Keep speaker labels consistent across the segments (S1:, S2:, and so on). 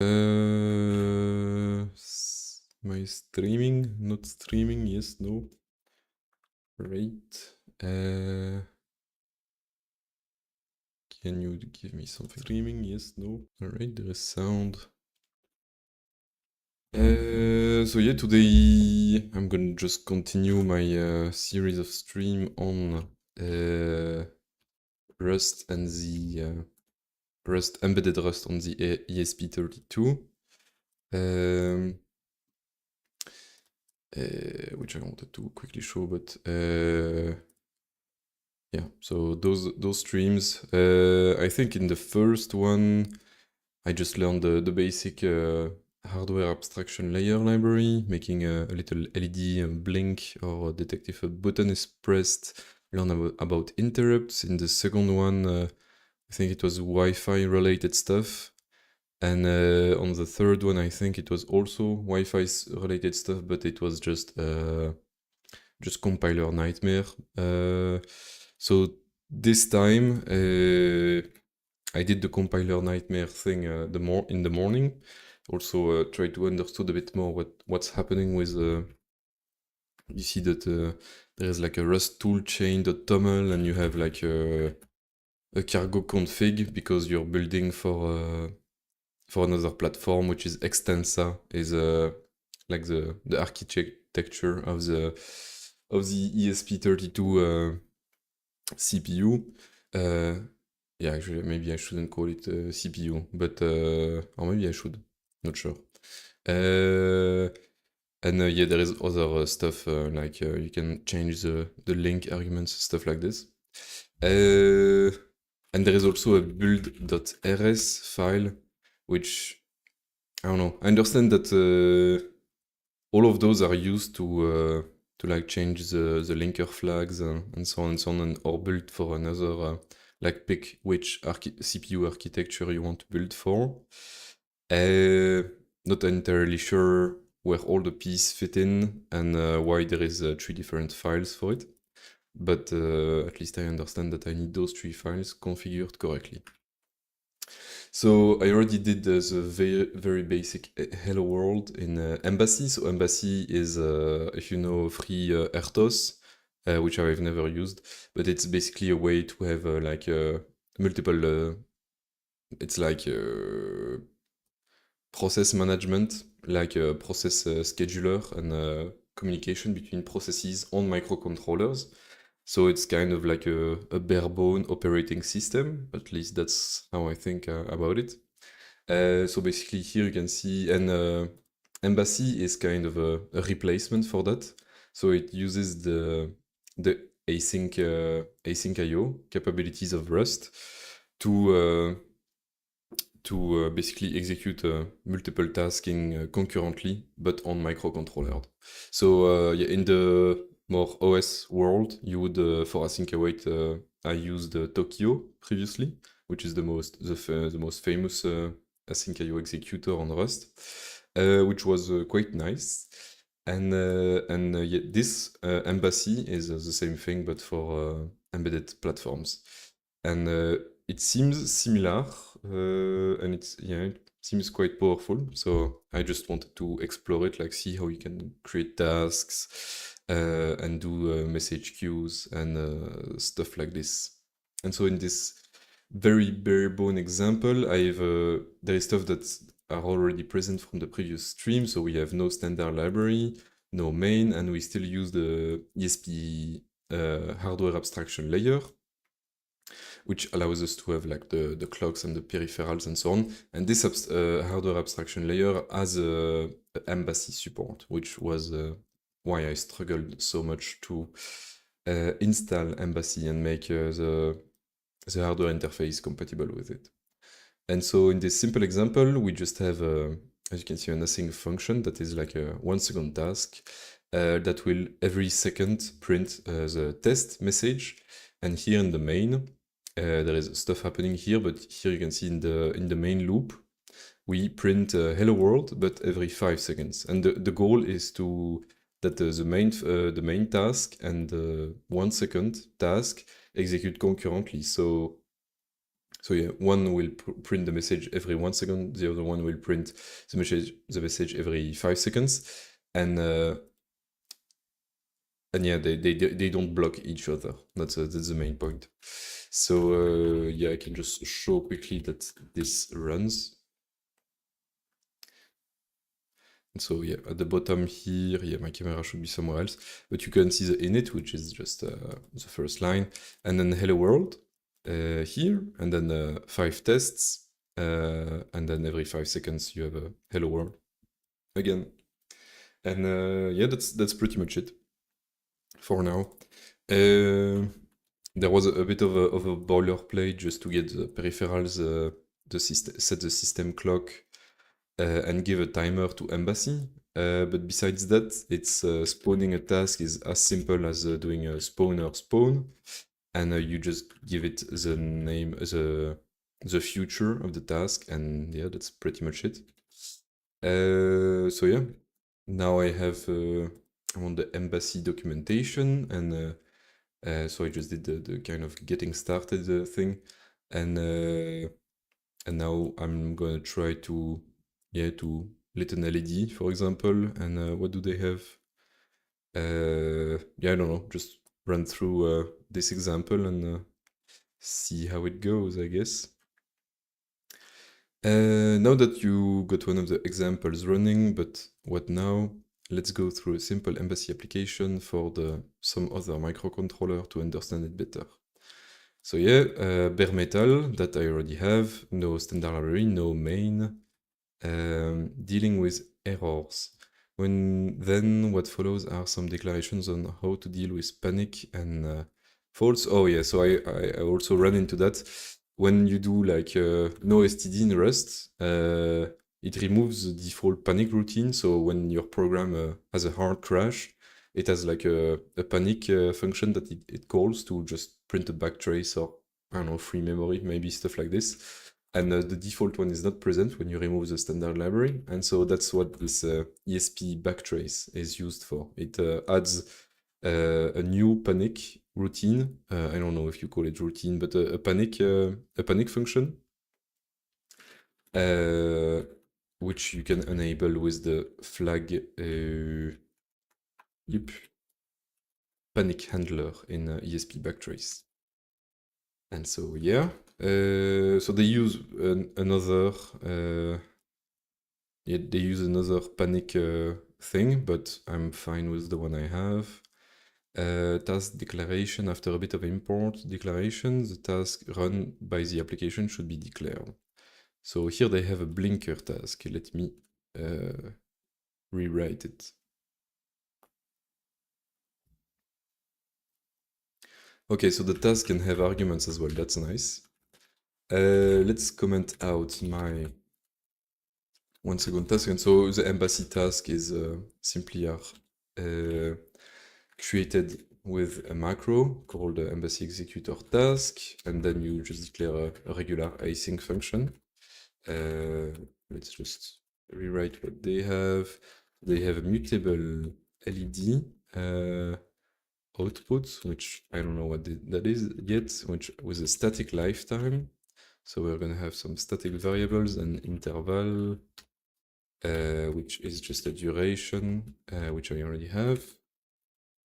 S1: My streaming, not streaming, yes, no. Great. Can you give me something? Streaming, yes, no. Alright, there is sound. So yeah, today I'm gonna just continue my series of stream on Rust and the embedded Rust on the ESP32. Which I wanted to quickly show, but yeah, so those streams. I think in the first one, I just learned the basic hardware abstraction layer library, making a little LED blink or detect if a button is pressed, learn about interrupts. In the second one, I think it was Wi-Fi related stuff. And on the third one, I think it was also Wi-Fi related stuff, but it was just compiler nightmare. So this time, I did the compiler nightmare thing in the morning. Also try to understand a bit more what's happening with. You see that there is like a Rust toolchain.toml, and you have like a cargo config because you're building for another platform, which is Extensa, is like the architecture of the ESP32 CPU. Yeah, actually, maybe I shouldn't call it CPU, but or maybe I should. Not sure. And yeah, there is other stuff like you can change the link arguments, stuff like this. And there is also a build.rs file, which I don't know. I understand that all of those are used to like change the linker flags and so on and so on, or build for another like pick which CPU architecture you want to build for. Not entirely sure where all the pieces fit in and why there is 3 different files for it. But at least I understand that I need those 3 files configured correctly. So I already did the very, very basic hello world in Embassy. So Embassy is, if you know, free RTOS, which I've never used, but it's basically a way to have like multiple, it's like process management, like a process scheduler and communication between processes on microcontrollers. So it's kind of like a bare bone operating system, at least that's how I think about it. So basically here you can see, and Embassy is kind of a replacement for that. So it uses the async IO capabilities of Rust to basically execute multiple tasking concurrently, but on microcontroller. So yeah, in the more OS world, you would for async await, I used Tokyo previously, which is the most famous async IO executor on Rust, which was quite nice. And yeah, this Embassy is the same thing, but for embedded platforms. And it seems similar, and it seems quite powerful. So I just wanted to explore it, like see how you can create tasks and do message queues and stuff like this. And so in this very bare bone example, there is stuff that are already present from the previous stream. So we have no standard library, no main, and we still use the ESP hardware abstraction layer, which allows us to have like the clocks and the peripherals and so on. And this hardware abstraction layer has a Embassy support, which was why I struggled so much to install Embassy and make the hardware interface compatible with it. And so in this simple example, we just have, as you can see, an async function that is like a 1 second task that will every second print the test message. And here in the main, there is stuff happening here, but here you can see in the main loop, we print hello world, but every 5 seconds. And the goal is that the main task and the 1 second task execute concurrently. So So yeah, one will print the message every 1 second, the other one will print the message every 5 seconds, and yeah, they don't block each other. That's the main point. So yeah, I can just show quickly that this runs. And so yeah, at the bottom here, yeah, my camera should be somewhere else, but you can see the init, which is just the first line, and then hello world here, and then 5 tests, and then every 5 seconds you have a hello world again. And yeah, that's pretty much it for now. There was a bit of a boilerplate just to get the peripherals, set the system clock, and give a timer to Embassy. But besides that, it's spawning a task is as simple as doing a spawn or spawn, and you just give it the name, the future of the task, and yeah, that's pretty much it. So yeah, now I have I'm on the Embassy documentation, and so I just did the kind of getting started thing, and now I'm gonna try to, yeah, to lit an LED, for example, and what do they have? Yeah, I don't know, just run through this example and see how it goes, I guess. Now that you got one of the examples running, but what now? Let's go through a simple Embassy application for some other microcontroller to understand it better. So yeah, bare metal that I already have, no standard library, no main, dealing with errors. Then what follows are some declarations on how to deal with panic and faults. Oh yeah, so I also ran into that. When you do like no STD in Rust, it removes the default panic routine. So when your program has a hard crash, it has like a panic function that it calls to just print a backtrace or, I don't know, free memory, maybe stuff like this. And the default one is not present when you remove the standard library. And so that's what this ESP backtrace is used for. It adds a new panic routine. I don't know if you call it routine, but a panic function, uh, which you can enable with the flag yep, panic handler in ESP backtrace. And so yeah, so they use another. Yeah, they use another panic thing, but I'm fine with the one I have. Task declaration, after a bit of import declaration, the task run by the application should be declared. So here they have a blinker task. Let me rewrite it. Okay, so the task can have arguments as well, that's nice. Let's comment out my 1 second task. And so the embassy task is simply created with a macro called the embassy executor task, and then you just declare a regular async function. Let's just rewrite what they have. They have a mutable LED output, which I don't know what that is yet, which with a static lifetime. So we're gonna have some static variables and interval, which is just a duration, which I already have.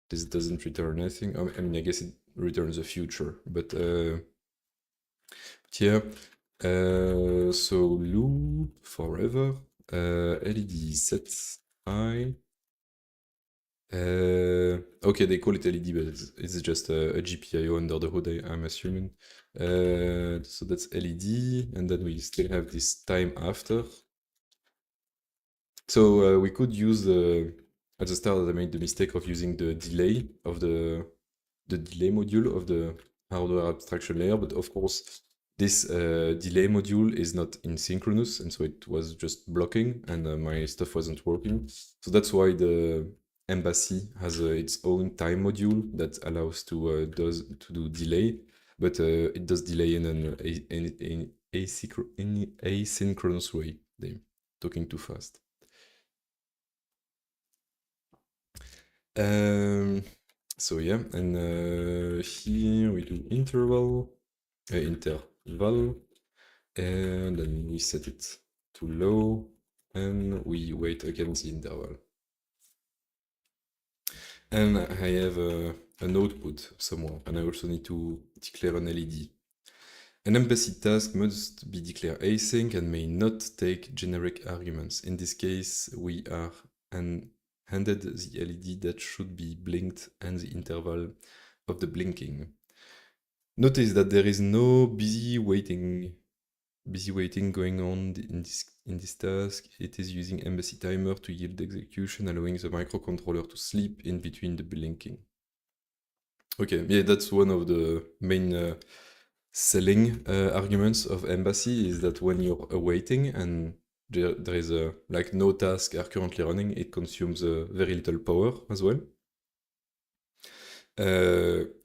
S1: This doesn't return anything. I mean, I guess it returns a future, but yeah. So loop forever. LED set high. Okay, they call it LED, but it's just a GPIO under the hood, I'm assuming. So that's LED, and then we still have this time after. So we could use at the start I made the mistake of using the delay of the delay module of the hardware abstraction layer, but of course this delay module is not in synchronous, and so it was just blocking, and my stuff wasn't working. So that's why the embassy has its own time module that allows to do delay, but it does delay in an asynchronous way. Damn, talking too fast. So yeah, and here we do interval. And then we set it to low, and we wait against the interval. And I have an output somewhere, and I also need to declare an LED. An embassy task must be declared async and may not take generic arguments. In this case, we are handed the LED that should be blinked and the interval of the blinking. Notice that there is no busy waiting going on in this task. It is using embassy timer to yield execution, allowing the microcontroller to sleep in between the blinking. Okay, yeah, that's one of the main selling arguments of embassy, is that when you're awaiting and there is like no task are currently running, it consumes very little power as well.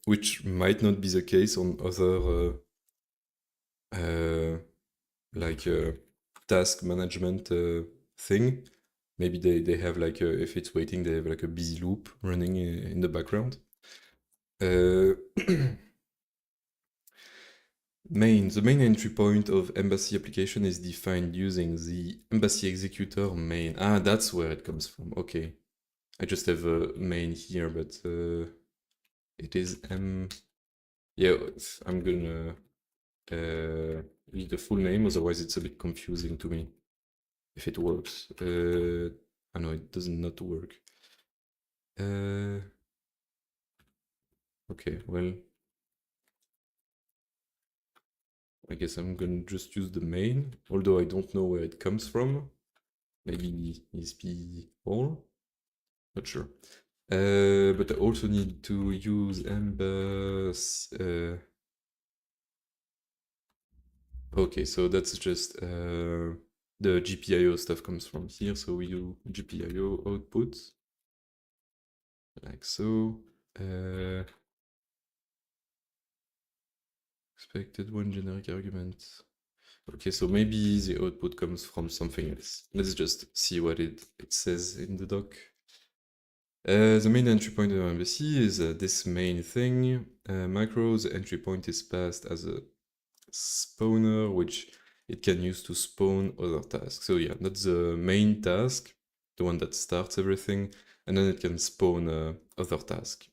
S1: Which might not be the case on other like task management thing. Maybe they have like if it's waiting, they have like a busy loop running in the background. The main entry point of embassy application is defined using the embassy executor main. Ah, that's where it comes from. Okay, I just have a main here, but it is yeah, I'm gonna read the full name, otherwise it's a bit confusing to me if it works. I know it does not work. Okay, well, I guess I'm gonna just use the main, although I don't know where it comes from. Maybe ESP all? Not sure. But I also need to use embass. Okay, so that's just the GPIO stuff comes from here. So we use GPIO output like so. Expected one generic argument. Okay, so maybe the output comes from something else. Let's just see what it says in the doc. The main entry point of embassy is this main thing. Macro, the entry point is passed as a spawner, which it can use to spawn other tasks. So yeah, that's the main task, the one that starts everything, and then it can spawn other tasks.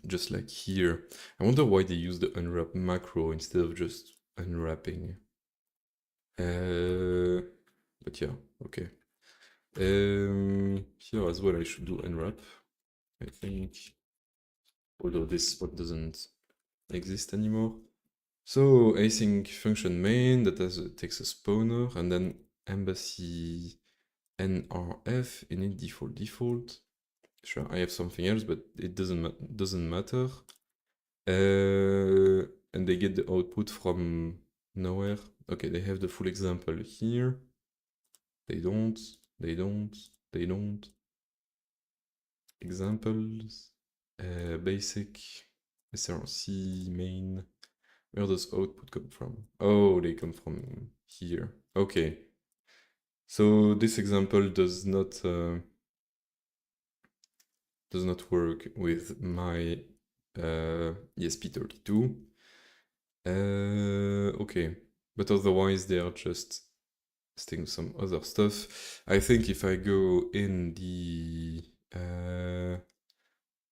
S1: Just like here. I wonder why they use the unwrap macro instead of just unwrapping. But yeah, okay. Here as well I should do unwrap, I think. Although this one doesn't exist anymore. So async function main that takes a spawner, and then embassy nrf in it default. Sure, I have something else, but it doesn't matter. And they get the output from nowhere. Okay, they have the full example here. They don't. Examples. Basic. SRC main. Where does output come from? Oh, they come from here. Okay. So this example does not work with my ESP32. Okay, but otherwise they are just testing some other stuff. I think if I go in the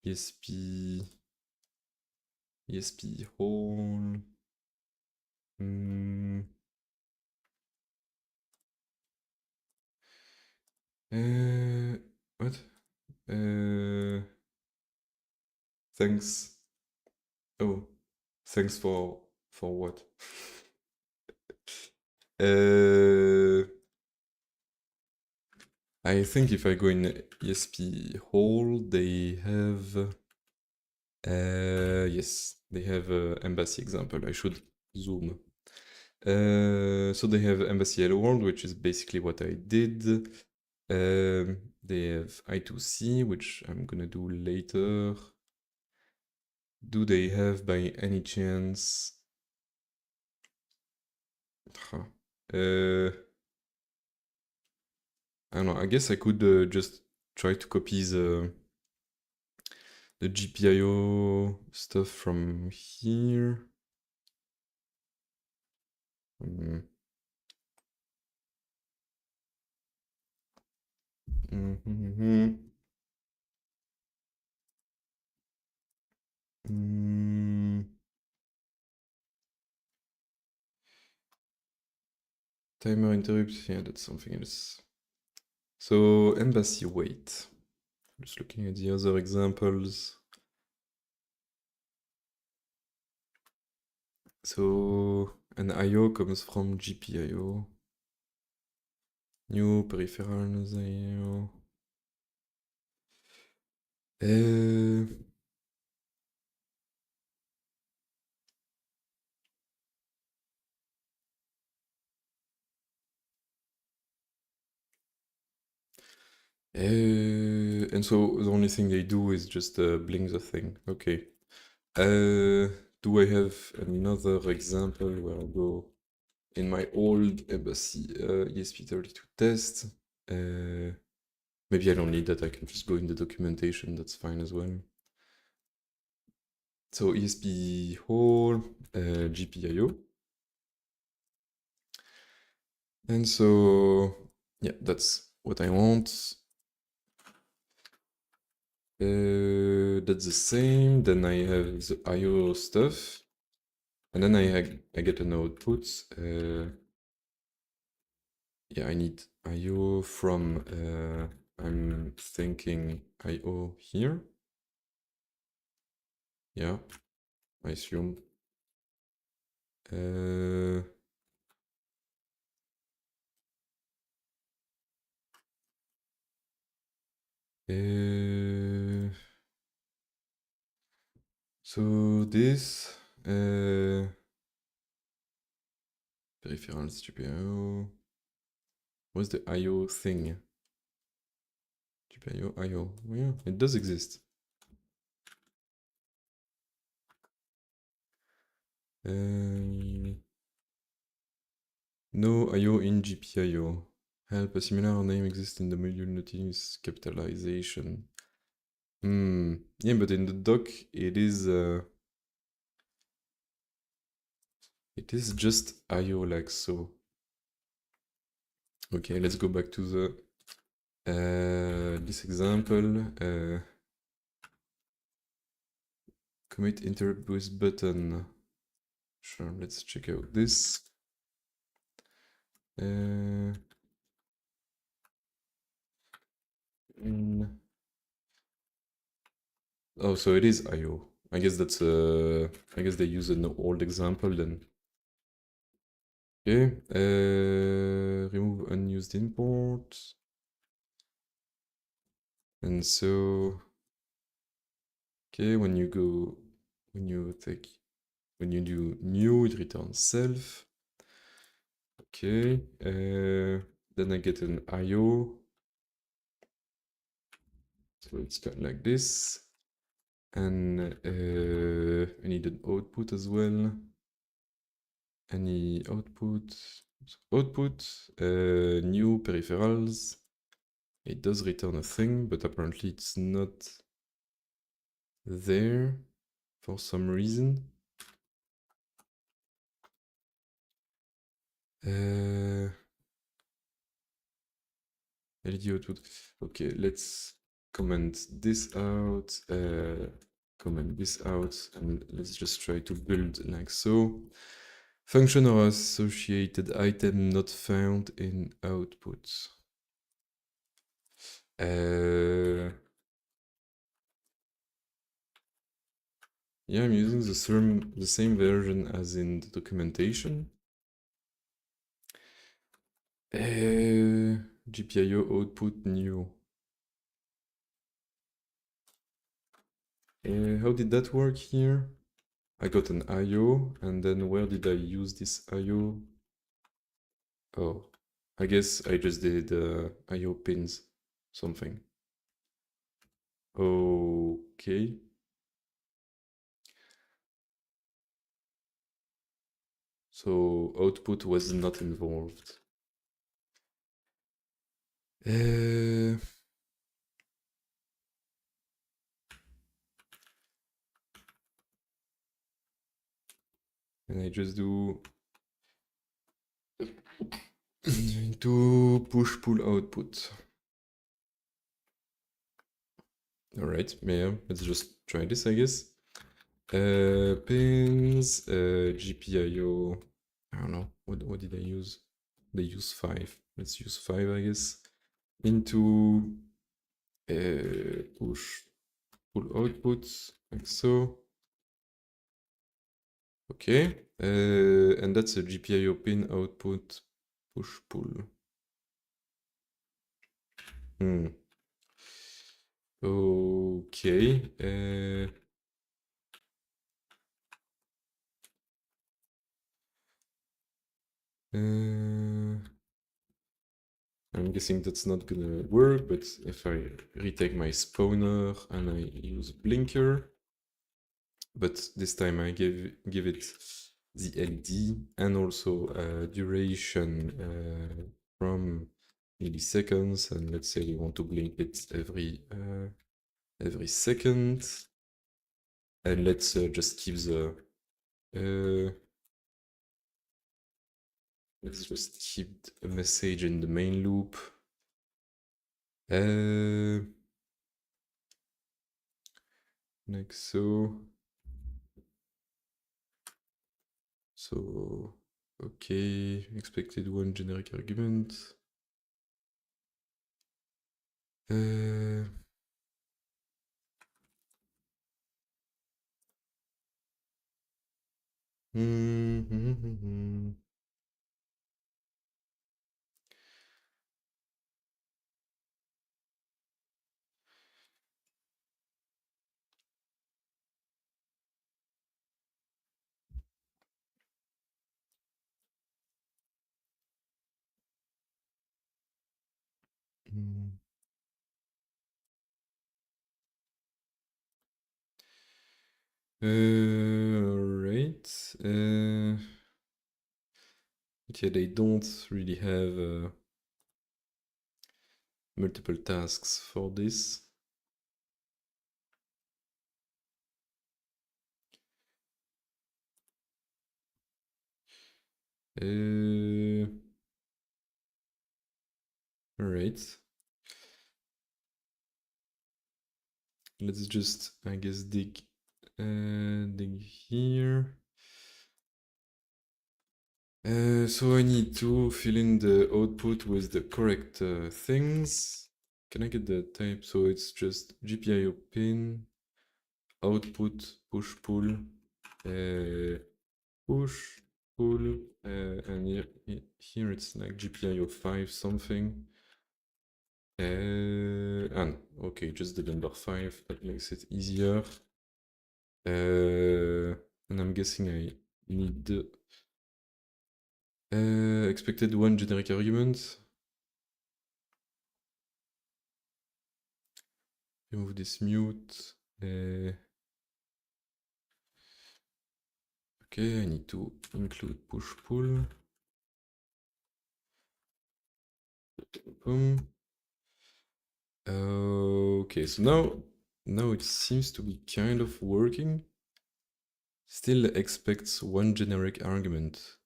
S1: ESP hole, what? Thanks. Oh, thanks for what? I think if I go in ESP hole, they have yes, they have embassy example. I should zoom. So they have embassy hello world, which is basically what I did. They have I2C, which I'm gonna do later. Do they have by any chance? I don't know. I guess I could just try to copy the GPIO stuff from here. Mm. Mhm. Mm. Timer interrupts, yeah, that's something else. So embassy wait. Just looking at the other examples. So an IO comes from GPIO. New peripherals IO. Uh, and so the only thing they do is just blink the thing. Okay. Do I have another example where I'll go in my old embassy ESP32 test? Maybe I don't need that, I can just go in the documentation, that's fine as well. So ESP whole GPIO. And so, yeah, that's what I want. That's the same. Then I have the IO stuff. And then I get an output. Yeah, I need IO from, I'm thinking IO here. Yeah, I assume. Uh, so this peripherals GPIO. What's the IO thing? GPIO IO. Oh, yeah, it does exist. No IO in GPIO. Help, a similar name exists in the module notice capitalization. Yeah, but in the doc it is just IO like so. Okay, let's go back to the this example. Commit interrupt with button. Sure, let's check out this. Oh, so it is IO. I guess that's I guess they use an old example then. Okay, remove unused import. And so, okay, when you do new, it returns self. Okay, then I get an IO. So it's kind of like this. And I need an output as well. Any output? Output, new peripherals. It does return a thing, but apparently it's not there for some reason. LED output. Okay, let's comment this out, comment this out, and let's just try to build like so. Function or associated item not found in output. Yeah, I'm using the same version as in the documentation. GPIO output new. How did that work here? I got an IO, and then where did I use this IO? Oh, I guess I just did IO pins something. Okay. So output was not involved. And I just do into push-pull output. Alright, yeah, let's just try this, I guess. Pins, GPIO, I don't know, what did I use? They use 5. Let's use 5, I guess. Into push-pull outputs, like so. Okay, and that's a GPIO pin output push-pull. Okay. I'm guessing that's not gonna work, but if I retake my spawner and I use blinker, but this time I give it the LD and also duration from milliseconds, and let's say we want to blink it every second, and let's just keep the let's just keep a message in the main loop. Like so. So, okay, expected one generic argument. Alright. But yeah, they don't really have multiple tasks for this. Alright. Let's just, I guess, dig here. So I need to fill in the output with the correct things. Can I get the type? So it's just GPIO pin, output, push, pull, push, pull, and here it's like GPIO 5 something. No, okay, just the number 5, that makes it easier. And I'm guessing I need the expected one generic argument. Remove this mute. Okay, I need to include push-pull. Okay, so now it seems to be kind of working. Still expects one generic argument.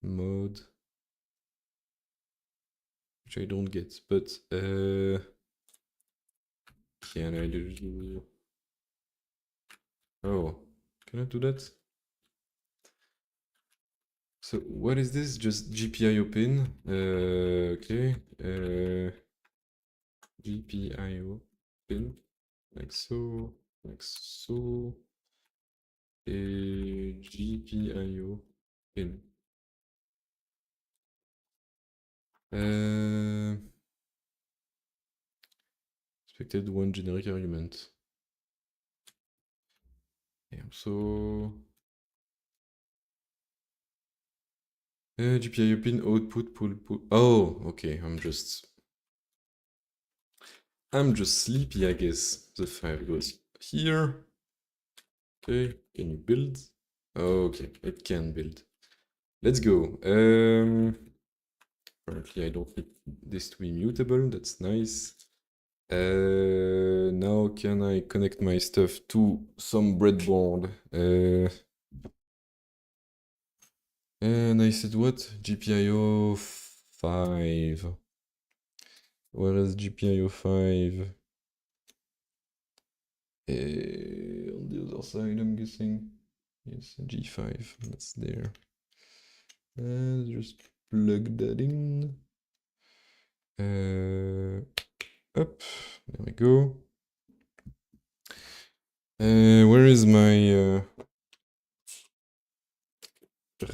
S1: Mode, which I don't get, but can I do? Oh, can I do that? So what is this? Just GPIO pin. Okay. GPIO pin, like so, et GPIO pin. Expected one generic argument. Yeah, so GPIO pin output pull. Oh, okay. I'm just sleepy, I guess. The 5 goes here. Okay, can you build? Okay, it can build. Let's go. Apparently I don't need this to be mutable, that's nice. Now can I connect my stuff to some breadboard? And I said what? GPIO 5. Where is GPIO 5? On the other side, I'm guessing. Yes, G5, that's there. And just plug that in. Up, there we go. Where is my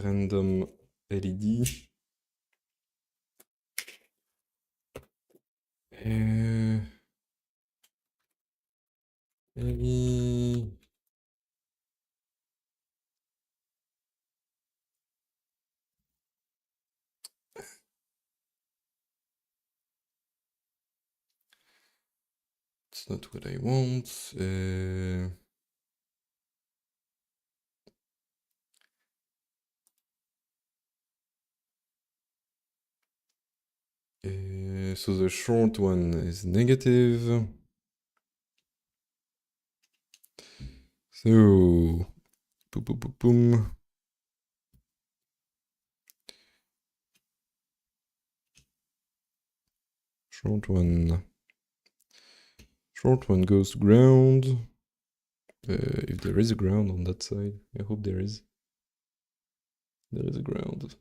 S1: random LED? Maybe it's not what I want. So the short one is negative. So, boom, boom, boom, boom. Short one goes to ground. If there is a ground on that side, I hope there is. There is a ground.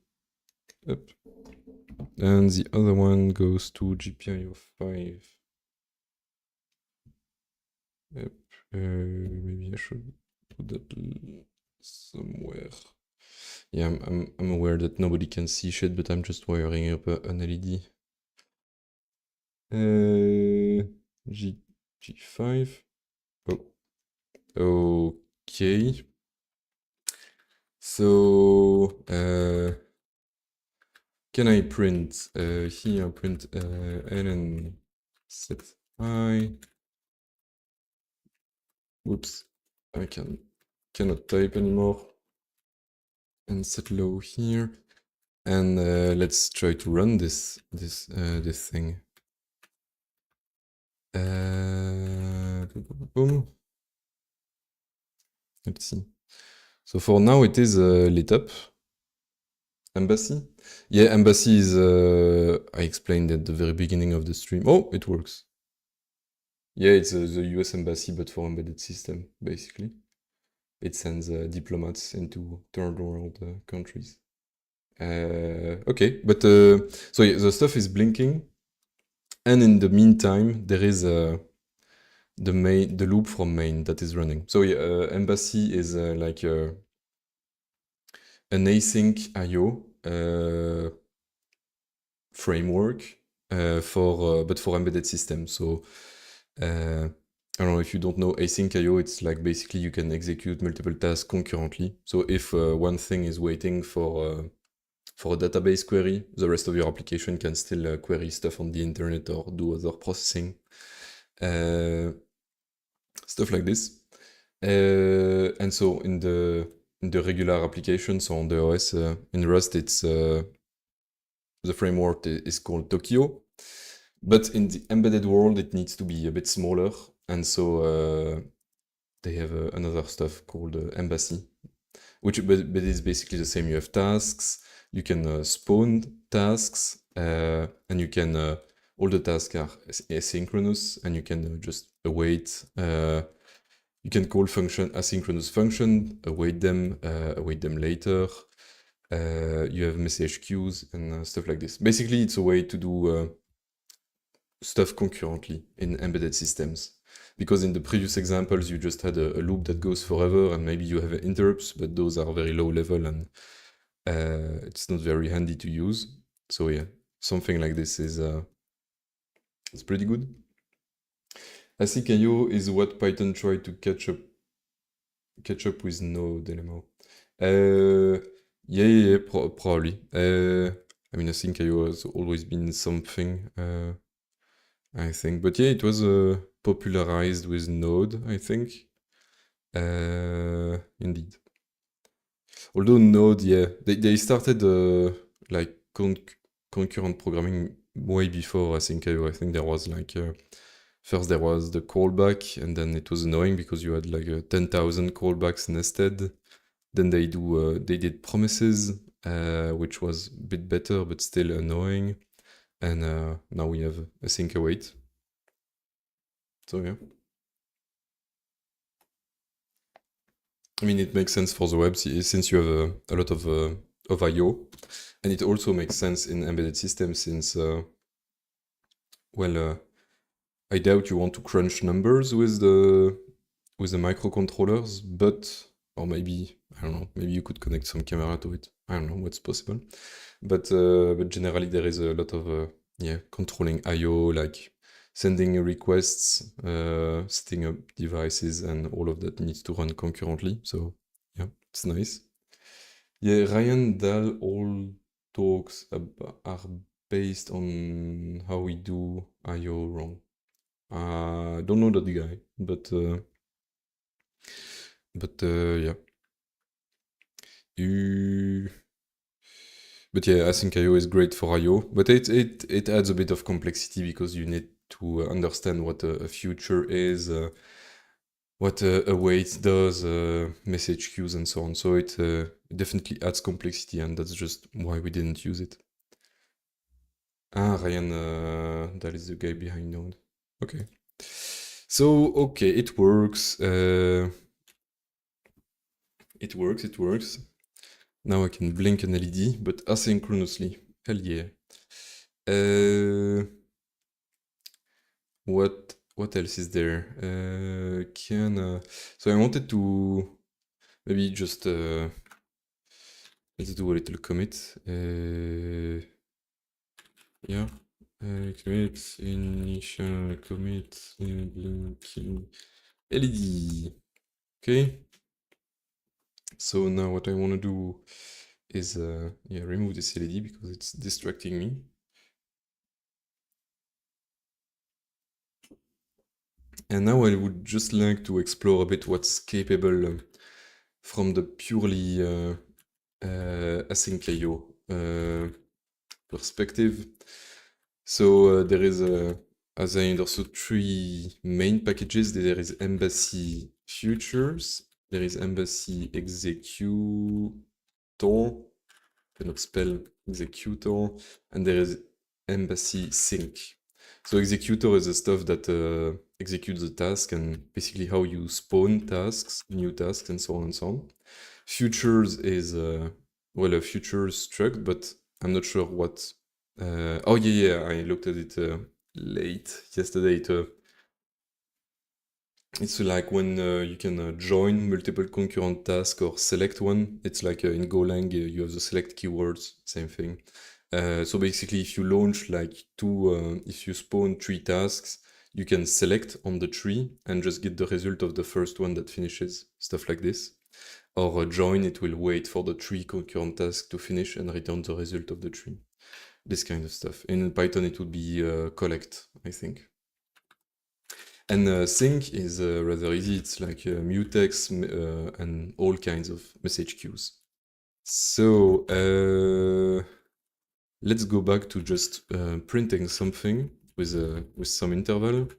S1: Up. And the other one goes to GPIO 5. Yep. Maybe I should put that somewhere. Yeah, I'm aware that nobody can see shit, but I'm just wiring up an LED. G5. Oh. Okay. So can I print here? Print ln set I. Whoops, I cannot type anymore. And set low here, and let's try to run this thing. Boom. Let's see. So for now it is lit up. Embassy? Yeah, Embassy is, I explained at the very beginning of the stream. Oh, it works. Yeah, it's the US Embassy, but for embedded system, basically. It sends diplomats into third world countries. Okay, but so yeah, the stuff is blinking, and in the meantime, there is the loop from main that is running. So yeah, Embassy is like an async I/O framework but for embedded systems. So I don't know if you don't know async I/O. It's like basically you can execute multiple tasks concurrently. So if one thing is waiting for a database query, the rest of your application can still query stuff on the internet or do other processing. Stuff like this. And so in the regular application, so on the OS in Rust, it's the framework is called Tokyo. But in the embedded world, it needs to be a bit smaller. And so they have another stuff called Embassy, but is basically the same. You have tasks, you can spawn tasks, and you can, all the tasks are asynchronous, and you can just await. You can call asynchronous function, await them later. You have message queues and stuff like this. Basically, it's a way to do stuff concurrently in embedded systems. Because in the previous examples, you just had a loop that goes forever, and maybe you have interrupts, but those are very low level, and it's not very handy to use. So yeah, something like this is it's pretty good. Async I/O is what Python tried to catch up with Node LMO. Yeah, probably. I mean, async I/O has always been something, I think. But yeah, it was popularized with Node, I think. Indeed. Although Node, yeah, they started like concurrent programming way before async I/O. I think there was like first there was the callback, and then it was annoying because you had like 10,000 callbacks nested. Then they did promises, which was a bit better but still annoying. And now we have async await. So yeah. I mean, it makes sense for the web since you have a lot of I/O, and it also makes sense in embedded systems since, I doubt you want to crunch numbers with the microcontrollers, but or maybe I don't know, maybe you could connect some camera to it. I don't know what's possible, but generally there is a lot of controlling I/O, like sending requests, setting up devices, and all of that needs to run concurrently. So yeah, it's nice. Yeah, Ryan Dahl all talks are based on how we do I/O wrong. Don't know that guy, but yeah. You But yeah, async IO is great for IO, but it adds a bit of complexity because you need to understand what a future is, what a wait does, message queues, and so on. So it definitely adds complexity, and that's just why we didn't use it. Ryan, that is the guy behind Node. Okay. So, okay, it works. It works, it works. Now I can blink an LED, but asynchronously. Hell yeah. What else is there? So I wanted to maybe just let's do a little commit. Yeah. Commit initial commit blinking LED. Okay. So now what I want to do is remove this LED because it's distracting me. And now I would just like to explore a bit what's capable from the purely async IO perspective. So there is, as I understood, three main packages. There is Embassy Futures, there is Embassy Executor, cannot spell executor, and there is Embassy Sync. So executor is the stuff that executes the task and basically how you spawn tasks, new tasks, and so on and so on. Futures is a futures struct, but I'm not sure what. Oh yeah, I looked at it late yesterday. It's like when you can join multiple concurrent tasks or select one. It's like in Golang, you have the select keywords, same thing. So basically, if you launch like if you spawn three tasks, you can select on the tree and just get the result of the first one that finishes, stuff like this. Or join, it will wait for the three concurrent tasks to finish and return the result of the tree. This kind of stuff. In Python, it would be collect, I think. And sync is rather easy. It's like mutex and all kinds of message queues. So let's go back to just printing something with some interval,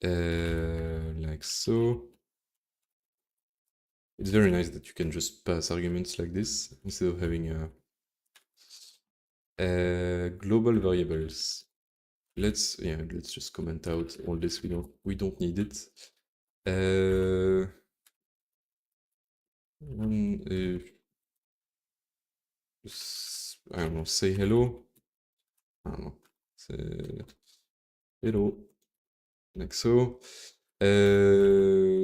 S1: like so. It's very nice that you can just pass arguments like this instead of having global variables. Let's just comment out all this. We don't need it. I don't know, say hello. I don't know. Say hello. Like so.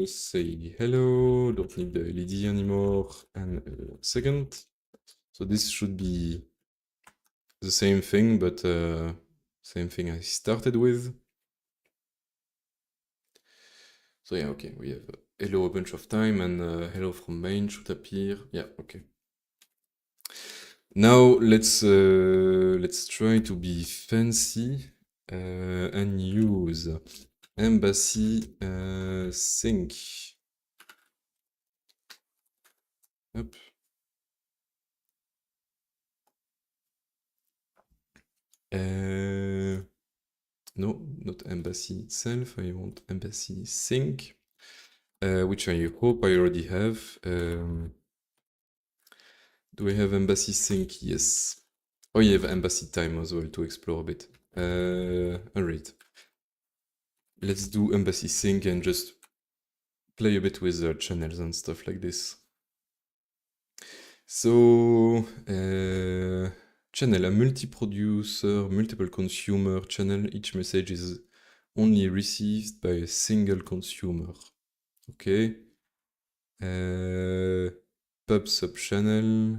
S1: Say hello. Don't need the LED anymore. And second. So this should be the same thing, but same thing I started with. So yeah, okay, we have hello a bunch of time and hello from main should appear. Yeah, okay. Now let's try to be fancy and use Embassy sync. Hop. No, not Embassy itself. I want Embassy sync, which I hope I already have. Do we have embassy sync? Yes. Oh, you have embassy time as well to explore a bit. Alright. Let's do embassy sync and just play a bit with channels and stuff like this. So, channel, a multi-producer, multiple consumer channel. Each message is only received by a single consumer. Okay. Pub sub channel,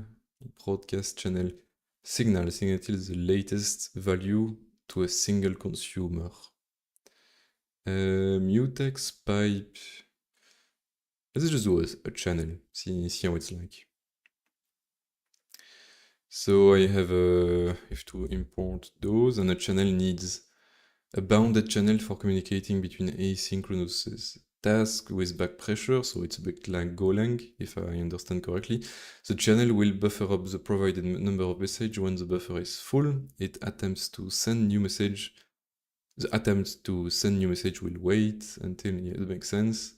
S1: broadcast channel. Signal is the latest value to a single consumer. Mutex pipe. Let's just do a channel, see how it's like. So I have to import those, and a channel needs a bounded channel for communicating between asynchronous tasks with back pressure, so it's a bit like Golang, if I understand correctly. The channel will buffer up the provided number of messages. When the buffer is full, it attempts to send new message. The attempt to send new message will wait until it makes sense.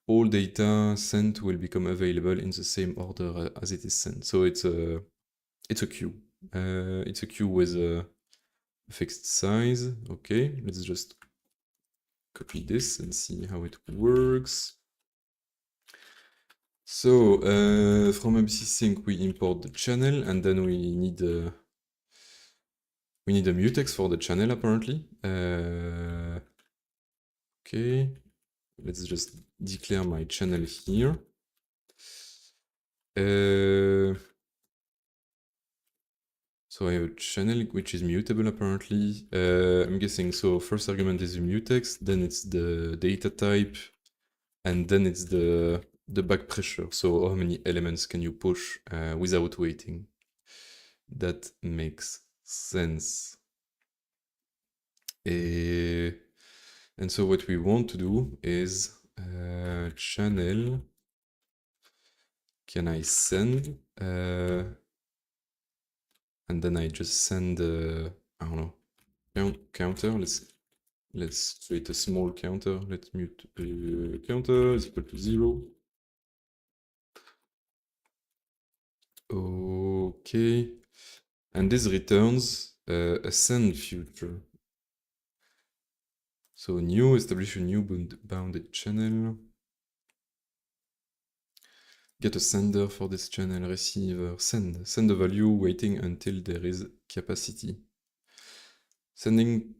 S1: All data sent will become available in the same order as it is sent. So it's a queue. It's a queue with a fixed size. Okay, let's just copy this and see how it works. So from MBC sync we import the channel, and then we need a mutex for the channel apparently. Okay, let's just declare my channel here. So I have a channel which is mutable apparently. I'm guessing, so first argument is a mutex, then it's the data type, and then it's the back pressure. So how many elements can you push without waiting? That makes sense. And so what we want to do is channel, can I send? And then I just send, I don't know, counter. Let's create a small counter. Let's mute counter is equal to 0. Okay. And this returns a send future. So new, establish a new bounded channel. Get a sender for this channel, receiver, send a value waiting until there is capacity. Sending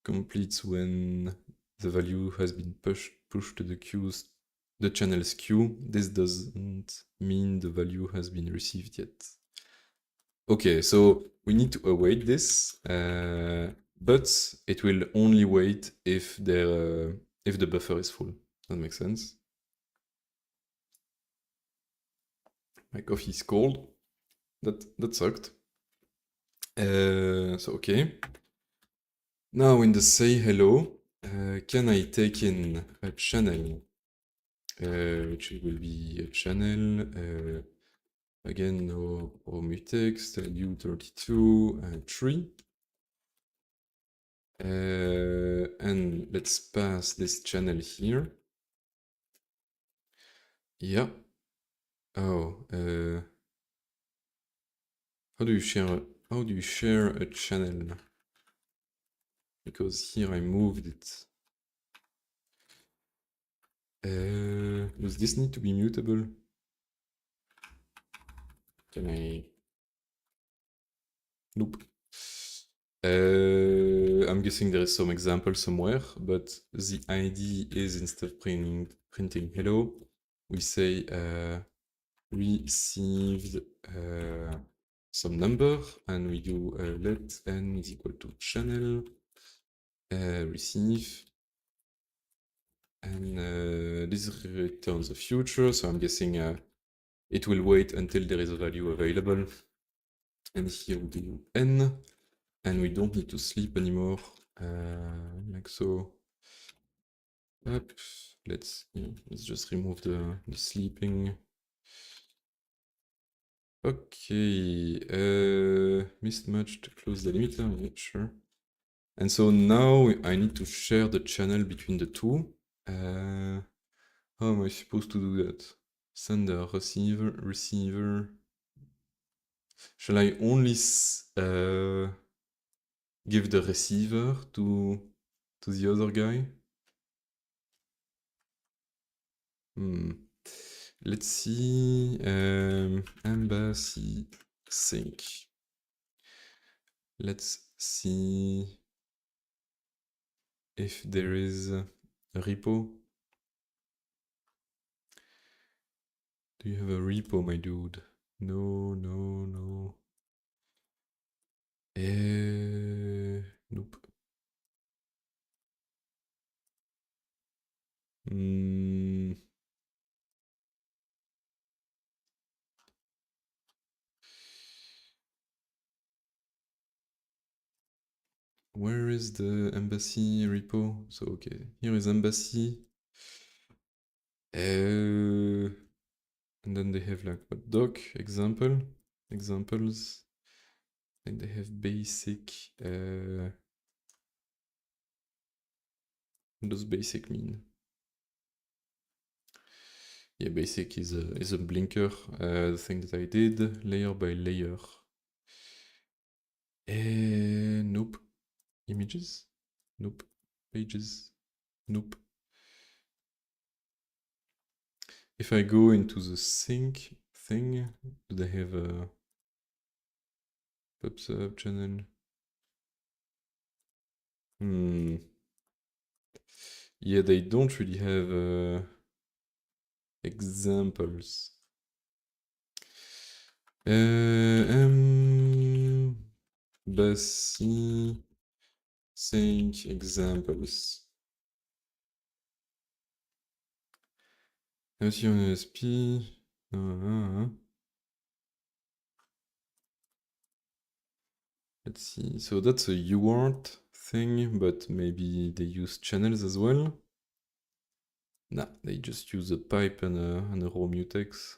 S1: completes when the value has been pushed to the channel's queue. This doesn't mean the value has been received yet. Okay, so we need to await this, but it will only wait if the buffer is full. That makes sense. My coffee is cold. That sucked. So okay. Now in the say hello, can I take in a channel, which will be a channel, again, no mutex, u32 and 3. And let's pass this channel here. Yeah. Oh, how do you share a channel? Because here I moved it. Does this need to be mutable? Can I? Nope. I'm guessing there is some example somewhere, but the ID is, instead of printing hello, we say received some number, and we do let n is equal to channel receive, and this returns a future, so I'm guessing it will wait until there is a value available, and here we do n, and we don't need to sleep anymore, like so. Up, let's just remove the sleeping. Okay, mismatch to close the limiter, yeah, sure. And so now I need to share the channel between the two. How am I supposed to do that? Sender, receiver. Shall I only give the receiver to the other guy? Let's see. Embassy sync. Let's see if there is a repo. Do you have a repo, my dude? No, no, no. Nope. Where is the embassy repo? So, okay, here is embassy. And then they have like what examples. And they have basic. What does basic mean? Yeah, basic is a blinker, the thing that I did, layer by layer. Nope. Images? Nope. Pages? Nope. If I go into the sync thing, do they have a pub sub channel? Yeah, they don't really have examples. Embassy sync examples. Embassy on ESP. Let's see. So that's a UART thing, but maybe they use channels as well. Nah, they just use a pipe and a raw mutex.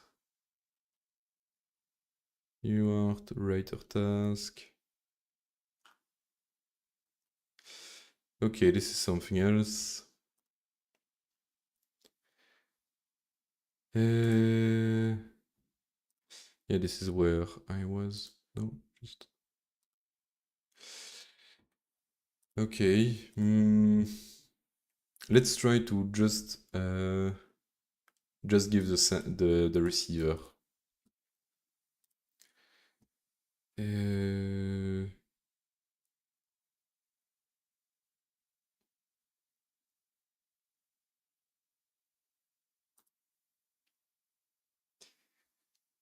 S1: UART writer task. Okay, this is something else. Yeah, this is where I was. No, just. Okay. Let's try to just give the receiver.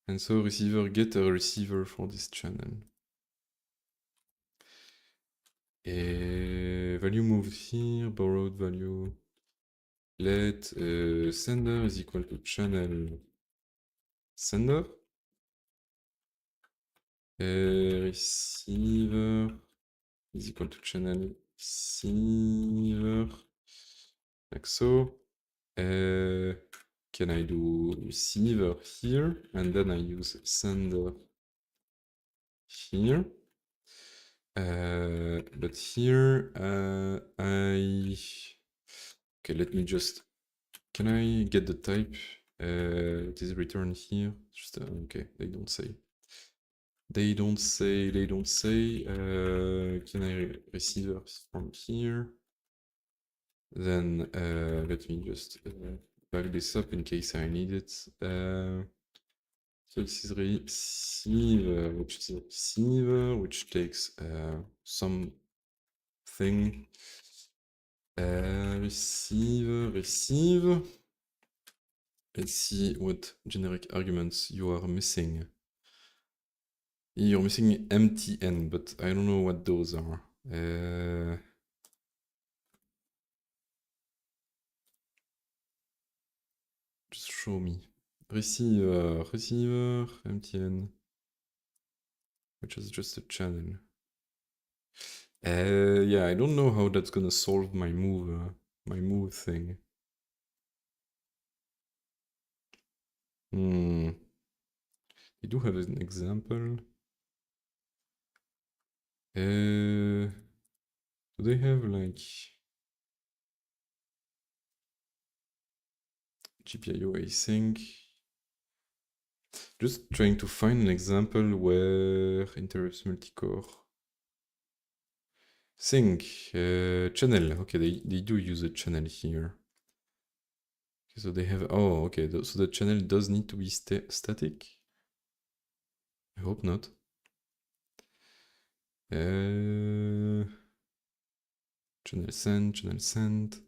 S1: And so receiver get a receiver for this channel. Value moved here, borrowed value. Let sender is equal to channel sender. Receiver is equal to channel receiver. Like so. Can I do receiver here? And then I use sender here. But here okay, let me just. Can I get the type? It is returned here. Just okay, they don't say. They don't say. Can I receive from here? Then let me just back this up in case I need it. So this is receiver, which is a receiver, which takes some thing. Receive. Let's see what generic arguments you are missing. You're missing MTN, but I don't know what those are. Just show me. Receiver, MTN, which is just a channel. Yeah, I don't know how that's gonna solve my move thing. You do have an example. Do they have like GPIO async? Just trying to find an example where interrupts multicore. Sync, channel. Okay, they do use a channel here. Okay, so they have, oh, okay, so the channel does need to be static. I hope not. Channel send, channel send.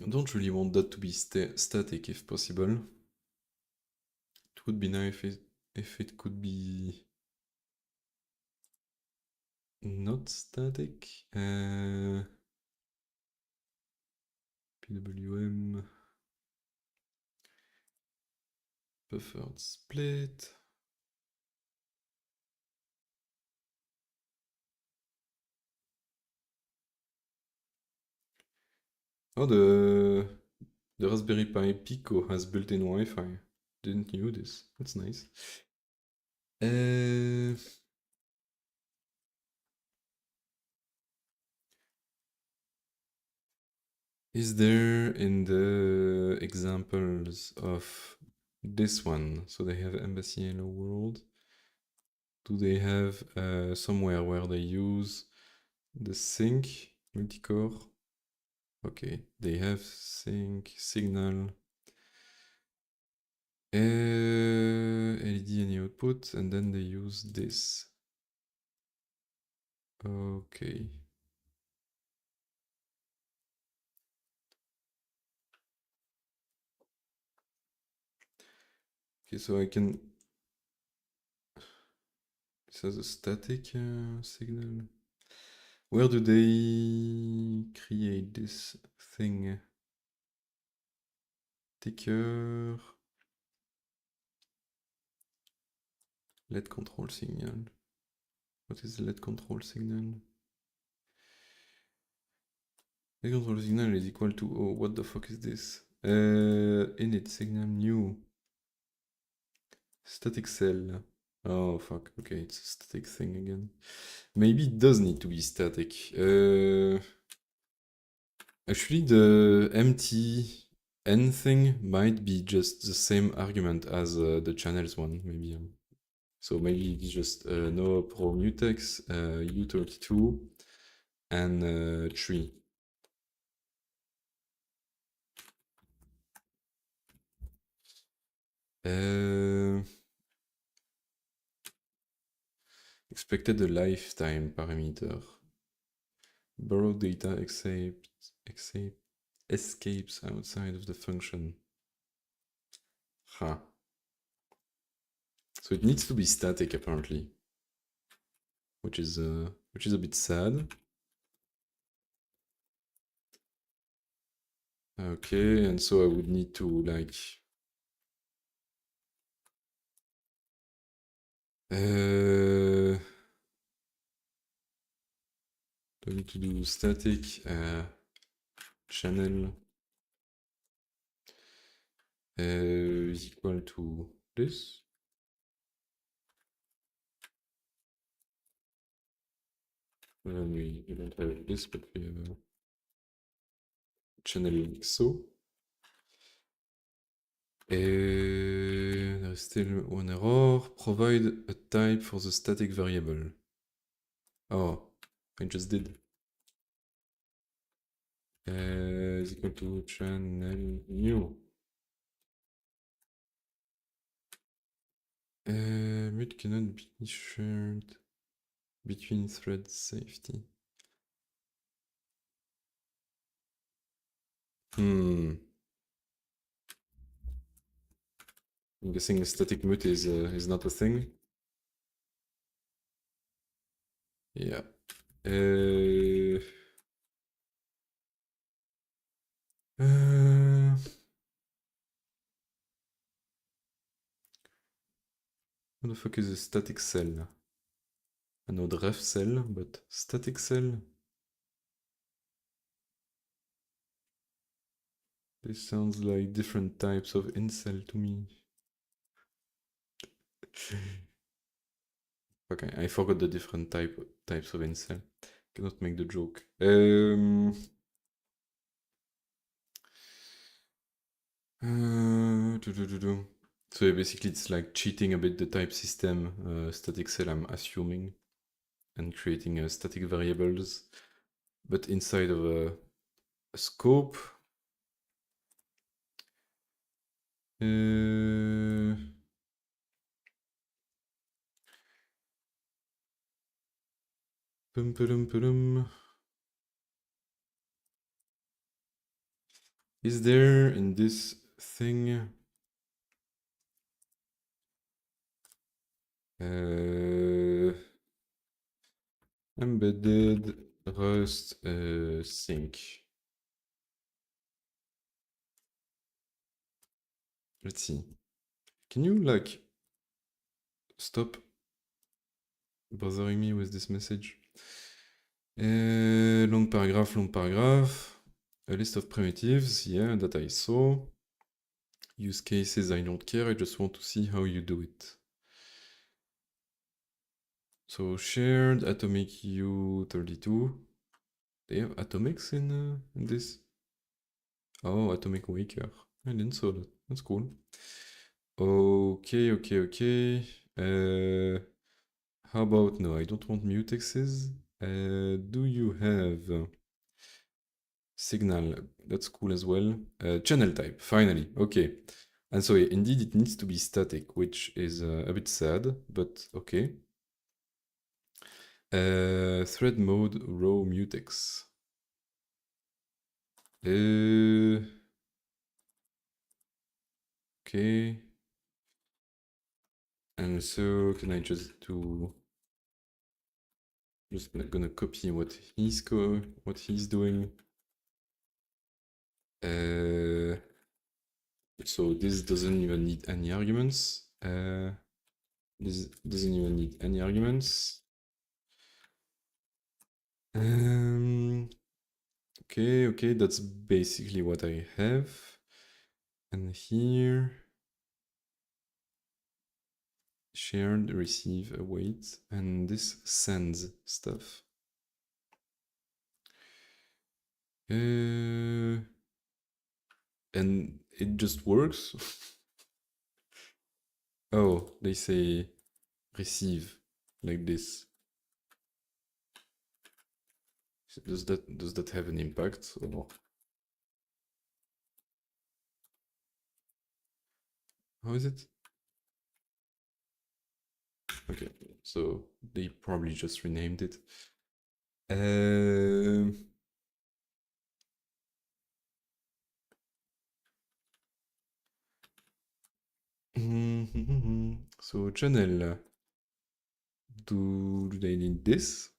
S1: I don't really want that to be static if possible. It would be nice if it could be not static. PWM buffered split. Oh, the Raspberry Pi Pico has built-in Wi-Fi. Didn't knew this. That's nice. Uh, is there in the examples of this one? So they have Embassy Hello World. Do they have somewhere where they use the sync multicore? Okay, they have sync signal. LED any output, and then they use this. Okay. Okay, so I can. This has a static signal. Where do they create this thing? Ticker. LED control signal. What is LED control signal? LED control signal is equal to, oh, what the fuck is this? Init signal new. Static cell. Oh fuck, okay, it's a static thing again. Maybe it does need to be static. Actually, the empty n thing might be just the same argument as the channels one, maybe. So maybe it's just no pro mutex, u32, and 3. Expected lifetime parameter. Borrow data escapes outside of the function. Huh. So it needs to be static apparently, which is a bit sad. Okay, and so I would need to like do I need to do static channel is equal to this. Well, we don't have this, but we have a channel like so. There is still one error. Provide a type for the static variable. Oh, I just did. Is equal to channel new. Mute cannot be shared between thread safety. I'm guessing static mute is not a thing. Yeah. What the fuck is a static cell? I know the ref cell, but static cell? This sounds like different types of incel to me. Okay, I forgot the different types of incel. Cannot make the joke. So yeah, basically it's like cheating a bit the type system, static cell I'm assuming, and creating static variables, but inside of a scope. Is there in this thing embedded Rust sync? Let's see. Can you like stop bothering me with this message? Long paragraph, long paragraph. A list of primitives, yeah, that I saw. Use cases, I don't care, I just want to see how you do it. So shared atomic U32. They have atomics in this? Oh, atomic waker. I didn't saw that. That's cool. Okay, okay, okay. How about no? I don't want mutexes. Do you have signal? That's cool as well. Channel type. Finally. Okay. And so yeah, indeed it needs to be static, which is a bit sad, but okay. Thread mode row mutex. Okay. And so can I just do? Just gonna copy what he's doing. So this doesn't even need any arguments. This doesn't even need any arguments. Okay, okay, that's basically what I have. And here, shared, receive, await, and this sends stuff. And it just works. Oh, they say receive like this. Does that have an impact or how is it? Okay, so they probably just renamed it. So channel, do they need this?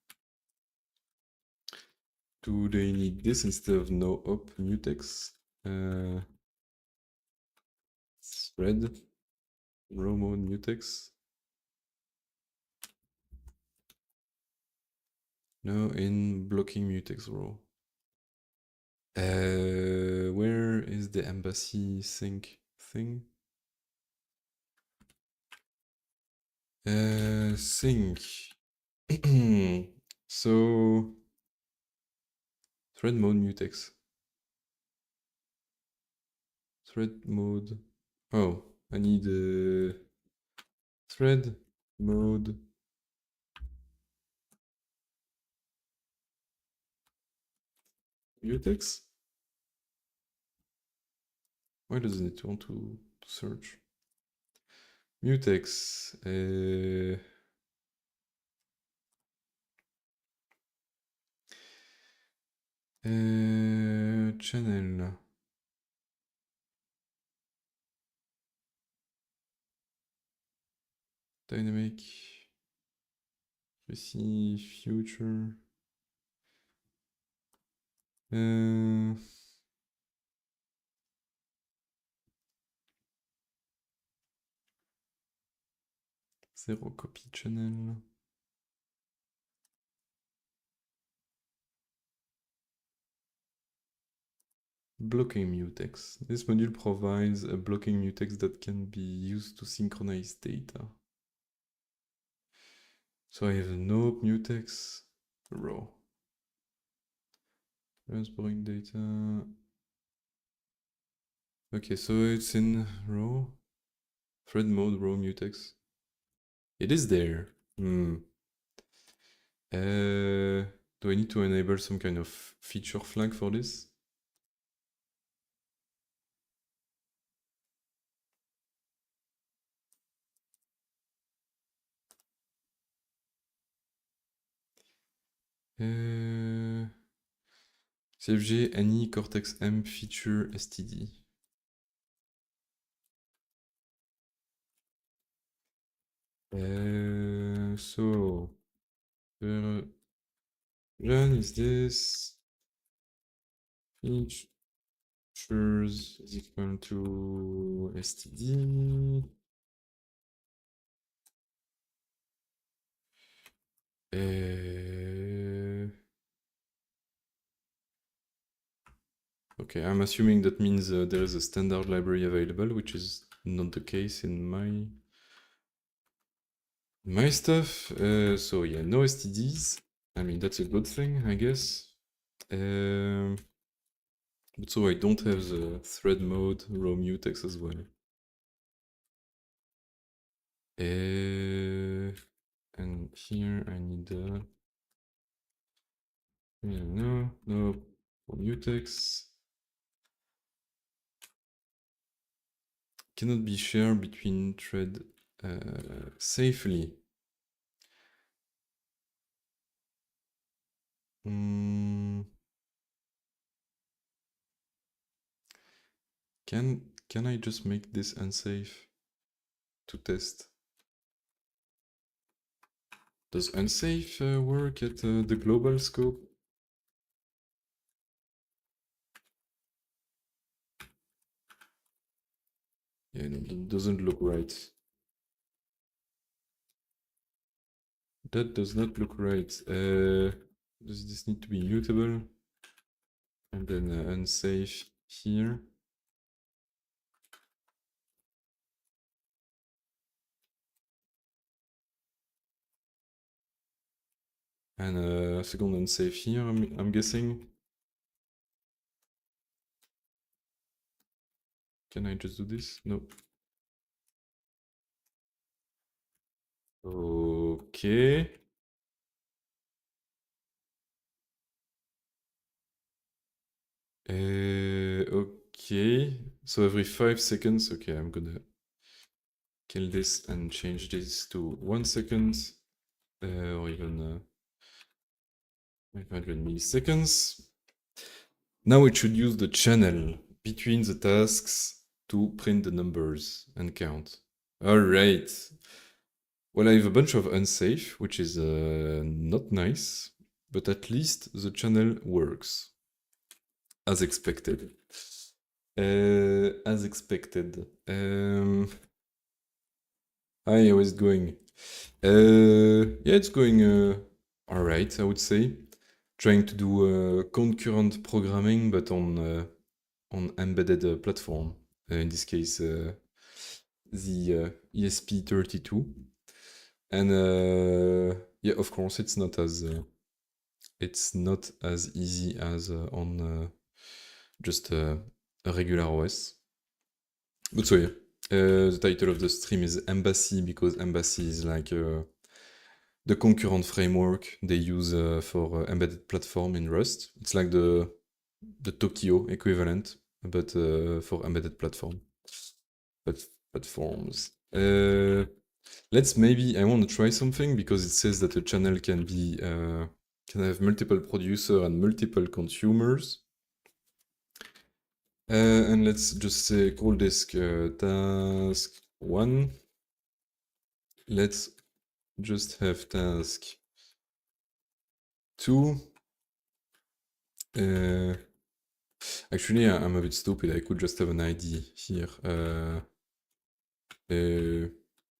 S1: Do they need this instead of no op mutex? Thread, row mode mutex. No, in blocking mutex row. Where is the embassy sync thing? Sync. So thread mode mutex. Thread mode. Oh, I need a thread mode. Mutex? Why doesn't it want to search? Mutex. Channel. Dynamic. Receive future. Zero copy channel. Blocking mutex. This module provides a blocking mutex that can be used to synchronize data. So I have a no mutex row. Transferring data. Okay, so it's in row. Thread mode row mutex. It is there. Do I need to enable some kind of feature flag for this? CFG any Cortex M feature STD. So run is this features is equal to STD. Okay, I'm assuming that means there is a standard library available, which is not the case in my stuff. So yeah, no STDs. I mean, that's a good thing, I guess. But so I don't have the thread mode row mutex as well. And here I need no mutex. Cannot be shared between thread safely. Can I just make this unsafe to test? Does unsafe work at the global scope? Yeah, no, it doesn't look right. That does not look right. Does this need to be mutable? And then unsafe here. And a second unsafe here, I'm guessing. Can I just do this? No. Okay. Okay. So every 5 seconds, okay, I'm gonna kill this and change this to 1 second, or even 500 milliseconds. Now it should use the channel between the tasks to print the numbers and count. All right. Well, I have a bunch of unsafe, which is not nice, but at least the channel works. As expected. As expected. Hi, how is it going? Yeah, it's going alright, I would say. Trying to do concurrent programming, but on embedded platform. In this case, the ESP32. And yeah, of course, it's not as easy as on just a regular OS. But so yeah, the title of the stream is Embassy because Embassy is like the concurrent framework they use for embedded platform in Rust. It's like the Tokyo equivalent, but for embedded platforms. Let's maybe, I want to try something because it says that a channel can be can have multiple producers and multiple consumers. And let's just say call this task 1. Let's just have task 2. Actually, I'm a bit stupid. I could just have an ID here.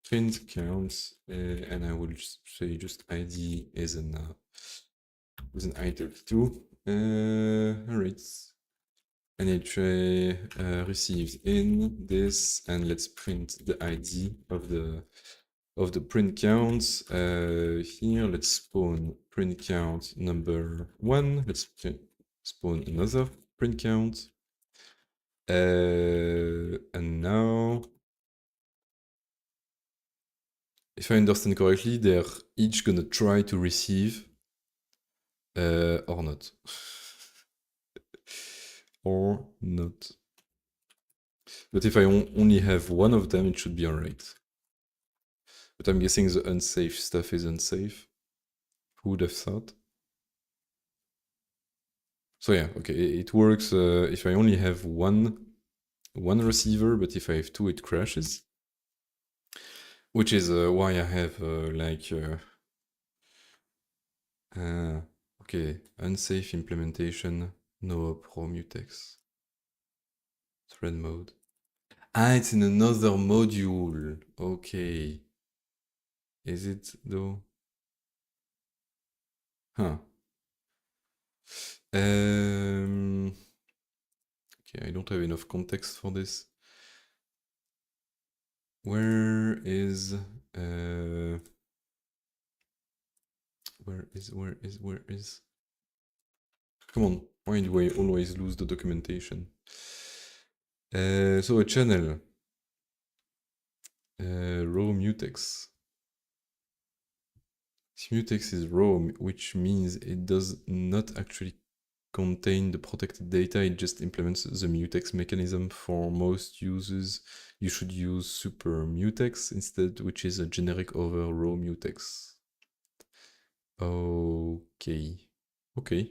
S1: Print counts, and I will just say just ID is an with an I32. All right. NHA receives in this, and let's print the ID of the print count. Here, let's spawn print count number 1. Let's spawn another print count. And now, if I understand correctly, they're each gonna try to receive or not. Or not. But if I only have one of them, it should be alright. But I'm guessing the unsafe stuff is unsafe. Who would have thought? So yeah, okay, it works if I only have one receiver, but if I have two, it crashes. Which is why I have okay, unsafe implementation, no pro mutex. Thread mode. Ah, it's in another module. Okay. Is it though? Huh. Okay, I don't have enough context for this. Where is where is come on, why do I always lose the documentation? So a channel raw mutex. This mutex is raw, which means it does not actually contain the protected data, it just implements the mutex mechanism. For most users, you should use super mutex instead, which is a generic over raw mutex. Okay. Okay.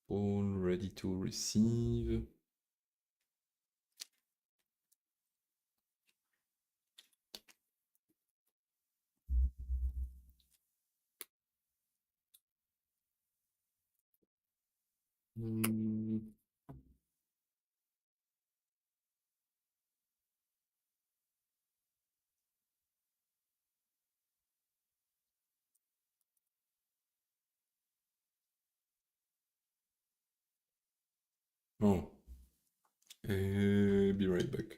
S1: All ready to receive. Oh. Be right back.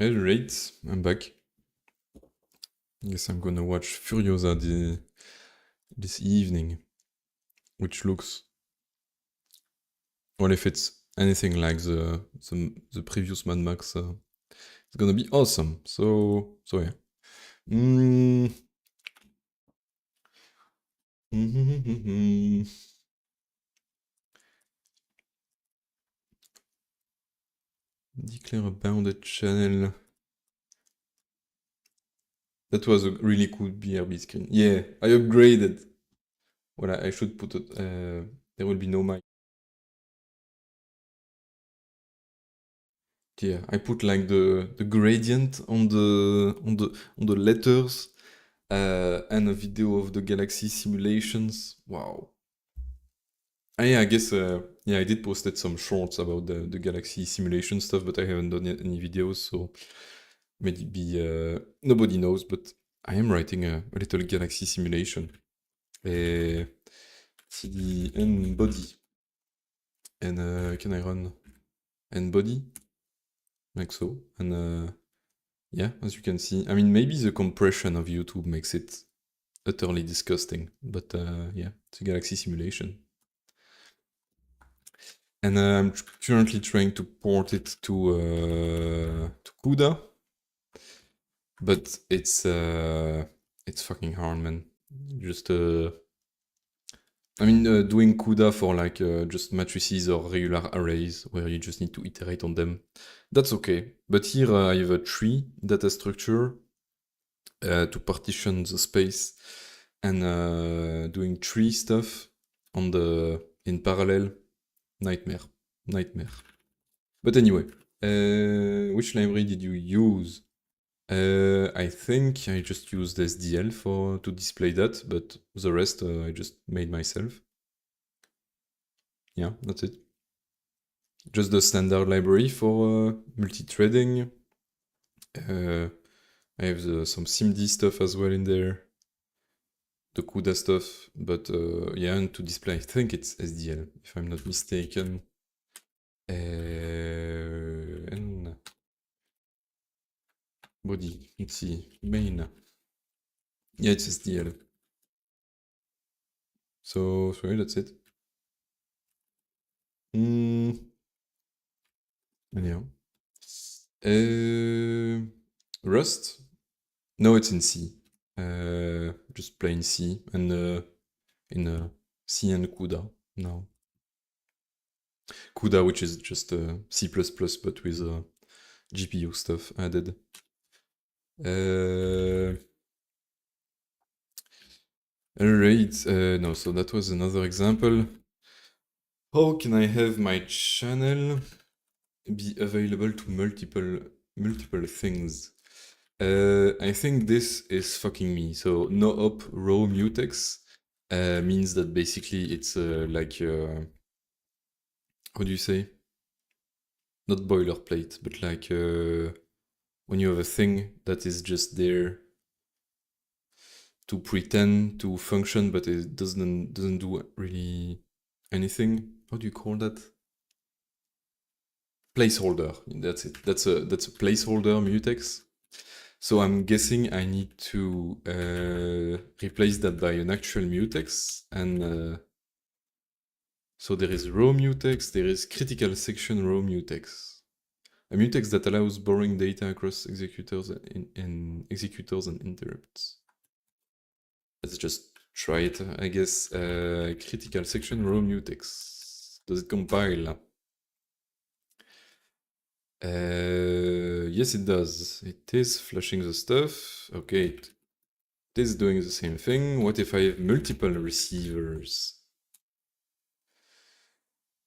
S1: Alright, I'm back. I guess I'm gonna watch Furiosa this evening, which looks, well, if it's anything like the previous Mad Max, it's gonna be awesome. So yeah. Mm. Declare a bounded channel. That was a really cool BRB screen. Yeah, I upgraded. Well, I should put it. There will be no mic. Yeah, I put like the gradient on the letters, and a video of the Galaxy simulations. Wow. Yeah, I guess yeah, I did posted some shorts about the Galaxy simulation stuff, but I haven't done any videos, so maybe nobody knows. But I am writing a little Galaxy simulation. CD and body. And can I run and body? Like so. And yeah, as you can see, I mean, maybe the compression of YouTube makes it utterly disgusting, but yeah, it's a Galaxy simulation. And I'm currently trying to port it to CUDA, but it's fucking hard, man. Just I mean, doing CUDA for like just matrices or regular arrays where you just need to iterate on them, that's okay. But here I have a tree data structure to partition the space, and doing tree stuff in parallel. Nightmare. But anyway, which library did you use? I think I just used SDL to display that, but the rest I just made myself. Yeah, that's it. Just the standard library for multi-threading. I have some SIMD stuff as well in there. The CUDA stuff, but yeah, and to display, I think it's SDL, if I'm not mistaken. And body, let's see, main. Yeah, it's SDL. So yeah, that's it. Anyhow. Rust? No, it's in C. Just plain C, and in C and CUDA now. CUDA, which is just C++, but with GPU stuff added. Alright, no, so that was another example. How can I have my channel be available to multiple things? I think this is fucking me. So no op row mutex means that basically it's like how do you say? Not boilerplate, but like when you have a thing that is just there to pretend to function, but it doesn't do really anything. How do you call that? Placeholder. That's it. That's a placeholder mutex. So I'm guessing I need to replace that by an actual mutex, and so there is row mutex, there is critical section row mutex. A mutex that allows borrowing data across executors and interrupts. Let's just try it, I guess. Critical section row mutex. Does it compile? Yes, it does. It is flushing the stuff. Okay, it is doing the same thing. What if I have multiple receivers?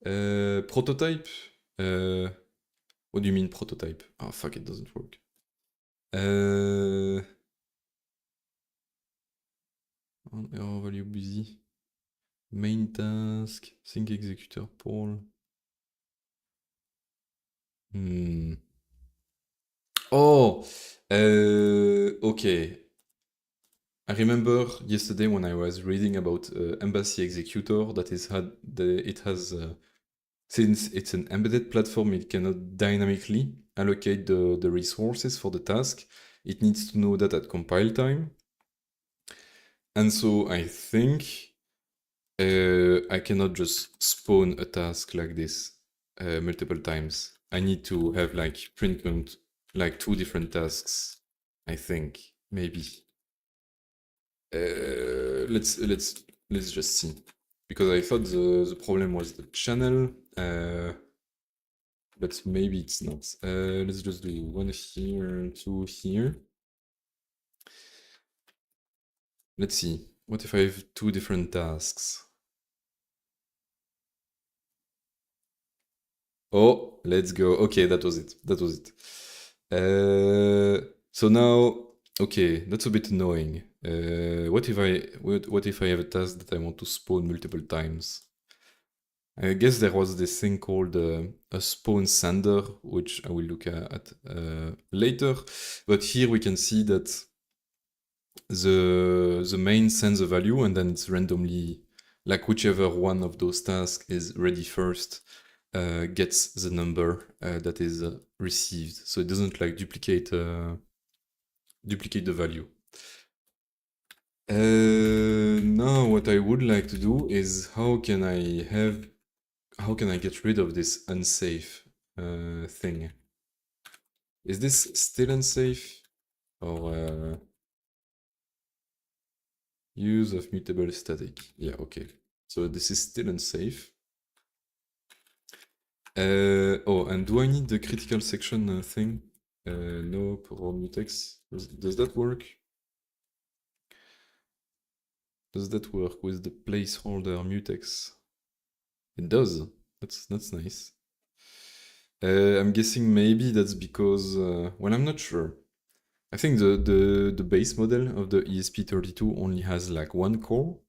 S1: Prototype? What do you mean prototype? Oh fuck, it doesn't work. On error value busy. Main task, sync executor poll. Oh, okay. I remember yesterday when I was reading about Embassy Executor that it has Since it's an embedded platform, it cannot dynamically allocate the resources for the task. It needs to know that at compile time. And so I think I cannot just spawn a task like this multiple times. I need to have like print count, like 2 different tasks, I think, maybe. Let's just see. Because I thought the problem was the channel, but maybe it's not. Let's just do 1 here, 2 here. Let's see. What if I have 2 different tasks? Oh, let's go. Okay, that was it. That was it. So now, okay, that's a bit annoying. What if I have a task that I want to spawn multiple times? I guess there was this thing called a spawn sender, which I will look at later. But here we can see that the main sends a value and then it's randomly, like whichever one of those tasks is ready first gets the number that is received. So it doesn't like duplicate the value. Now what I would like to do is how can I get rid of this unsafe thing? Is this still unsafe? Or use of mutable static? Yeah, okay. So this is still unsafe. Oh, and do I need the critical section thing? No, for mutex. Does that work? Does that work with the placeholder mutex? It does. That's nice. I'm guessing maybe that's because, well, I'm not sure. I think the base model of the ESP32 only has like 1 core,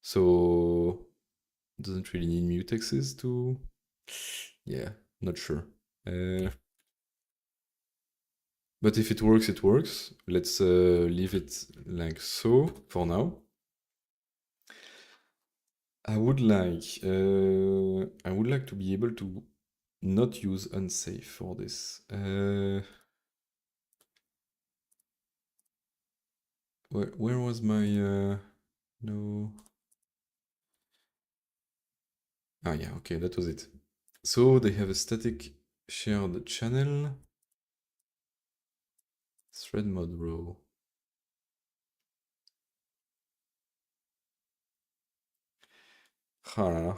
S1: so it doesn't really need mutexes to. Yeah, not sure. But if it works, it works. Let's leave it like so for now. I would like to be able to not use unsafe for this. Where was my no? Ah yeah, okay, that was it. So they have a static shared channel. Thread mode row. Ah,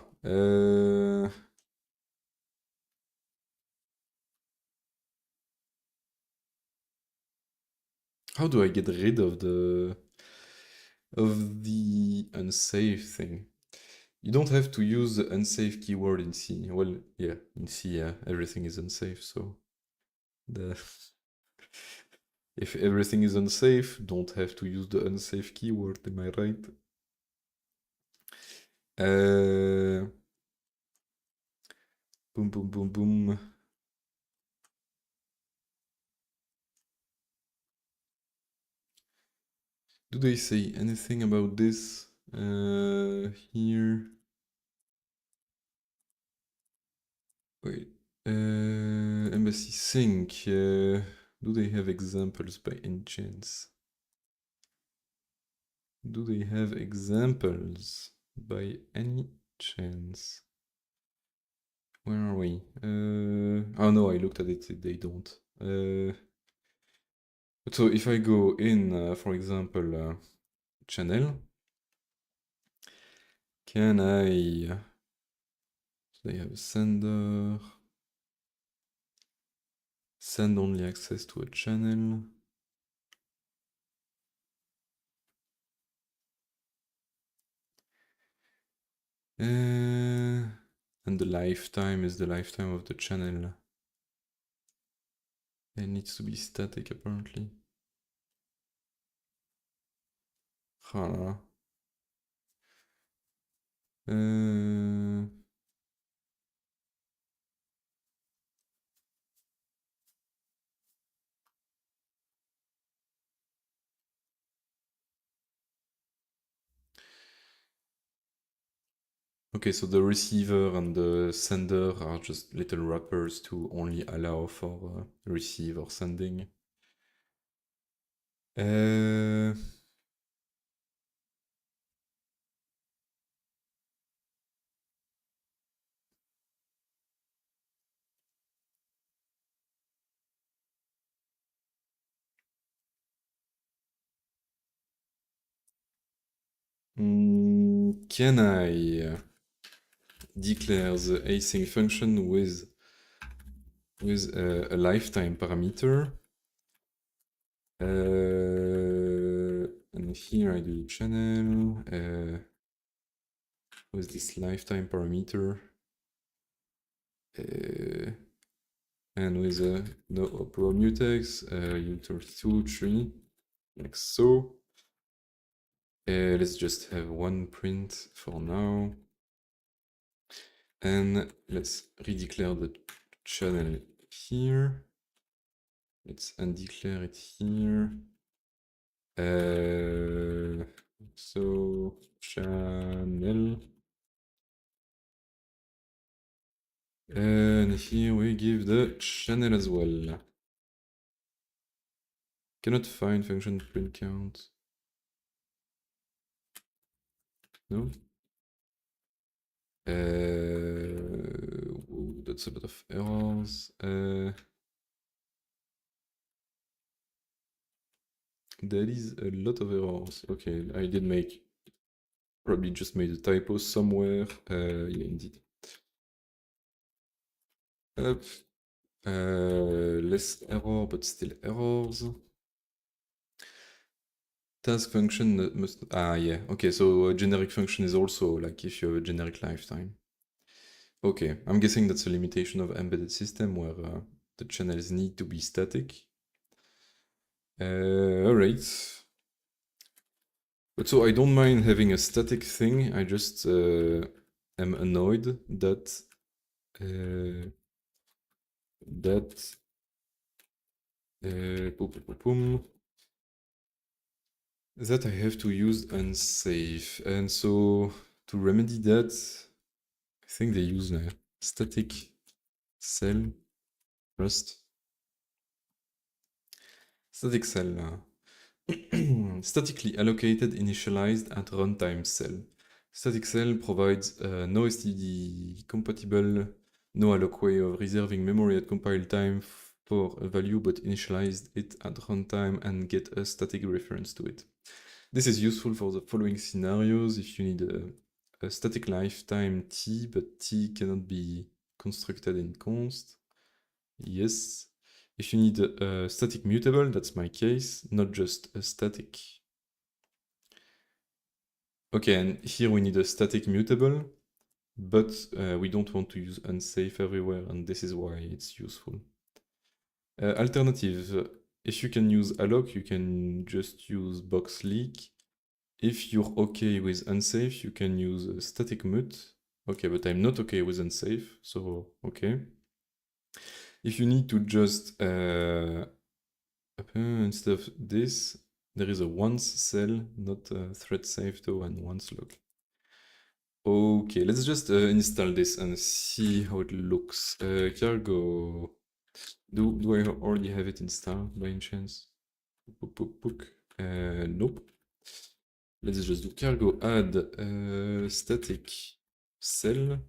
S1: how do I get rid of the unsafe thing? You don't have to use the unsafe keyword in C. Well, yeah, in C, yeah, everything is unsafe, so the if everything is unsafe, don't have to use the unsafe keyword, am I right? Boom, boom, boom, boom. Do they say anything about this here? Wait, embassy sync. Do they have examples by any chance? Do they have examples by any chance? Where are we? Oh no, I looked at it, they don't. So if I go in, for example, channel, can I... So they have a sender, send only access to a channel. And the lifetime is the lifetime of the channel. It needs to be static apparently. Huh. Okay, so the receiver and the sender are just little wrappers to only allow for receive or sending. Uh, can I declare the async function with a lifetime parameter? And here I do channel with this lifetime parameter and with a no opera mutex u32 3 like so. Let's just have one print for now. And let's redeclare the channel here. Let's undeclare it here. So channel. And here we give the channel as well. Cannot find function print count. No? That's a lot of errors. That is a lot of errors. Okay, I did make, probably just made a typo somewhere. Yeah, indeed. Up. Less error, but still errors. Task function must, yeah, okay, so a generic function is also like if you have a generic lifetime. Okay, I'm guessing that's a limitation of embedded system where the channels need to be static. Alright. But so I don't mind having a static thing, I just am annoyed that that I have to use unsafe. And so to remedy that, I think they use a static cell first. Static cell. Statically allocated initialized at runtime cell. Static cell provides no STD compatible, no alloc way of reserving memory at compile time for a value, but initialize it at runtime and get a static reference to it. This is useful for the following scenarios if you need a static lifetime t, but t cannot be constructed in const. Yes. If you need a static mutable, that's my case, not just a static. Okay, and here we need a static mutable, but we don't want to use unsafe everywhere, and this is why it's useful. Alternative, if you can use alloc, you can just use box leak. If you're okay with unsafe, you can use static mut. Okay, but I'm not okay with unsafe, so okay. If you need to just, instead of this, there is a once cell, not a thread safe though, and once lock. Okay, let's just install this and see how it looks. Cargo. Do I already have it installed by any chance? Nope. Let's just do cargo add static cell.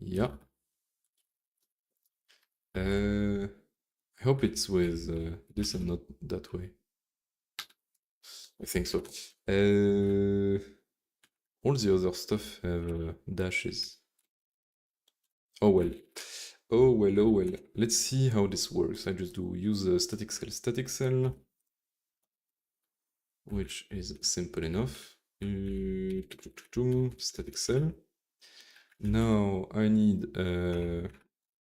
S1: Yeah. I hope it's with this and not that way. I think so. All the other stuff have dashes. Oh well. Oh well, oh well. Let's see how this works. I just do use a static cell, which is simple enough. Static cell. Now I need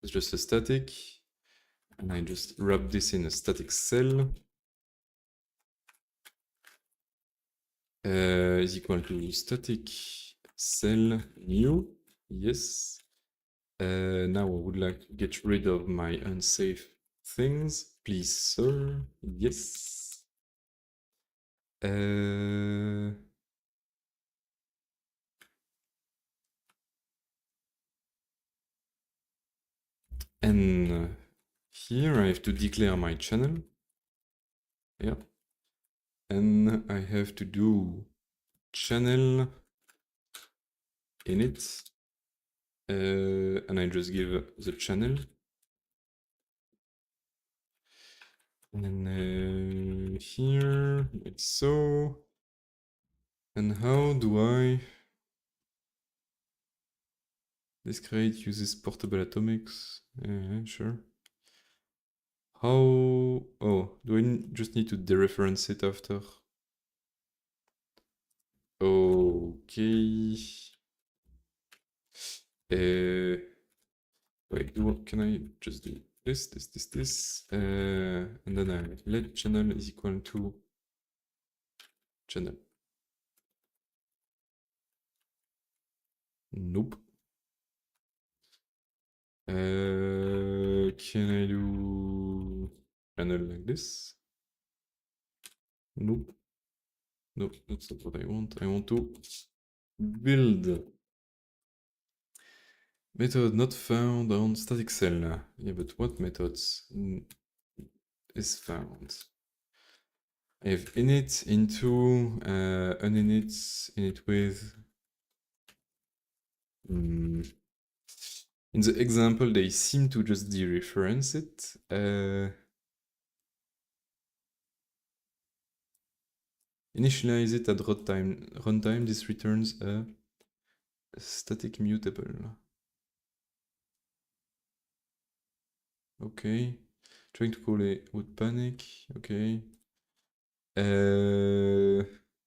S1: just a static, and I just wrap this in a static cell. Is equal to static cell new. Yes. Now I would like to get rid of my unsafe things. Please, sir. Yes. And here I have to declare my channel. Yeah. And I have to do channel init. And I just give the channel. And then here it's so. And how do I? This crate uses portable atomics. Sure. How? Oh, do I just need to dereference it after? Okay. Wait, can I just do this? And then I let channel is equal to channel. Nope. Can I do channel like this? Nope. Nope, that's not what I want. I want to build method not found on static cell. Yeah, but what methods is found? I have init into uninit, init with. In the example, they seem to just dereference it. Initialize it at runtime. Runtime, this returns a static mutable. Okay. Trying to call it would panic. Okay.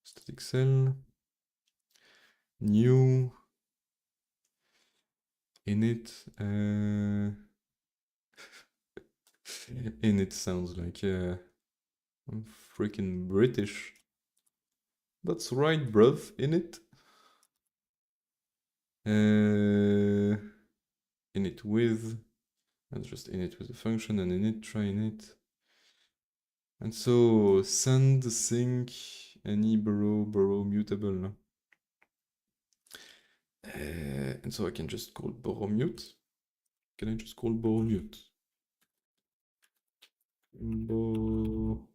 S1: Static cell. New. Init. Init sounds like I'm freaking British. That's right, bruv. Init. Init with. And just init with a function and init, try init. And so send, sync, any borrow mutable. And so I can just call borrow mute. Can I just call borrow mute? Borrow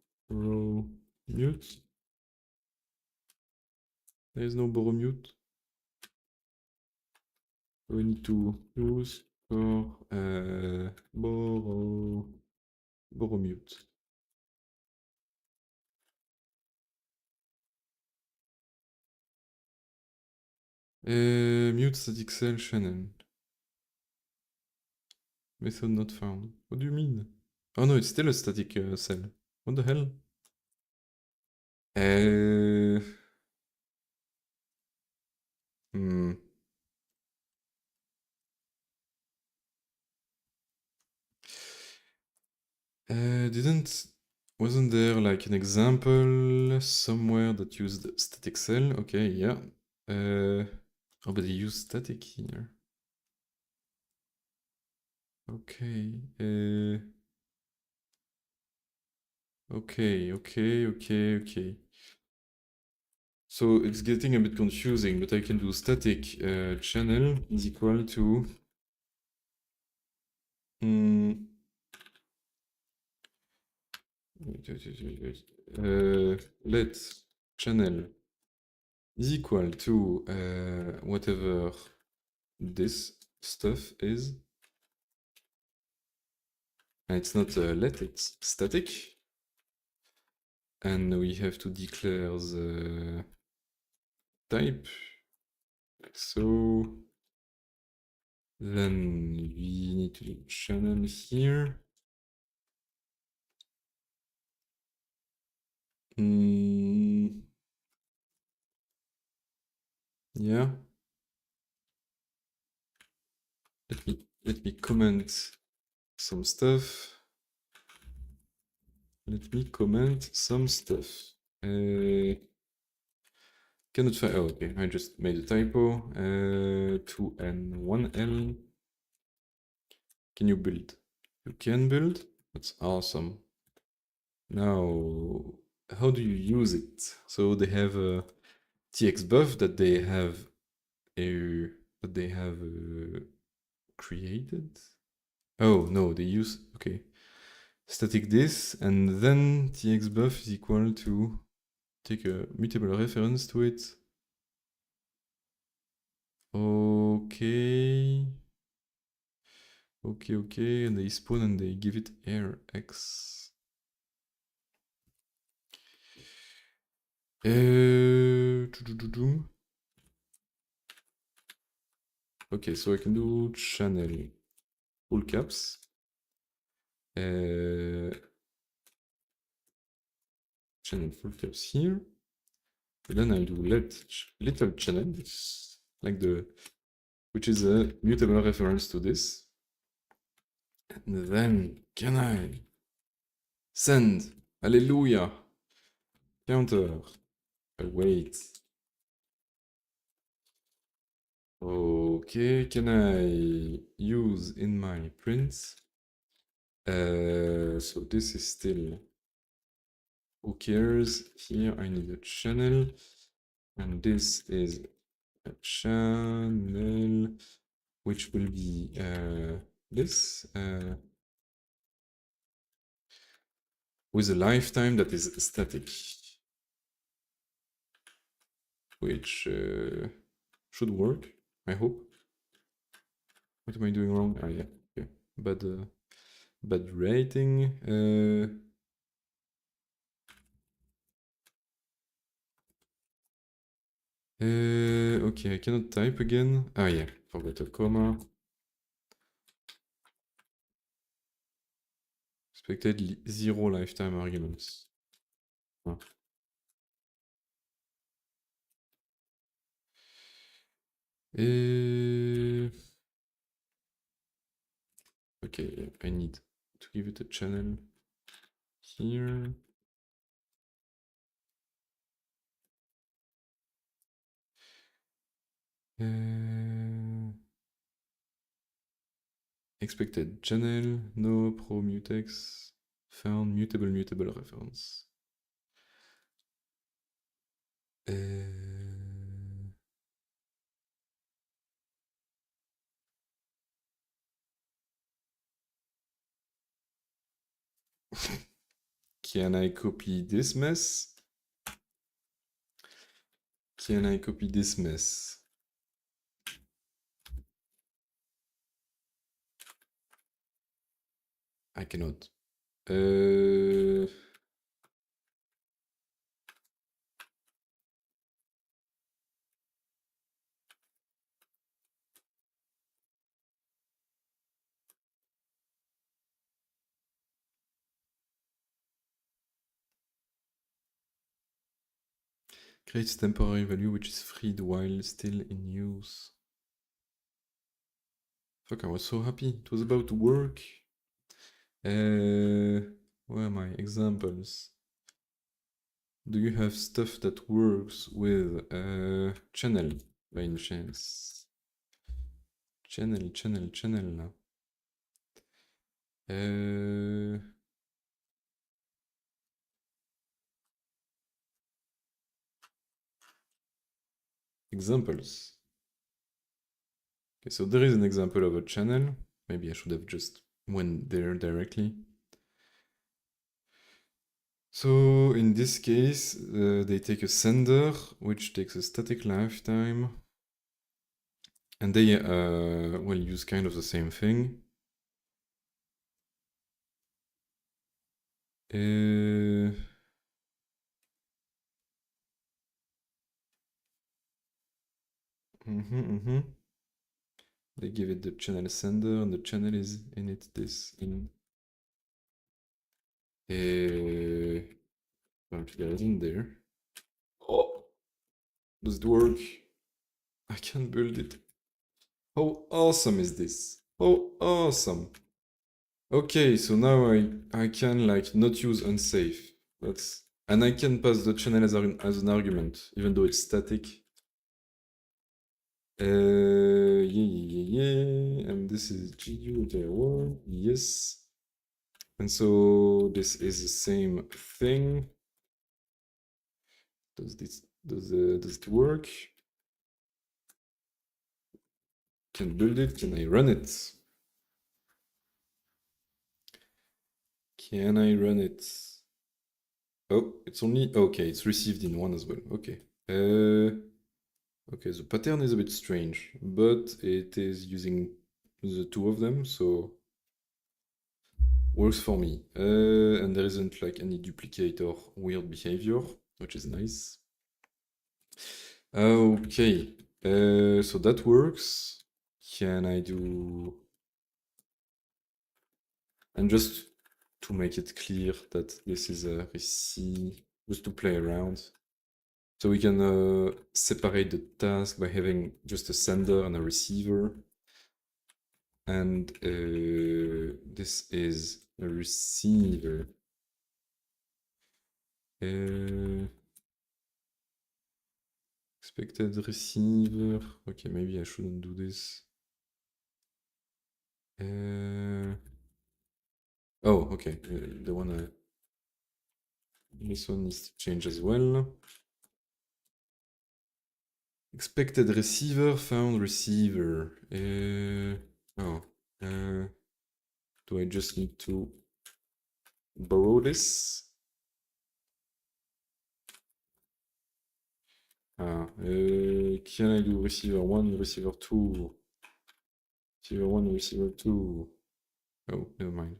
S1: mute. There is no borrow mute. We need to use for borrow mute. Mute static cell channel. Method not found. What do you mean? Oh no, it's still a static cell. What the hell? Hmm. Wasn't there like an example somewhere that used static cell? Okay, yeah. Oh, but they use static here. Okay. Okay. So it's getting a bit confusing, but I can do static channel is equal to let channel is equal to whatever this stuff is. And it's not let, it's static. And we have to declare the type. So then we need to do channel here. Yeah. Let me comment some stuff. Cannot find. Oh, okay. I just made a typo. 2N 1L. Can you build? You can build. That's awesome. Now, how do you use it? So they have a txbuff that they have created. Oh no, they use, okay. Static this, and then txbuff is equal to take a mutable reference to it. Okay. Okay, and they spawn and they give it rx. Okay, so I can do channel all caps. Channel full caps here. And then I'll do little channel, like which is a mutable reference to this. And then can I send? Hallelujah! Counter. Wait. Okay, can I use in my prints? So this is still, who cares? Here I need a channel, and this is a channel, which will be this, with a lifetime that is static, which should work, I hope. What am I doing wrong? Ah, yeah, okay. Bad rating. Okay, I cannot type again. Ah, yeah, forgot a comma. Expected 0 lifetime arguments. Ah. Okay, I need to give it a channel here. Expected channel, no pro mutex, found mutable reference. Can I copy this mess? Can I copy this mess? I cannot. Creates temporary value which is freed while still in use. Fuck, I was so happy. It was about to work. Where are my examples? Do you have stuff that works with channel by any chance? Channel. Examples. Okay, so there is an example of a channel. Maybe I should have just went there directly. So in this case, they take a sender, which takes a static lifetime, and they will use kind of the same thing. They give it the channel sender, and the channel is in it this in. Apparently there isn't there. Oh, does it work? I can build it. How awesome is this? How awesome! Okay, so now I can like not use unsafe. And I can pass the channel as an argument, even though it's static. Yeah. And this is GU01, yes. And so this is the same thing. Does it work? Can build it, can I run it? Can I run it? Oh, it's only, okay, it's received in one as well. Okay. Okay, the pattern is a bit strange, but it is using the two of them, so works for me. And there isn't like any duplicate or weird behavior, which is nice. Okay, so that works. Can I do... And just to make it clear that this is a receive, just to play around. So we can separate the task by having just a sender and a receiver. And this is a receiver. Expected receiver. Okay, maybe I shouldn't do this. Oh, okay. The one this one needs to change as well. Expected receiver, found receiver. Oh. Do I just need to borrow this? Can I do receiver 1, receiver 2? Receiver 1, receiver 2. Oh, never mind.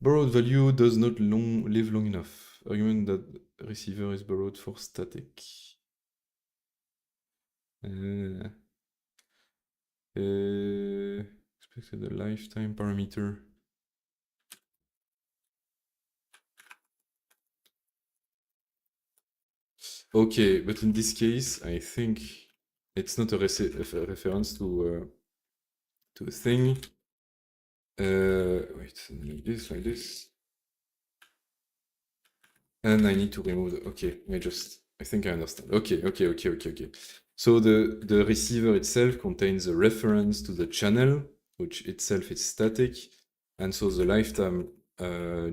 S1: Borrowed value does not live long enough. Argument that receiver is borrowed for static. Expected a lifetime parameter. Okay, but in this case, I think it's not a reference to a thing. Wait, like this. And I need to remove the, okay, I think I understand. Okay. So the receiver itself contains a reference to the channel, which itself is static. And so the lifetime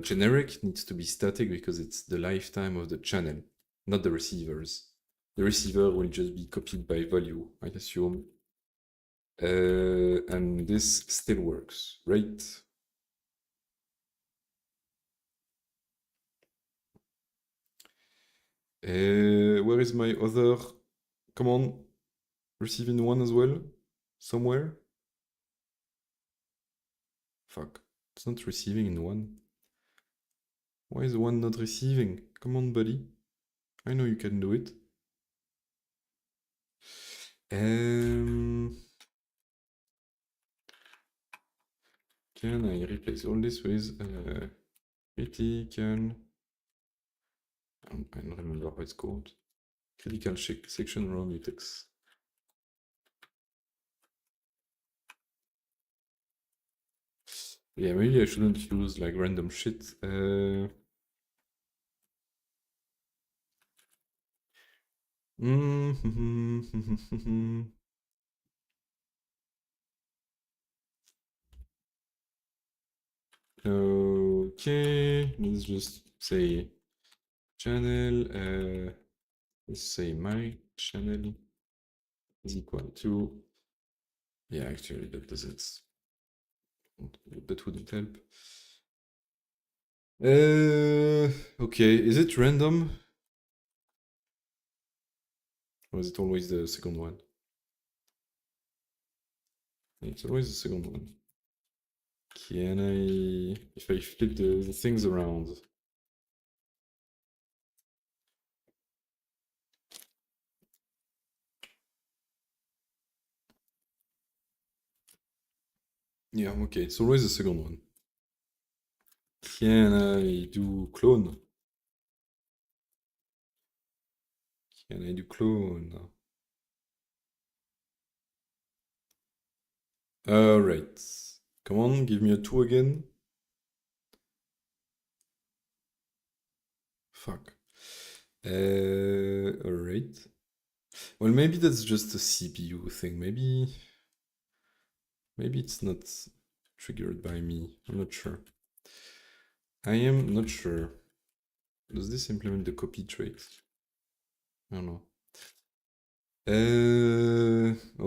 S1: generic needs to be static because it's the lifetime of the channel, not the receivers. The receiver will just be copied by value, I assume. And this still works, right? Where is my other command? Receiving one as well? Somewhere? Fuck. It's not receiving in one. Why is one not receiving? Come on, buddy. I know you can do it. Can I replace all this with critical... I don't remember what it's called. Critical section row mutex. Yeah, maybe I shouldn't use like random shit. Okay, let's just say channel, let's say my channel is equal to, yeah, actually that doesn't, that wouldn't help. Okay, is it random? Or is it always the second one? It's always the second one. Can I, if I flip the things around? Yeah, okay, it's always the second one. Can I do clone? Can I do clone? Alright. Come on, give me a 2 again. Fuck. Alright. Well, maybe that's just a CPU thing. Maybe it's not triggered by me. I'm not sure. I am not sure. Does this implement the copy trait? I don't know.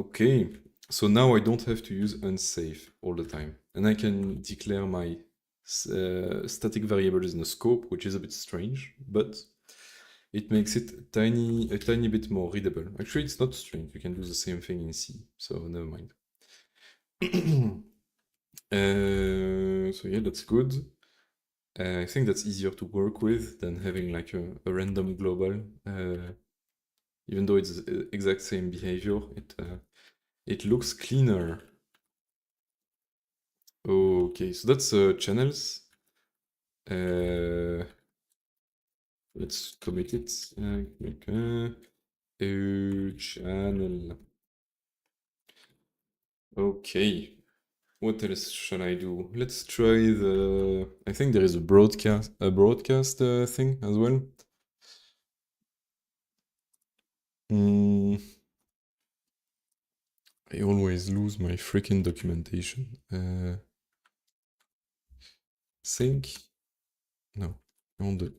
S1: Okay, so now I don't have to use unsafe all the time, and I can declare my static variables in a scope, which is a bit strange, but it makes it a tiny bit more readable. Actually, it's not strange. You can do the same thing in C, so never mind. So yeah, that's good. I think that's easier to work with than having like a random global. Even though it's the exact same behavior, it looks cleaner. Okay, so that's channels. Let's commit it. Channel. Okay. What else shall I do? Let's try the. I think there is a broadcast thing as well. I always lose my freaking documentation. Sync? No, on the.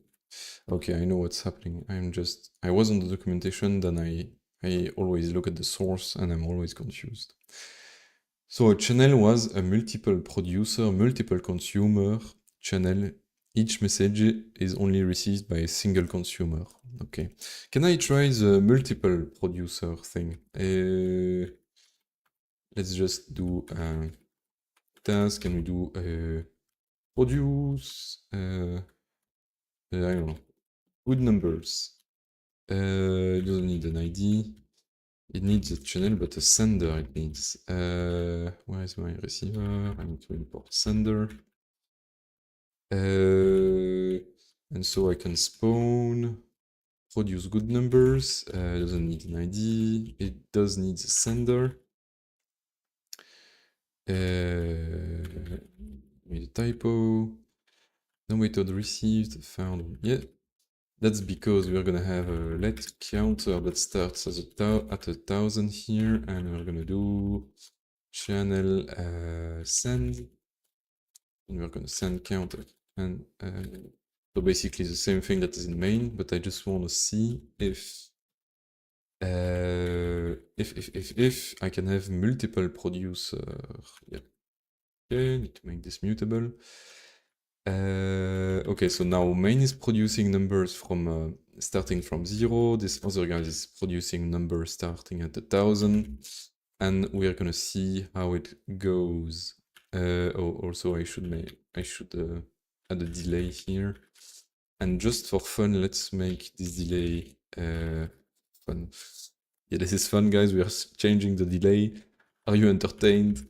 S1: Okay, I know what's happening. I was on the documentation, then I always look at the source and I'm always confused. So a channel was a multiple producer, multiple consumer channel. Each message is only received by a single consumer. Okay. Can I try the multiple producer thing? Let's just do a task and we do produce, I don't know, good numbers. It doesn't need an ID. It needs a channel, but a sender it needs. Where is my receiver? I need to import sender. And so I can spawn, produce good numbers. It doesn't need an ID. It does need a sender. Made a typo. No method received, found. Yeah, that's because we're gonna have a let counter that starts as at 1,000 here, and we're gonna do channel send, and we're gonna send counter, and so basically the same thing that is in main, but I just want to see if I can have multiple producer. Yeah. Okay, need to make this mutable. Okay, so now main is producing numbers from starting from 0. This other guy is producing numbers starting at 1,000, and we are gonna see how it goes. Oh, also I should add a delay here, and just for fun, let's make this delay fun. Yeah, this is fun, guys. We are changing the delay. Are you entertained?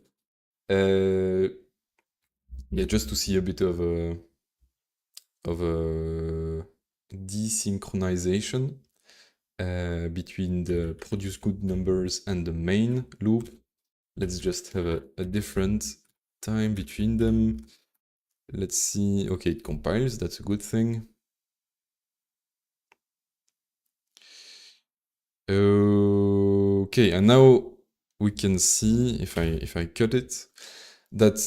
S1: Yeah, just to see a bit of desynchronization between the produce good numbers and the main loop. Let's just have a different time between them. Let's see. Okay, it compiles. That's a good thing. Okay, and now we can see if I cut it that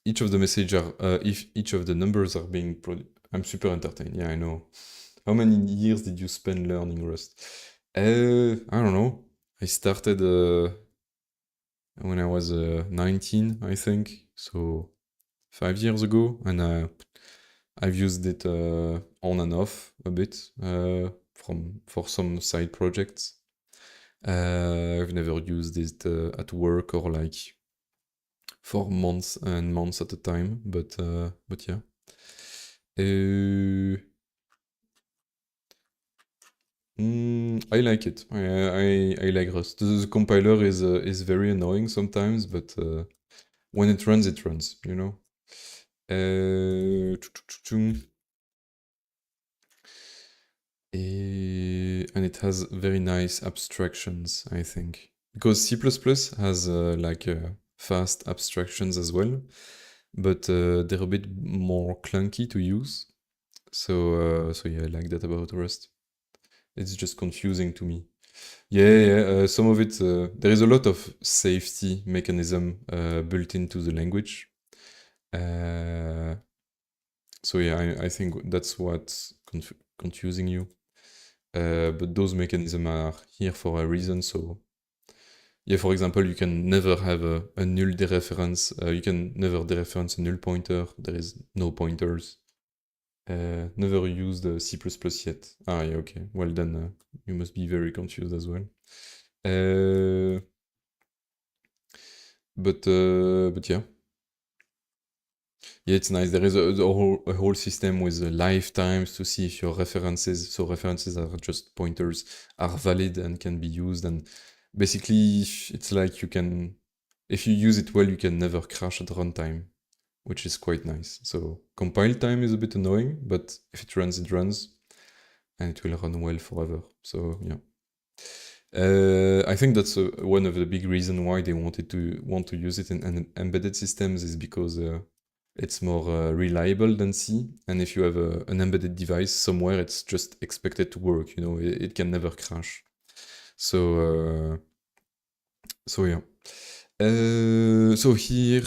S1: each of the messages are if each of the numbers are being produced. I'm super entertained. Yeah, I know. How many years did you spend learning Rust? I don't know. I started when I was 19, I think. So 5 years ago, and I've used it on and off a bit for some side projects. I've never used it at work or like for months and months at a time, but yeah. I like it. I like Rust. The compiler is very annoying sometimes, but when it runs, you know. And it has very nice abstractions, I think. Because C++ has like fast abstractions as well, but they're a bit more clunky to use. So yeah, I like that about Rust. It's just confusing to me. Yeah, some of it, there is a lot of safety mechanism built into the language. So yeah, I think that's what's confusing you. but those mechanisms are here for a reason. So yeah, for example, you can never have a null dereference. You can never dereference a null pointer. There is no pointers. Never used C++ yet. Ah, yeah, okay. Well, then you must be very confused as well. But yeah. Yeah, it's nice. There is a whole system with lifetimes to see if your references, so references are just pointers, are valid and can be used. And basically, it's like you can, if you use it well, you can never crash at runtime, which is quite nice. So compile time is a bit annoying, but if it runs, and it will run well forever. So yeah. I think that's one of the big reasons why they want to use it in embedded systems is because it's more reliable than C, and if you have an embedded device somewhere, it's just expected to work. You know, it can never crash. So yeah. So here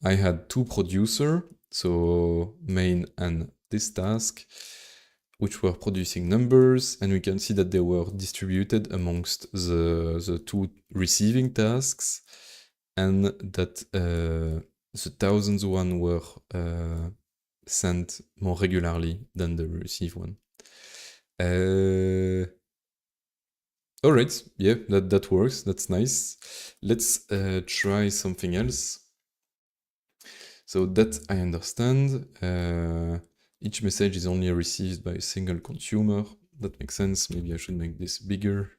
S1: I had two producer, so main and this task, which were producing numbers, and we can see that they were distributed amongst the two receiving tasks, and that the thousands one were sent more regularly than the receive one. All right, yeah, that works. That's nice. Let's try something else. So that I understand. Each message is only received by a single consumer. That makes sense. Maybe I should make this bigger.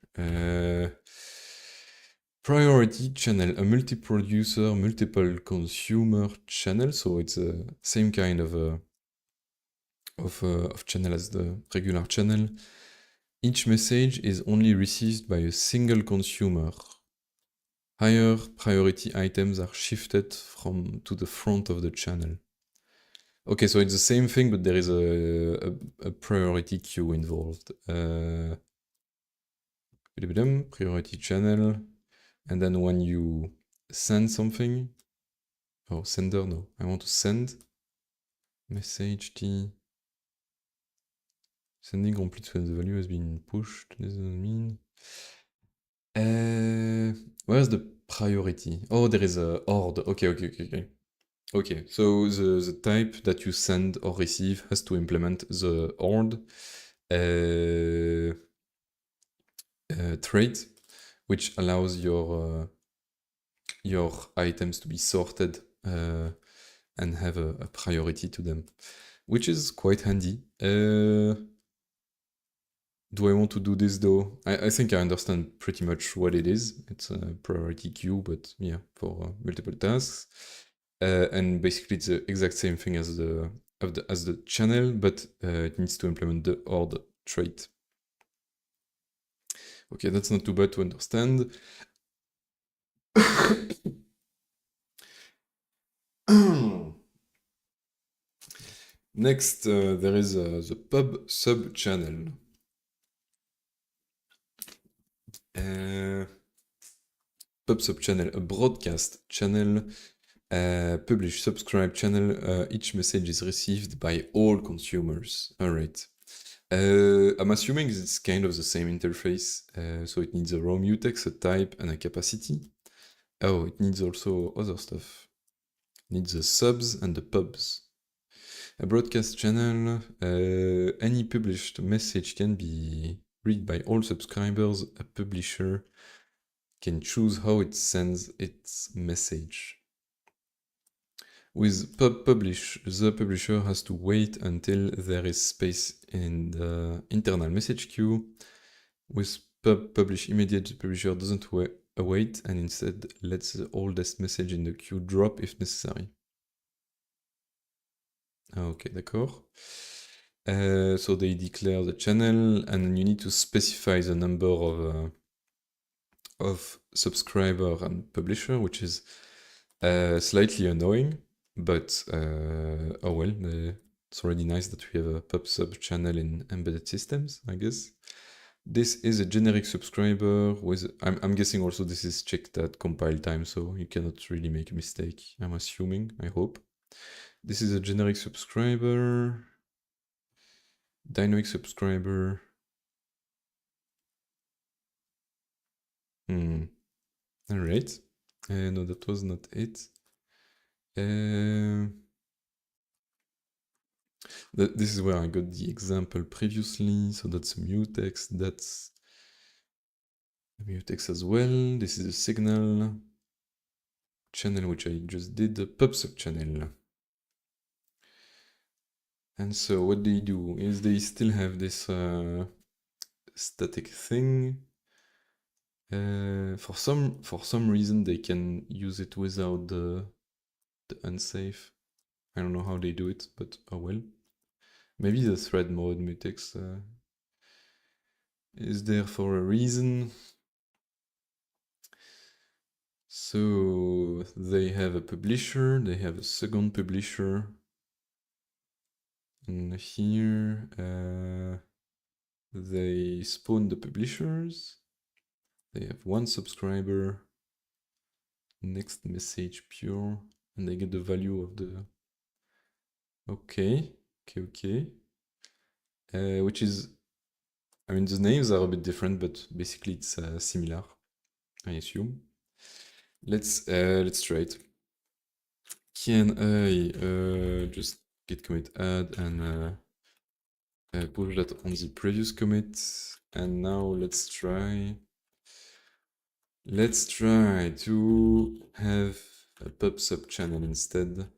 S1: Priority channel, a multi-producer, multiple consumer channel. So it's the same kind of channel as the regular channel. Each message is only received by a single consumer. Higher priority items are shifted to the front of the channel. Okay, so it's the same thing, but there is a priority queue involved. Priority channel, and then when you send something, oh, sender, no, I want to send message T. Sending completes when the value has been pushed. Doesn't mean. Where's the priority? Oh, there is a ord. Okay. Okay, so the type that you send or receive has to implement the ord trait, which allows your items to be sorted and have a priority to them, which is quite handy. Do I want to do this though? I think I understand pretty much what it is. It's a priority queue, but yeah, for multiple tasks. And basically it's the exact same thing as the channel, but it needs to implement the ord trait. Okay, that's not too bad to understand. Next, there is the pub sub channel. Pub sub channel, a broadcast channel, publish subscribe channel. Each message is received by all consumers. All right. I'm assuming it's kind of the same interface. So it needs a raw mutex, a type, and a capacity. Oh, it needs also other stuff. It needs the subs and the pubs. A broadcast channel, any published message can be read by all subscribers. A publisher can choose how it sends its message. With publish, the publisher has to wait until there is space in the internal message queue. With publish immediate, the publisher doesn't await and instead lets the oldest message in the queue drop if necessary. Ok, d'accord. So they declare the channel, and you need to specify the number of subscriber and publisher, which is slightly annoying, but oh well, it's already nice that we have a pub sub channel in embedded systems, I guess. This is a generic subscriber with, I'm guessing also this is checked at compile time, so you cannot really make a mistake, I'm assuming, I hope. This is a generic subscriber, dynamic subscriber, All right. No, that was not it. This is where I got the example previously. So that's a mutex. That's a mutex as well. This is a signal channel, which I just did, the pub sub channel. And so what they do is they still have this static thing. For some reason they can use it without the unsafe. I don't know how they do it, but oh well. Maybe the thread mode mutex is there for a reason. So they have a publisher, they have a second publisher. And here they spawn the publishers. They have one subscriber, next message pure, and they get the value of the... Okay. Which is... I mean, the names are a bit different, but basically it's similar, I assume. Let's try it. Can I just git commit add and push that on the previous commit? And now let's try to have a pub sub channel instead.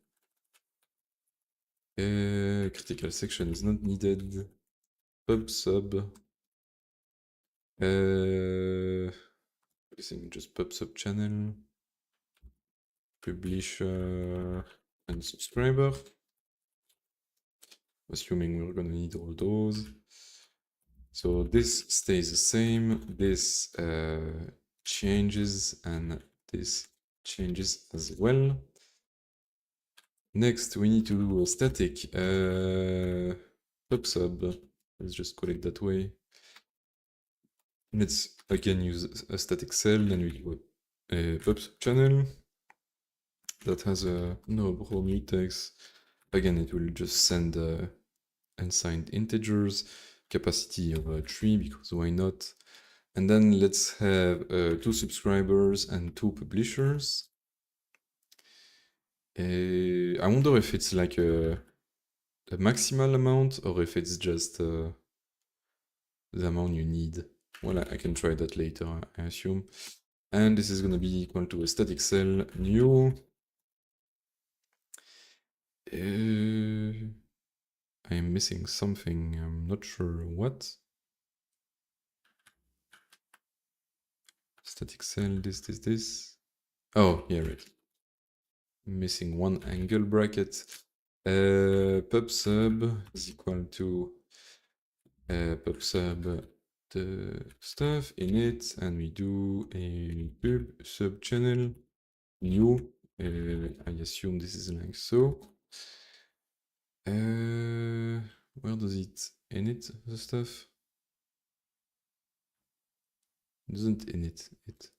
S1: Critical section is not needed. Pub sub. I think just pub sub channel. Publisher and subscriber. Assuming we're gonna need all those. So this stays the same. This changes and this changes as well. Next, we need to do a static pub sub. Let's just call it that way. Let's again use a static cell, then we do a pub sub channel that has a no bro mutex. Again, it will just send unsigned integers, capacity of 3, because why not? And then let's have 2 subscribers and 2 publishers. I wonder if it's like a maximal amount or if it's just the amount you need. Well, I can try that later, I assume. And this is going to be equal to a static cell new. I'm missing something, I'm not sure what. Static cell, this. Oh, yeah, right. Missing one angle bracket. Pub sub is equal to pub sub the stuff in it, and we do a pub sub channel new. I assume this is like so. Where does it init the stuff? It doesn't init it.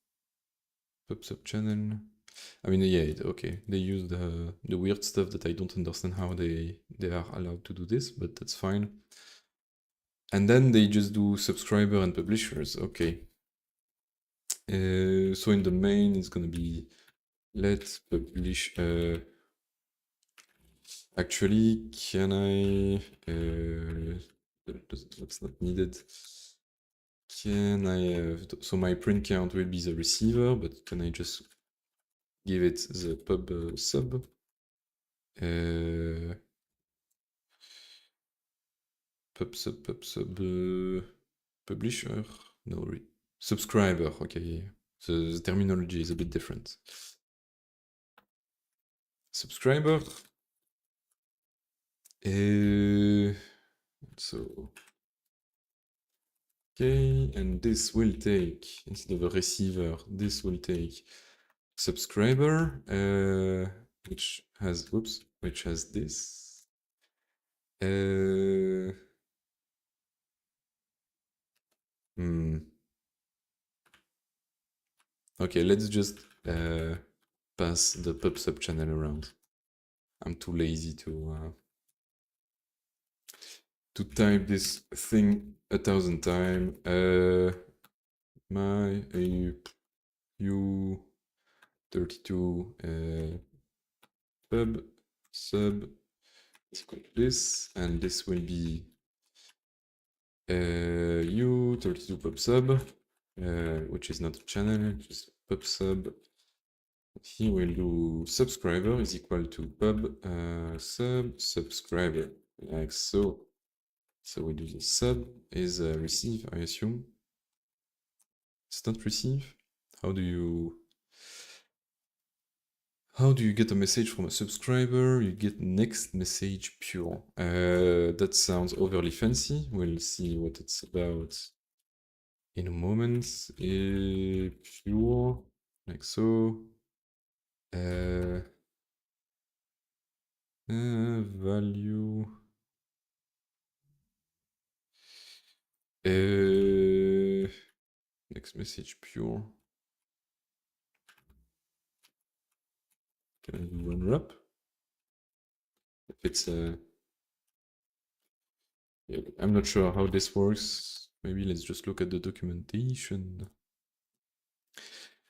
S1: Pub sub channel. I mean, yeah, okay. They use the weird stuff that I don't understand how they are allowed to do this, but that's fine. And then they just do subscriber and publishers. Okay. So in the main, it's gonna be let publish. Actually, can I? That's not needed. Can I have? So my print count will be the receiver, but can I just give it the pub sub? Pub sub publisher? No, subscriber. Okay, the terminology is a bit different. Subscriber. So okay, and this will take, instead of a receiver, this will take subscriber, which has this. Okay, let's just pass the pub sub channel around. I'm too lazy to type this thing 1,000 times. u32 pub sub is equal to this, and this will be u32 pub sub, which is not a channel, just pub sub. Here we'll do subscriber is equal to pub sub subscriber, like so. So we do the sub is receive, I assume. It's not receive. How do you get a message from a subscriber? You get next message pure. That sounds overly fancy. We'll see what it's about in a moment. Pure, like so. Value. Next message pure. Can I do unwrap? If it's yeah, I'm not sure how this works. Maybe let's just look at the documentation.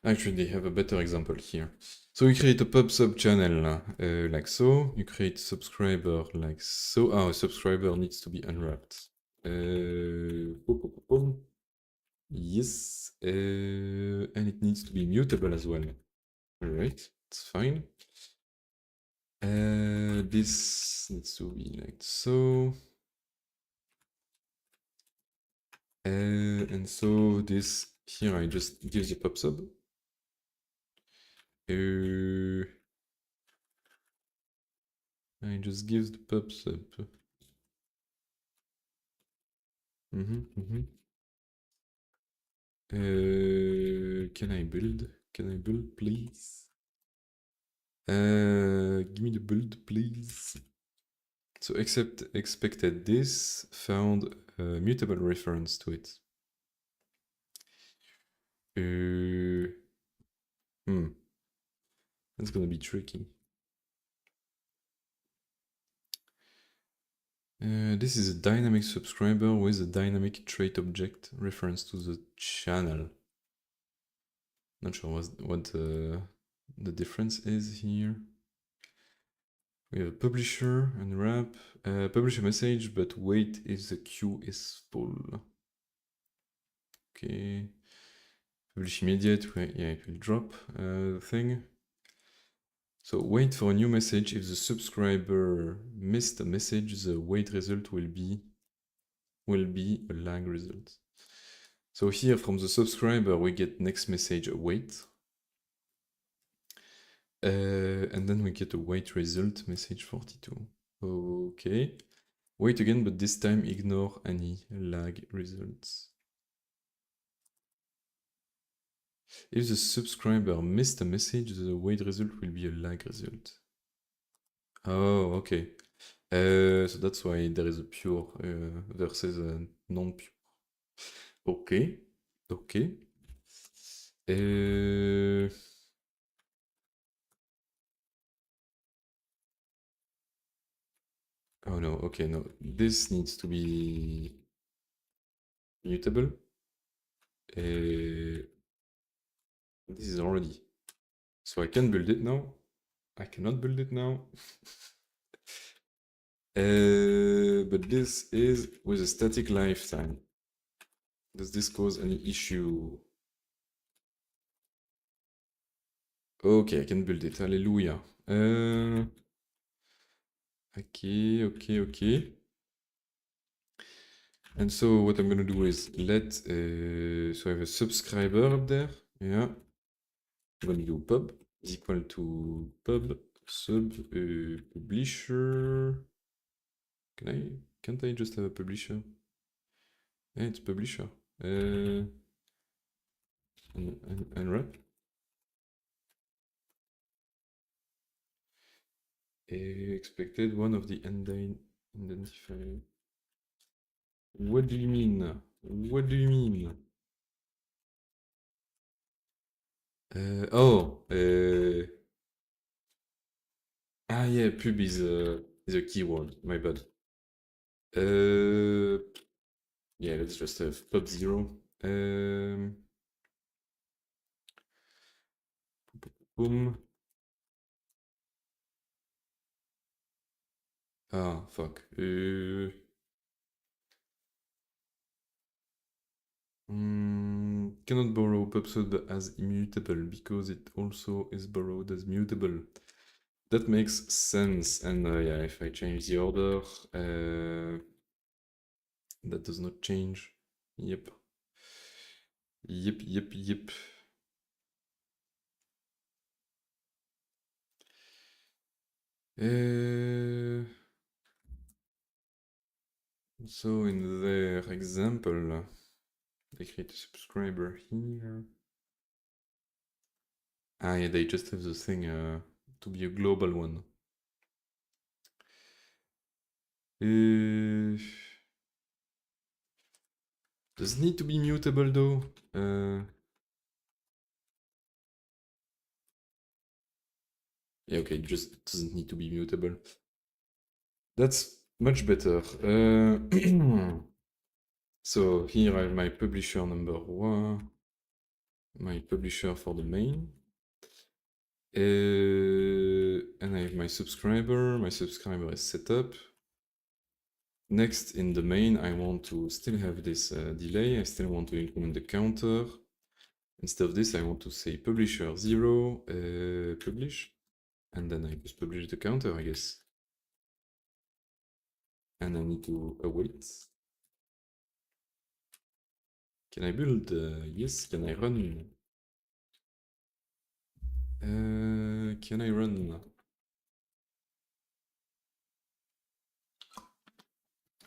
S1: Actually, they have a better example here. So you create a pub sub channel like so. You create subscriber like so. Oh, a subscriber needs to be unwrapped. Yes, and it needs to be mutable as well. All right, it's fine. This needs to be like so. And so this here I just give the pub sub. I just give the pub sub. Can I build? Can I build, please? Give me the build, please. So expected this, found a mutable reference to it. That's gonna be tricky. This is a dynamic subscriber with a dynamic trait object reference to the channel. Not sure what the difference is here. We have a publisher and wrap. Publish a message, but wait if the queue is full. Okay. Publish immediate. Yeah, it will drop the thing. So wait for a new message. If the subscriber missed a message, the wait result will be a lag result. So here from the subscriber, we get next message await. And then we get a wait result, message 42. Okay. Wait again, but this time ignore any lag results. If the subscriber missed a message, the wait result will be a lag result. Oh, okay. So that's why there is a pure versus a non-pure. Okay. Okay. Oh no, okay, no. This needs to be mutable. This is already. So I can build it now. I cannot build it now. But this is with a static lifetime. Does this cause any issue? Okay, I can build it. Hallelujah. Okay. And so what I'm gonna do is let, so I have a subscriber up there. Yeah. I'm gonna do pub is equal to pub sub publisher. Can't I just have a publisher? Yeah, it's publisher. Unwrap. Expected one of the identifier. What do you mean? What do you mean? Yeah, pub is a keyword. My bad. Yeah, let's just have pub 0. Boom. Ah, fuck. Cannot borrow pubsub as immutable because it also is borrowed as mutable. That makes sense. And yeah, if I change the order, that does not change. Yep. Yep, yep, yep. So in their example, they create a subscriber here. Ah, yeah, they just have the thing to be a global one. Does it need to be mutable though? Yeah, okay, it just doesn't need to be mutable. That's much better. So here I have my publisher number 1, my publisher for the main. And I have my subscriber. My subscriber is set up. Next, in the main, I want to still have this delay. I still want to increment the counter. Instead of this, I want to say publisher 0, publish. And then I just publish the counter, I guess. And I need to await. Can I build? Yes. Can I run? Can I run?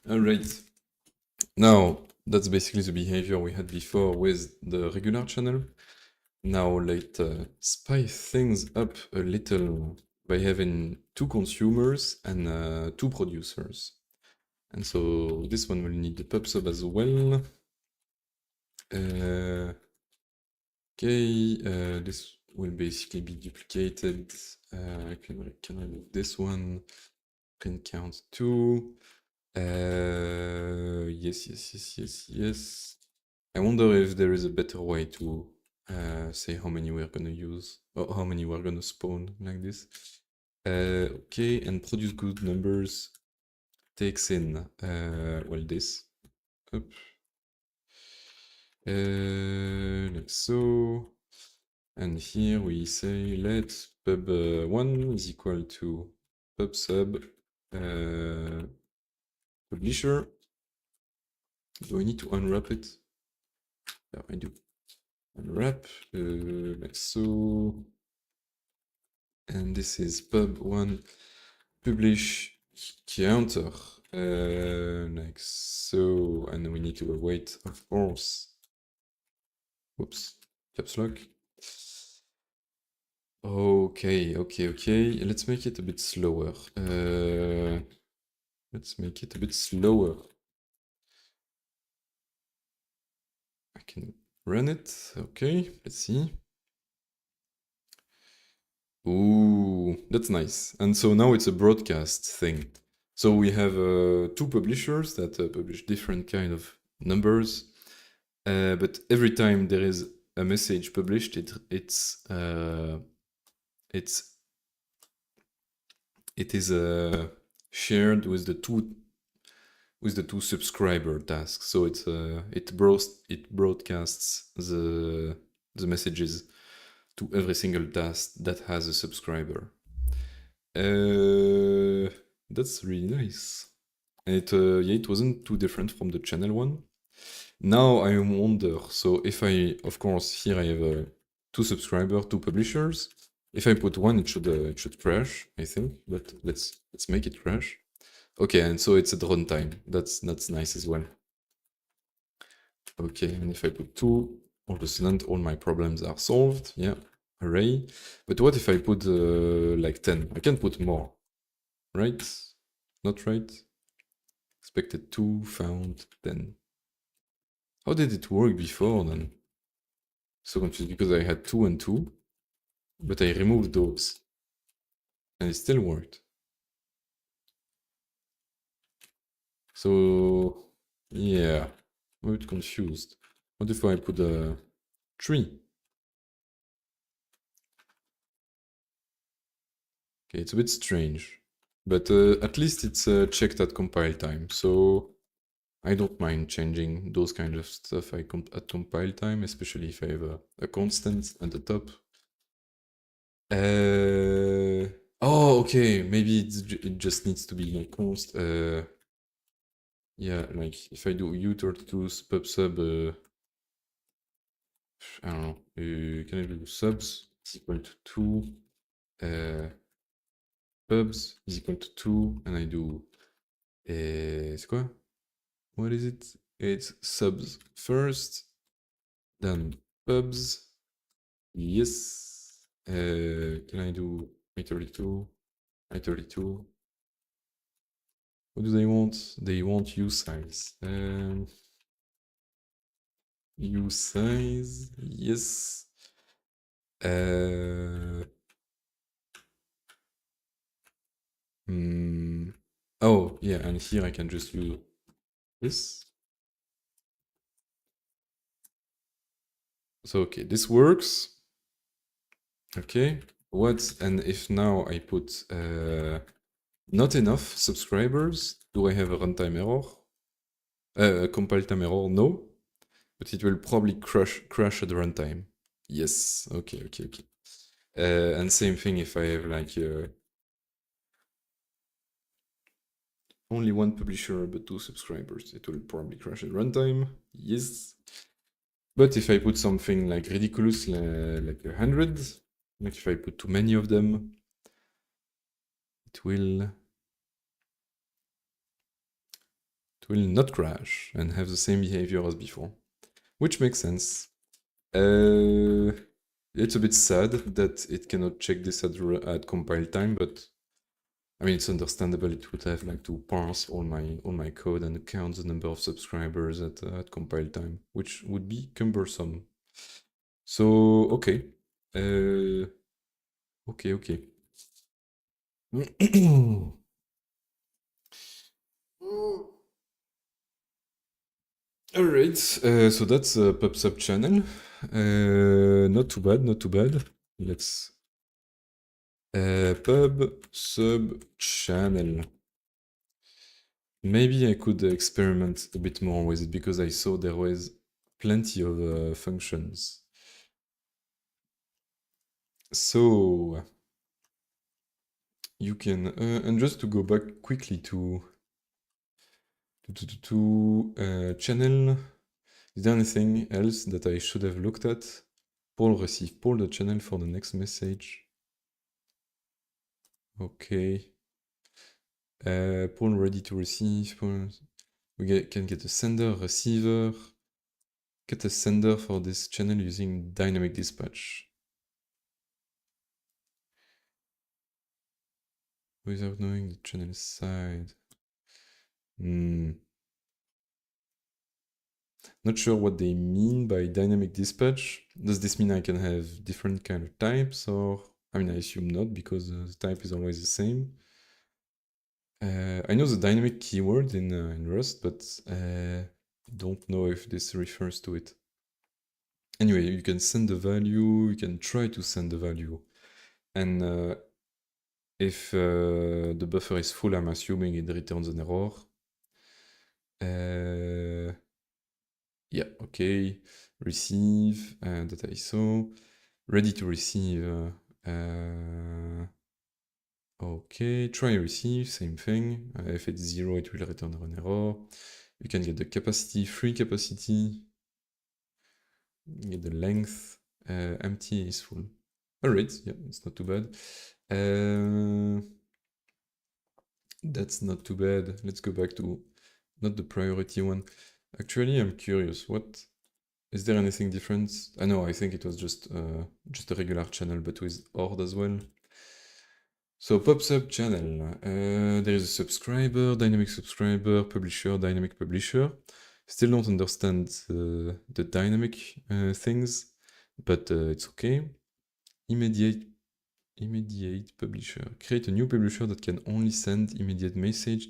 S1: Alright. Now, that's basically the behavior we had before with the regular channel. Now let's spice things up a little by having 2 consumers and 2 producers. And so this one will need the pub/sub as well. Okay, this will basically be duplicated. I can remove this one. Print count 2. Yes. I wonder if there is a better way to say how many we're gonna use, or how many we're gonna spawn like this. Okay, and produce good numbers takes in, well, this. Up. Like so. And here we say let pub1 is equal to pub/sub publisher. Do I need to unwrap it? Yeah, I do. Unwrap, like so. And this is pub1 publish counter, like so. And we need to await, of course. Whoops, caps lock. Okay. Let's make it a bit slower. I can run it. Okay, let's see. Ooh, that's nice. And so now it's a broadcast thing. So we have 2 publishers that publish different kind of numbers, but every time there is a message published, it is shared with the two subscriber tasks. So it broadcasts the messages to every single task that has a subscriber. That's really nice. And it wasn't too different from the channel one. Now I wonder, so if of course, here I have 2 subscribers, 2 publishers. If I put 1, it should crash, I think, but let's make it crash. Okay, and so it's at runtime. That's nice as well. Okay, and if I put 2, all of a sudden all my problems are solved. Yeah, hooray. But what if I put like 10? I can put more, right? Not right? Expected 2, found 10. How did it work before then? So confused because I had 2 and 2, but I removed those. And it still worked. So, yeah, I'm a bit confused. What if I put a 3? Okay, it's a bit strange, but at least it's checked at compile time, so I don't mind changing those kind of stuff at compile time, especially if I have a constant at the top. Oh, okay, maybe it just needs to be like const. Yeah, like if I do u32 pub sub, I don't know, can I do subs is equal to 2, pubs is equal to 2, and I do, c'est quoi? What is it? It's subs first, then pubs, yes. Can I do i32? i32. What do they want? They want usize. Usize, yes. Oh, yeah, and here I can just use this. So, okay, this works. Okay, what, and if now I put not enough subscribers, do I have a runtime error? A compile time error? No, but it will probably crash at the runtime. Yes, okay. And same thing if I have like only one publisher but 2 subscribers, it will probably crash at runtime. Yes. But if I put something like ridiculous, like 100, like if I put too many of them, it will not crash and have the same behavior as before, which makes sense. It's a bit sad that it cannot check this at compile time, but I mean it's understandable. It would have like to parse all my code and count the number of subscribers at compile time, which would be cumbersome. So okay, okay. Alright, so that's a pub sub channel. Not too bad. Let's pub sub channel. Maybe I could experiment a bit more with it because I saw there was plenty of functions. So you can, and just to go back quickly to channel, is there anything else that I should have looked at? Poll receive, poll the channel for the next message. Okay. Poll ready to receive. We can get a sender, receiver. Get a sender for this channel using dynamic dispatch. Without knowing the channel side. Not sure what they mean by dynamic dispatch. Does this mean I can have different kind of types, or I mean I assume not because the type is always the same. I know the dynamic keyword in Rust, but don't know if this refers to it. Anyway, you can send the value, you can try to send the value, and if the buffer is full, I'm assuming it returns an error. Yeah, okay. Receive, that I saw. Ready to receive. Okay, try receive, same thing. If it's 0, it will return an error. You can get the capacity, free capacity. Get the length. Empty is full. Alright, yeah, it's not too bad. That's not too bad. Let's go back to not the priority one. Actually, I'm curious. What is there anything different? I know. I think it was just a regular channel, but with ORD as well. So pops up channel. There is a subscriber, dynamic subscriber, publisher, dynamic publisher. Still don't understand the dynamic things, but it's okay. Immediate publisher. Create a new publisher that can only send immediate message.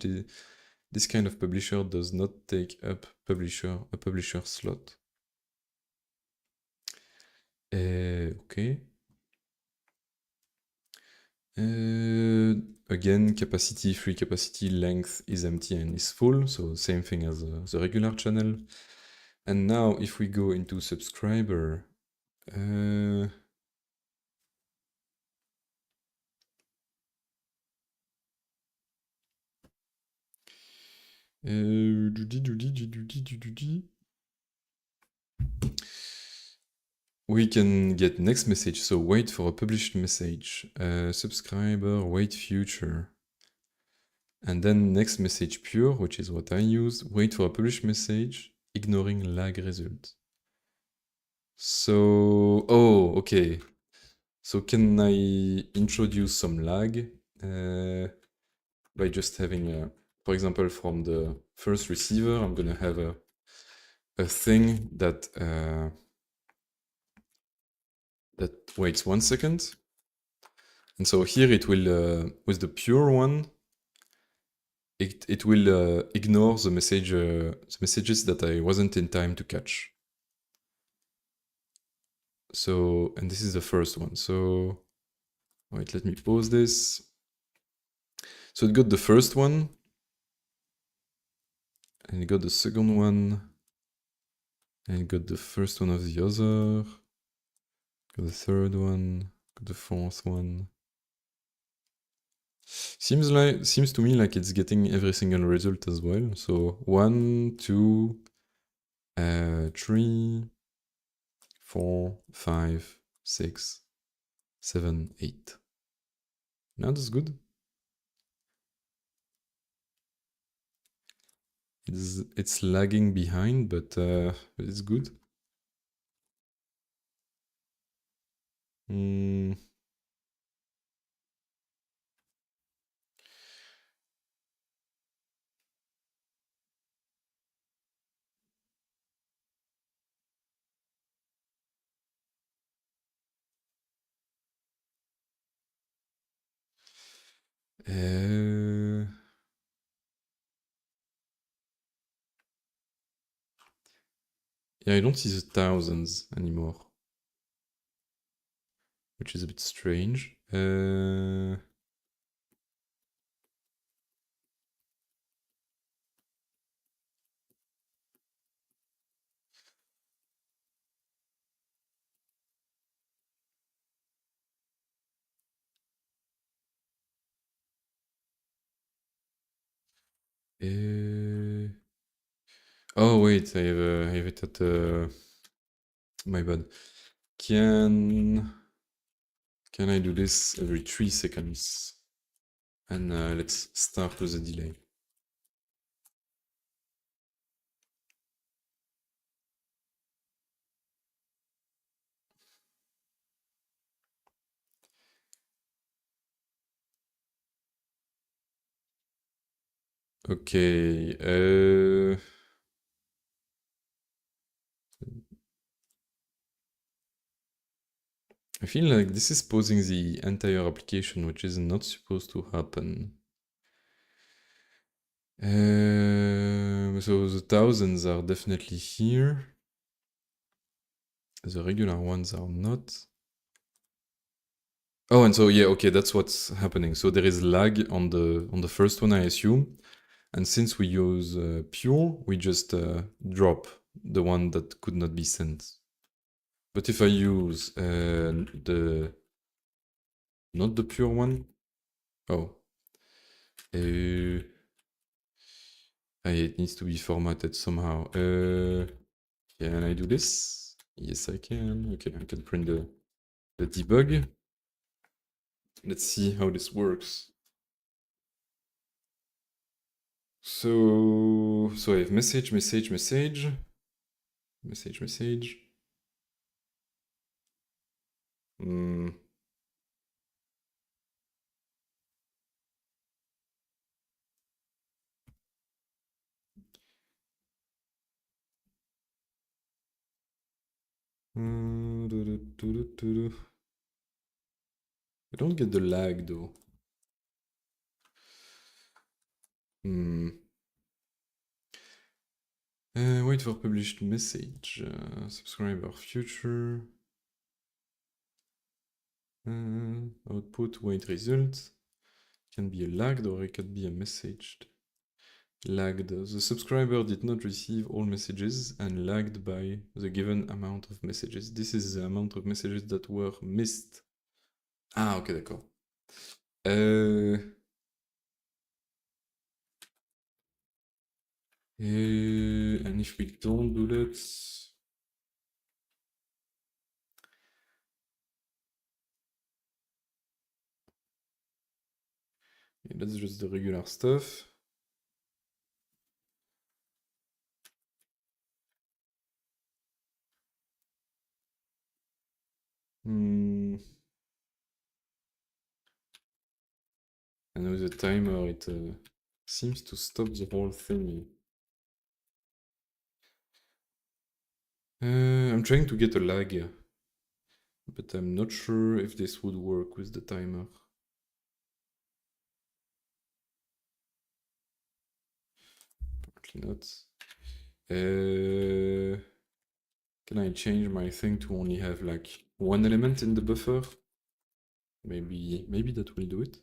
S1: This kind of publisher does not take up a publisher slot. Okay. Again, capacity, free capacity, length is empty and is full, so same thing as the regular channel. And now if we go into subscriber, we can get next message, so wait for a published message. Subscriber, wait future. And then next message pure, which is what I use, wait for a published message, ignoring lag result. So, oh, okay. So can I introduce some lag by just having, for example, from the first receiver, I'm gonna have a thing that that waits 1 second. And so here it will, with the pure one, it will ignore the messages that I wasn't in time to catch. So, and this is the first one. So, wait, let me pause this. So it got the first one, and it got the second one, and it got the first one of the other, got the third one, got the fourth one. Seems to me like it's getting every single result as well. So 1, 2, 3, 4, 5, 6, 7, 8. Now that's good. It's lagging behind, but it's good. Mm. Yeah, I don't see the thousands anymore, which is a bit strange. Oh wait, I have it at my bad. Can I do this every 3 seconds? And let's start with a delay. Okay. I feel like this is pausing the entire application, which is not supposed to happen. So the thousands are definitely here. The regular ones are not. Oh, and so yeah, okay, that's what's happening. So there is lag on the first one, I assume. And since we use pure, we just drop the one that could not be sent. But if I use not the pure one, oh, it needs to be formatted somehow. Can I do this? Yes, I can. Okay, I can print the debug. Let's see how this works. So I have message. Hmm. I don't get the lag though. Hmm. Wait for published message. Subscriber future. output wait result can be a lagged or it can be a messaged. Lagged. The subscriber did not receive all messages and lagged by the given amount of messages. This is the amount of messages that were missed. Ah, ok, d'accord. And if we don't do that, yeah, that's just the regular stuff. And with the timer, it seems to stop the whole thing. I'm trying to get a lag, but I'm not sure if this would work with the timer. Apparently not. Can I change my thing to only have like one element in the buffer? Maybe that will do it.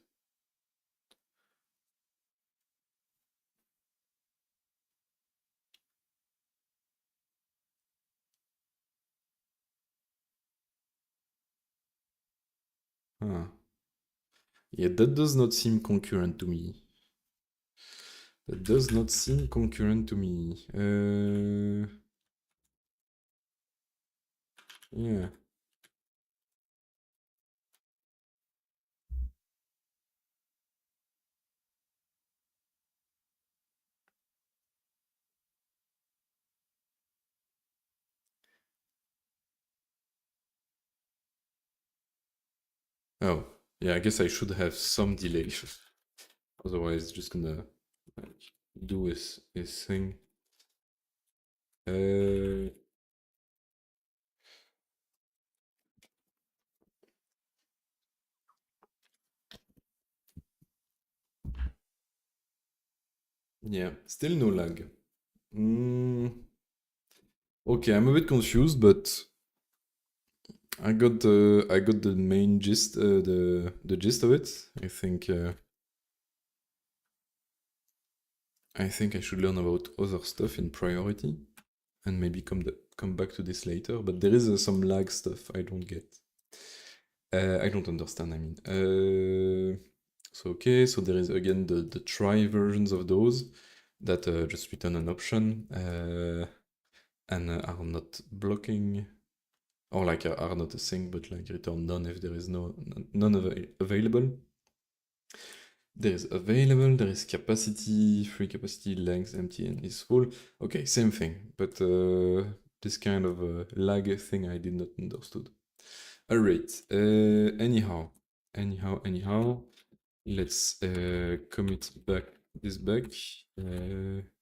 S1: Ah. Yeah, that does not seem concurrent to me. That does not seem concurrent to me. Yeah. Oh, yeah, I guess I should have some delay. Otherwise, it's just gonna like, do his thing. Yeah, still no lag. Okay, I'm a bit confused, but I got the main gist, the gist of it. I think I should learn about other stuff in priority, and maybe come back to this later. But there is some lag stuff I don't get. I don't understand. I mean, so okay, so there is again the try versions of those that just return an option and are not blocking, or like are not a thing, but like return none if there is none available. There is available, there is capacity, free capacity, length, empty, and is full. Okay, same thing, but this kind of lag thing I did not understood. Alright, anyhow, let's commit this back.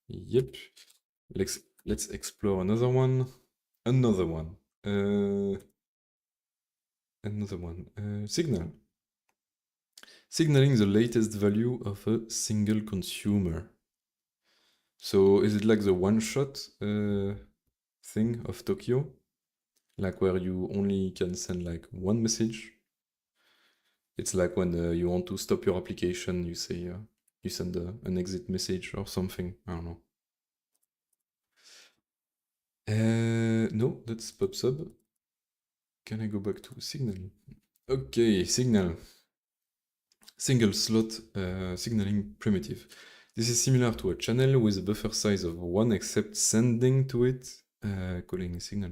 S1: Yep, let's explore another one. Signal. Signaling the latest value of a single consumer. So is it like the one-shot thing of Tokyo? Like where you only can send like one message? It's like when you want to stop your application, you say you send an exit message or something. I don't know. No, that's PubSub. Can I go back to Signal? Okay, Signal. Single slot signaling primitive. This is similar to a channel with a buffer size of 1 except sending to it, calling signal.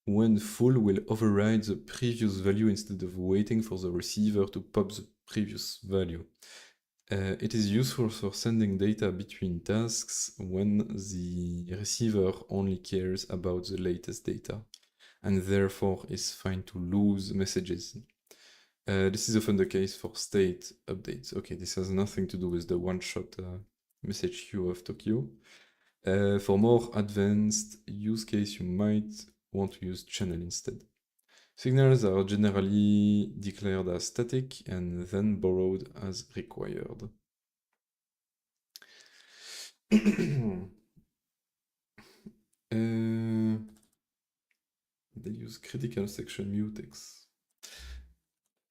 S1: When full will override the previous value instead of waiting for the receiver to pop the previous value. It is useful for sending data between tasks when the receiver only cares about the latest data and therefore is fine to lose messages. This is often the case for state updates. Okay, this has nothing to do with the one-shot message queue of Tokyo. For more advanced use case, you might want to use channel instead. Signals are generally declared as static and then borrowed as required. They use critical section mutex.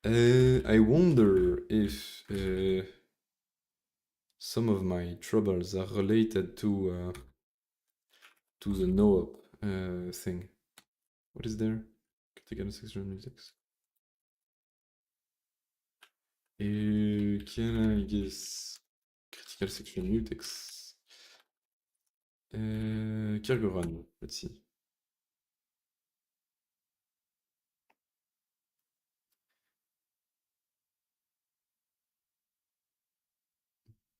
S1: I wonder if some of my troubles are related to the no-op thing. What is there? Critical section mutex. Can I guess critical section mutex? Kirgoran, let's see.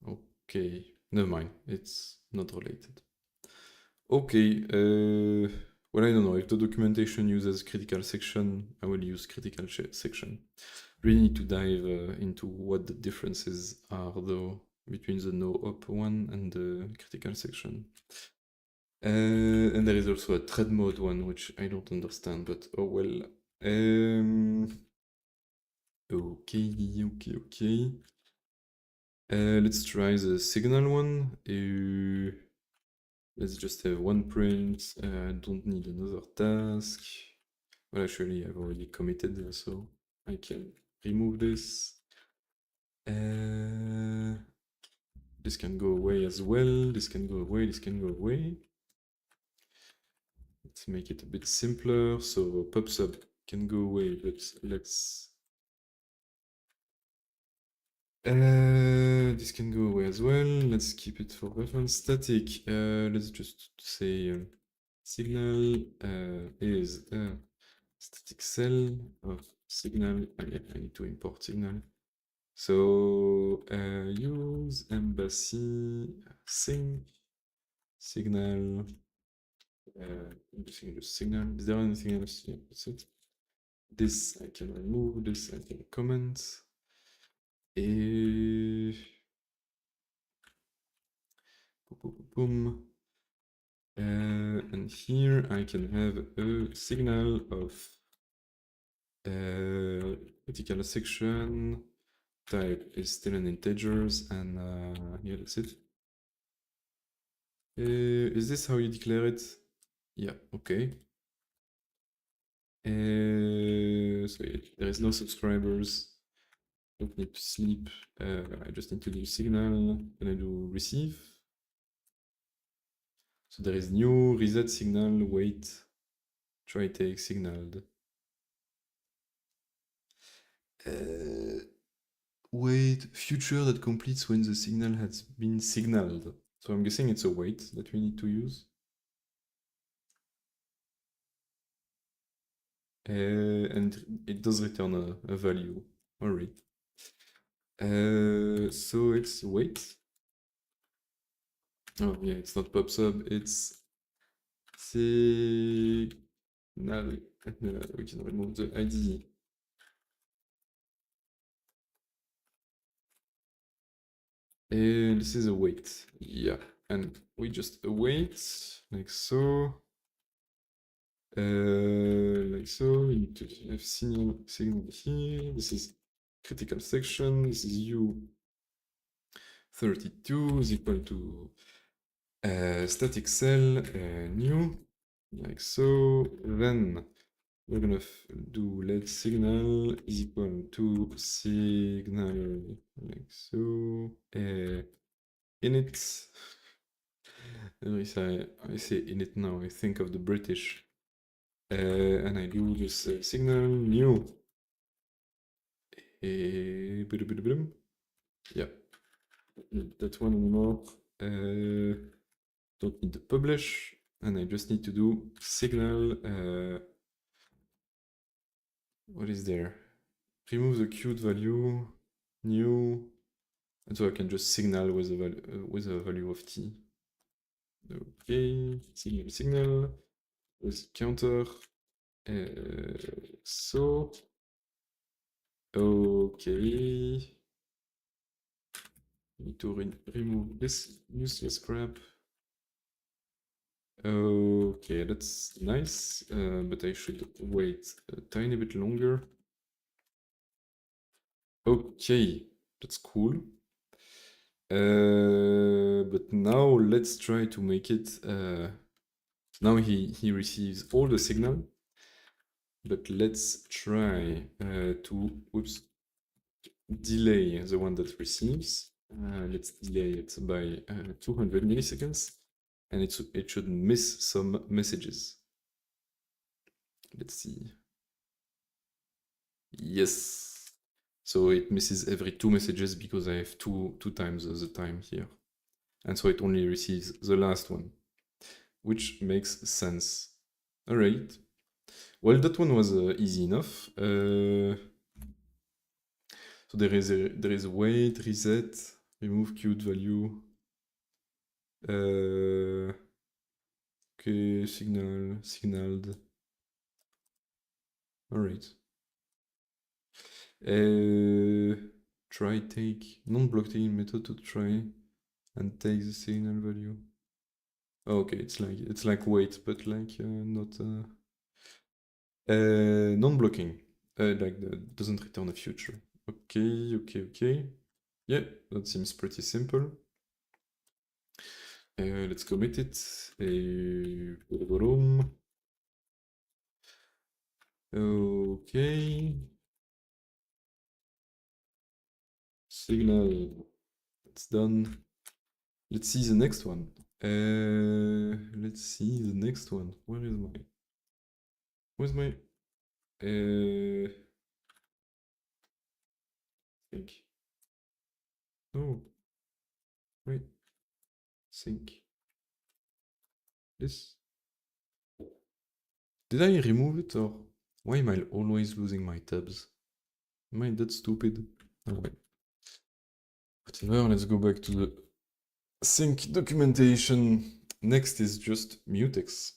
S1: Okay, never mind, it's not related. Okay, well, I don't know, if the documentation uses critical section, I will use critical section. Really need to dive into what the differences are though between the no-op one and the critical section. And there is also a thread mode one, which I don't understand, but oh well. Okay. Let's try the signal one. Let's just have one print. I don't need another task. Well, actually, I've already committed, so I can remove this. This can go away as well. This can go away. This can go away. Let's make it a bit simpler. So pub/sub can go away, but let's. This can go away as well. Let's keep it for reference. Static. Let's just say signal is a static cell of signal. I need to import signal. So use embassy sync signal. Signal. Is there anything else? Yeah, that's it. This I can remove. This I can comment. Et boom. And here I can have a signal of critical section. Type is still an integers, and yeah, that's it. Is this how you declare it? Yeah, okay. So yeah, there is no subscribers. Don't need to sleep. I just need to do signal. Then I do receive. So there is new reset signal, wait, try take signaled. Wait, future that completes when the signal has been signaled. So I'm guessing it's a wait that we need to use. And it does return a value. Alright. So it's wait. Oh yeah, it's not pub/sub, it's signal. We can remove the ID. And this is a wait. Yeah, and we just await like so. Like so, we need to have signal here. This is critical section. This is U32 is equal to static cell new, like so. Then we're gonna do let signal is equal to signal like so. Init. I say init now. I think of the British. And I do this signal new. Yeah, that one anymore. Don't need to publish, and I just need to do signal. What is there? Remove the queued value, new, and so I can just signal with a value of t. Okay, signal with counter. So okay. Need to remove this useless crap. Okay, that's nice, but I should wait a tiny bit longer. Okay, that's cool. But now let's try to make it. Now he receives all the signal, But let's try to delay the one that receives. Let's delay it by 200 milliseconds, and it should miss some messages. Let's see. Yes. So it misses every 2 messages because I have two times the time here. And so it only receives the last one, which makes sense. All right. Well, that one was easy enough. So there is wait, reset, remove queued value. Okay, signaled. All right. Try take non-blocking method to try and take the signal value. Oh, okay, it's like wait, but like not non-blocking. Like doesn't return a future. Okay. Yeah, that seems pretty simple. Let's commit it. Okay. Signal. It's done. Let's see the next one. Let's see the next one. Where's my sync? No, wait, sync. This. Did I remove it or why am I always losing my tabs? Am I that stupid? Oh, wait. Whatever, let's go back to the sync documentation. Next is just mutex.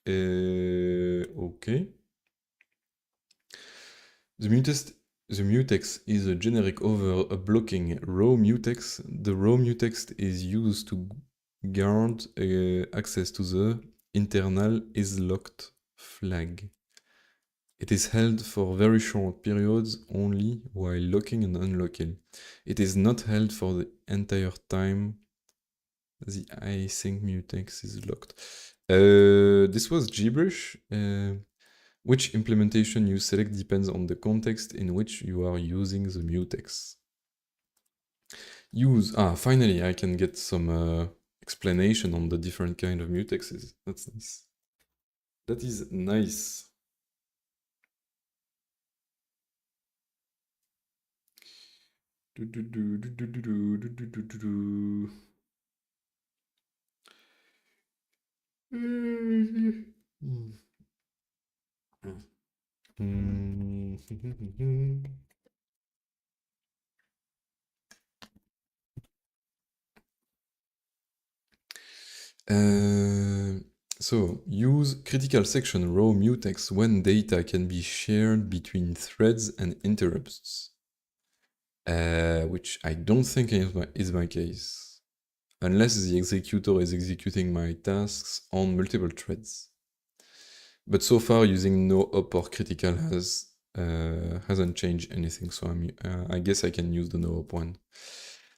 S1: Okay. The mutex is a generic over a blocking raw mutex. The raw mutex is used to guard access to the internal is locked flag. It is held for very short periods only while locking and unlocking. It is not held for the entire time the async mutex is locked. This was gibberish. Which implementation you select depends on the context in which you are using the mutex. Finally I can get some explanation on the different kind of mutexes. That's nice. That is nice. So, use critical section raw mutex when data can be shared between threads and interrupts. Which I don't think is my case. Unless the executor is executing my tasks on multiple threads. But so far, using no op or critical hasn't changed anything, so I guess I can use the no op one.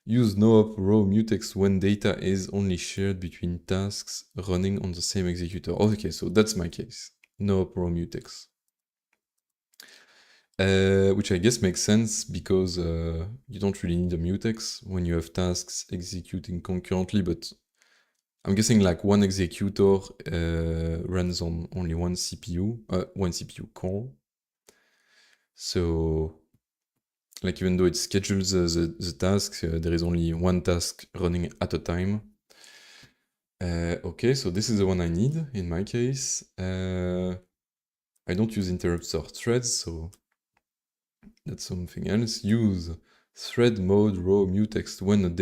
S1: Use no op raw mutex when data is only shared between tasks running on the same executor. Okay, so that's my case. No op raw mutex. Which I guess makes sense because you don't really need a mutex when you have tasks executing concurrently, but I'm guessing like one executor runs on only one CPU core. So, like even though it schedules the tasks, there is only one task running at a time. Okay, so this is the one I need in my case. I don't use interrupts or threads, so that's something else. Use thread mode raw mutex when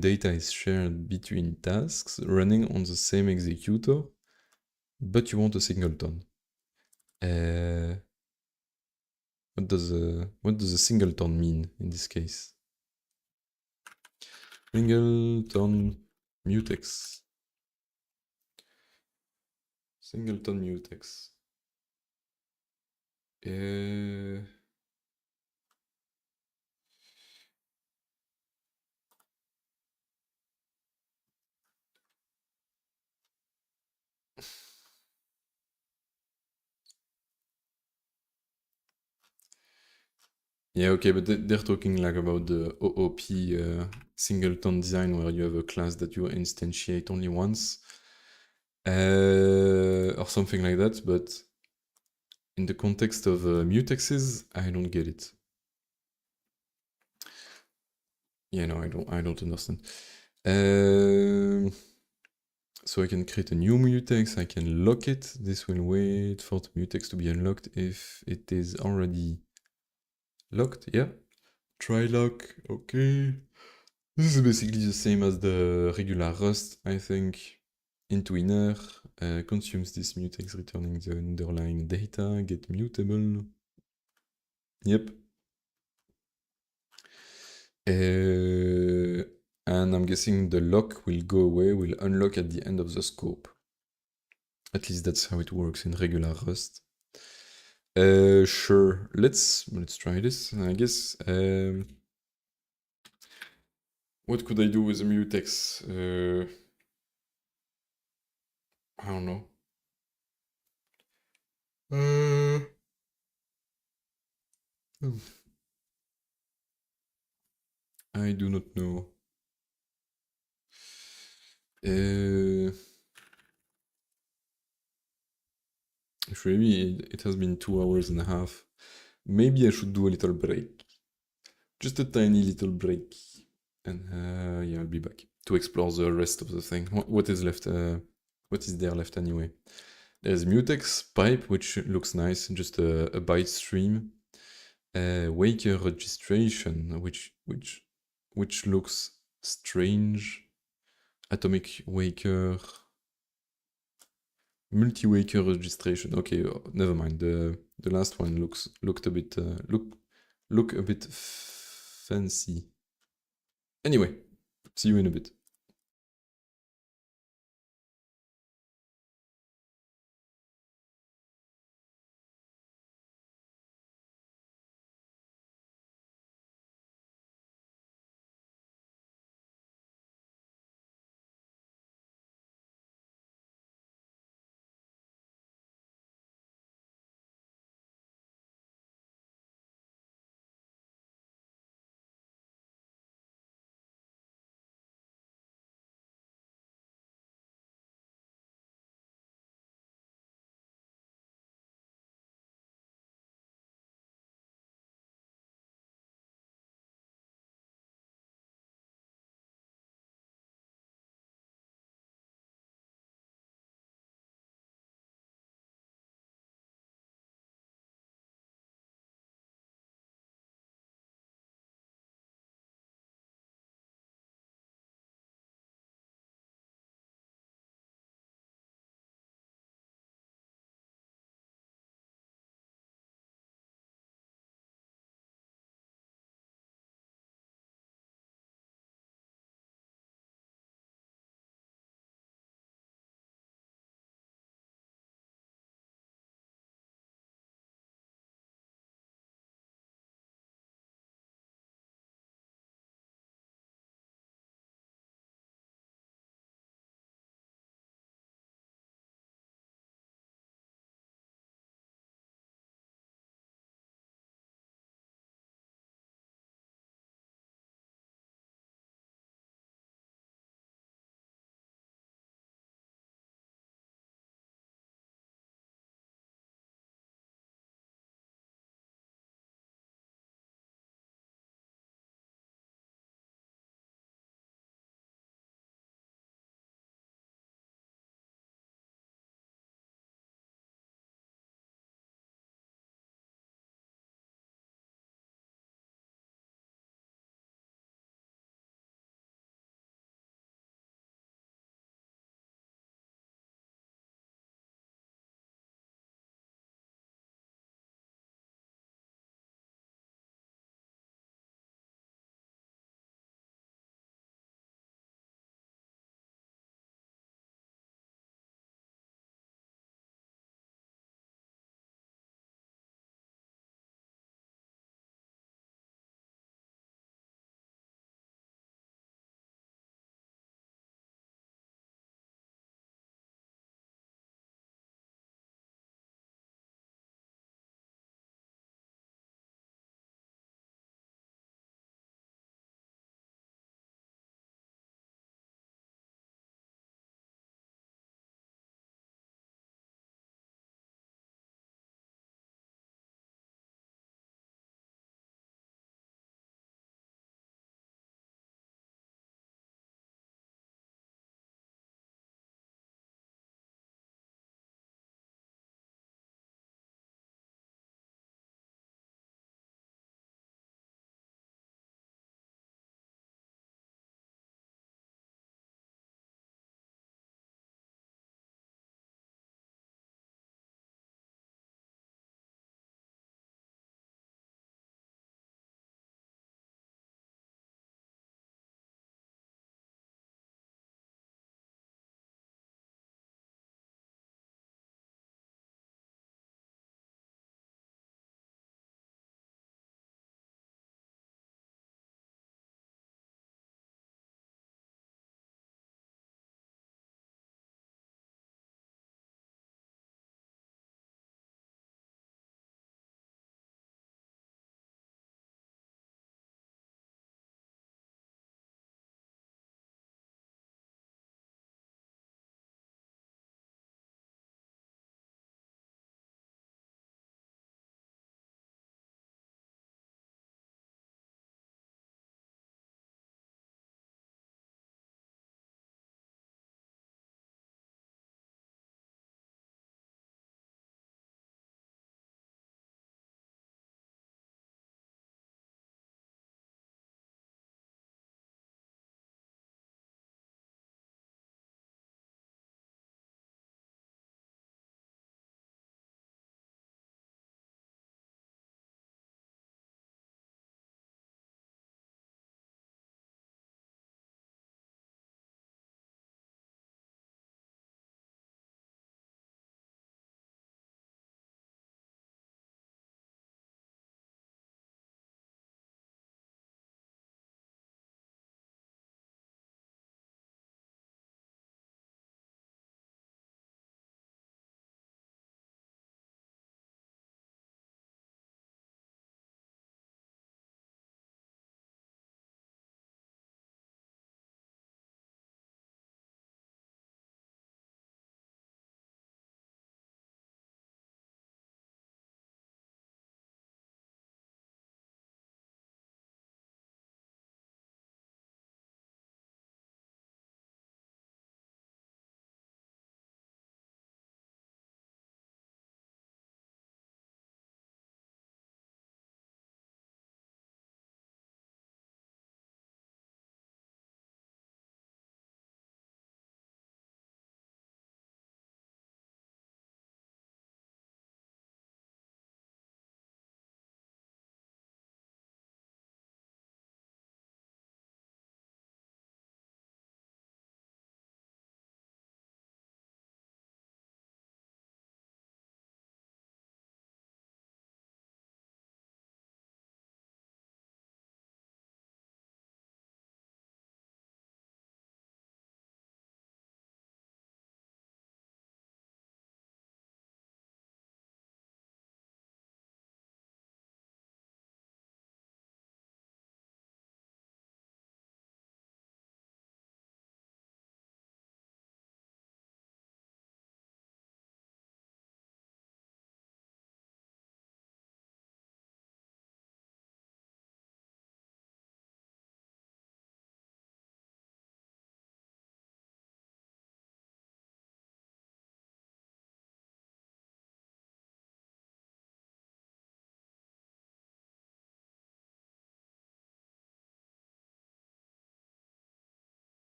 S1: data is shared between tasks running on the same executor, but you want a singleton. What does a singleton mean in this case? Singleton mutex. Singleton mutex. Yeah, okay, but they're talking like about the OOP singleton design where you have a class that you instantiate only once, or something like that. But in the context of mutexes, I don't get it. Yeah, no, I don't understand. So I can create a new mutex, I can lock it. This will wait for the mutex to be unlocked if it is already locked. Yeah. Try lock, okay. This is basically the same as the regular Rust, I think. Into inner, consumes this mutex returning the underlying data, get mutable. Yep. And I'm guessing the lock will go away, will unlock at the end of the scope. At least that's how it works in regular Rust. Sure. Let's try this. I guess. What could I do with a mutex? I don't know. Uh, I do not know. Maybe it has been 2 hours and a half. Maybe I should do a little break. Just a tiny little break. And yeah, I'll be back to explore the rest of the thing. What is left? What is there left anyway? There's mutex pipe, which looks nice, just a byte stream. Waker registration, which looks strange. Atomic waker, multi-waker registration. Okay, never mind. The last one looked a bit look a bit fancy. Anyway, see you in a bit.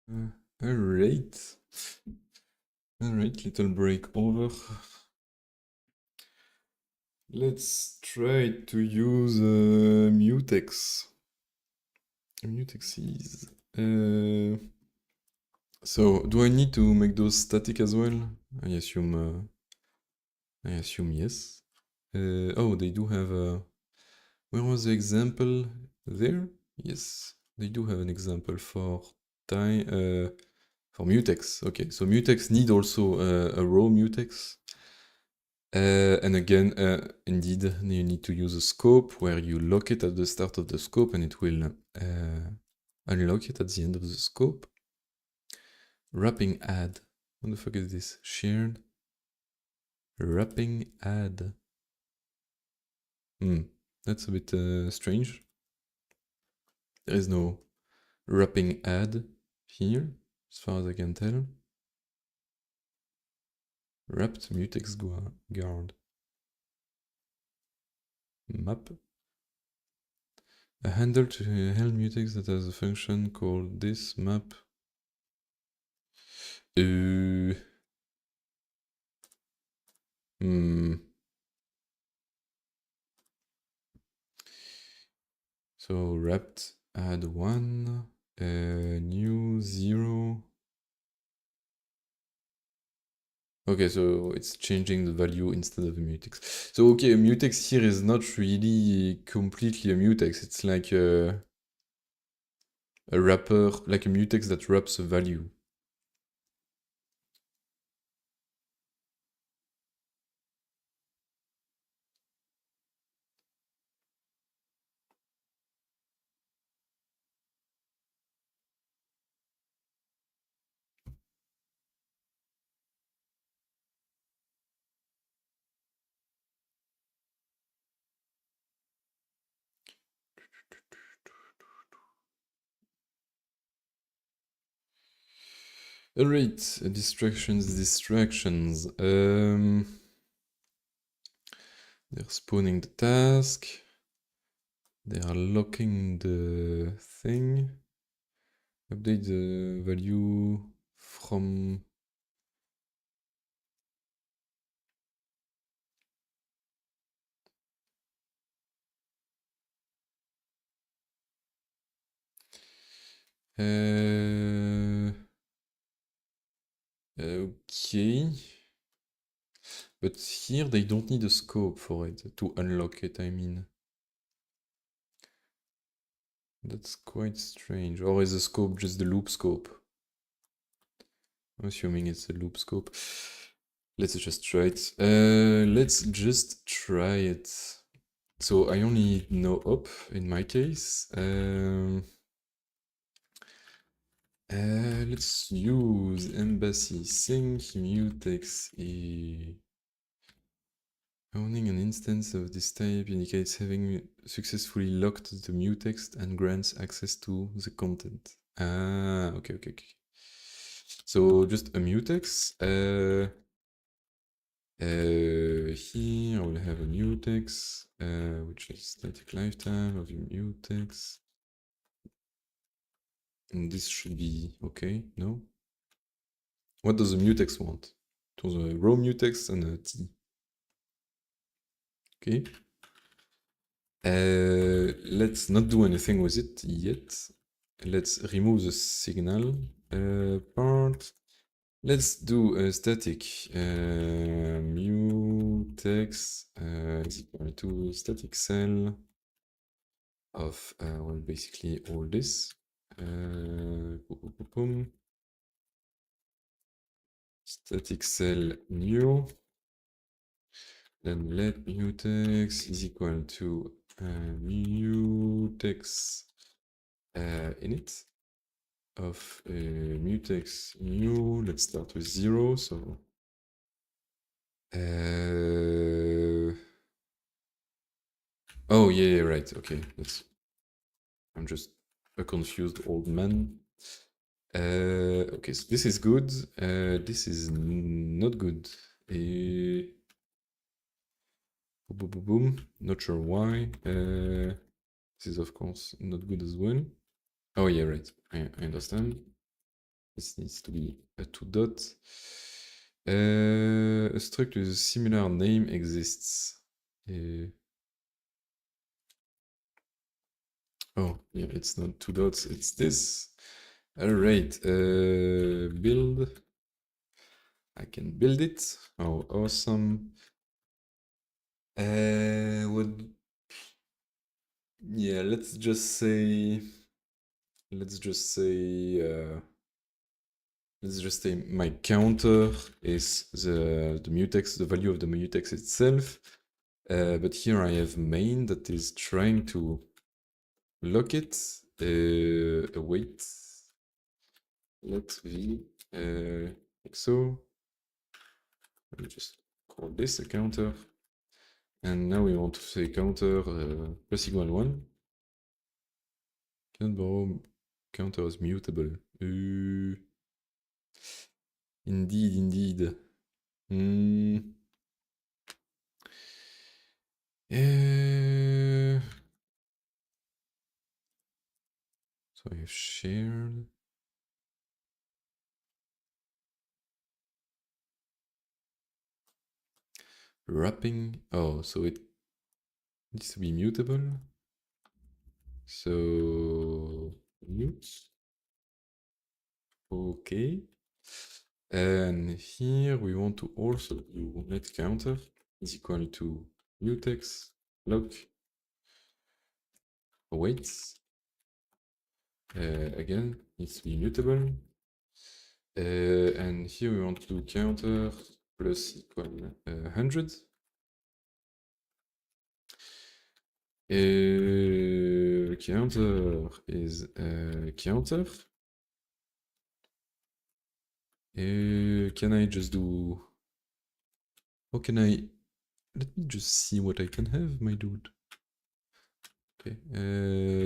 S1: Alright. Alright, little break over. Let's try to use mutex. Mutexes. So, do I need to make those static as well? I assume yes. Oh, they do have a... Where was the example? There? Yes, they do have an example for for mutex. Okay, so mutex need also a row mutex. And again, indeed, you need to use a scope where you lock it at the start of the scope and it will unlock it at the end of the scope. Wrapping add. What the fuck is this? Shared. Wrapping add. That's a bit strange. There is no wrapping add here, as far as I can tell. Wrapped mutex guard. Map. A handle to held mutex that has a function called this map. So wrapped add 1, new 0. Okay, so it's changing the value instead of a mutex. So okay, a mutex here is not really completely a mutex. It's like a wrapper, like a mutex that wraps a value. Alright, distractions. They're spawning the task. They are locking the thing. Update the value from... Okay. But here they don't need a scope for it, to unlock it, I mean. That's quite strange. Or is the scope just the loop scope? I'm assuming it's a loop scope. Let's just try it. Let's just try it. So I only need no up in my case. Let's use embassy sync mutex owning an instance of this type indicates having successfully locked the mutex and grants access to the content. Ah, okay. So just a mutex. Here I will have a mutex, which is static lifetime of your mutex. And this should be okay, no? What does the mutex want? It was a row mutex and a T. Okay. Let's not do anything with it yet. Let's remove the signal part. Let's do a static mutex is equal to static cell of well, basically all this. Static cell new. Then let mutex is equal to mutex init of mutex new. Let's start with 0. So oh yeah, right. Okay, I'm just a confused old man. Okay, so this is good. This is not good. Boom, boom, boom. Not sure why. This is of course not good as well. Oh yeah, right. I understand. This needs to be a 2 dot. A struct with a similar name exists. Oh, yeah, it's not 2 dots, it's this. Alright, build. I can build it. Oh, awesome. Would yeah, let's just say my counter is the mutex, the value of the mutex itself. But here I have main that is trying to lock it. Await. Let v like so. Let me just call this a counter. And now we want to say counter plus equal 1. Can borrow counter is mutable. Indeed. So I have shared. Wrapping. Oh, so it needs to be mutable. So mute. Okay. And here we want to also do let counter is equal to mutex lock awaits. Again, needs to be mutable. And here we want to do counter plus equal 100. Counter is counter. Can I just do... How can I... Let me just see what I can have, my dude. Okay,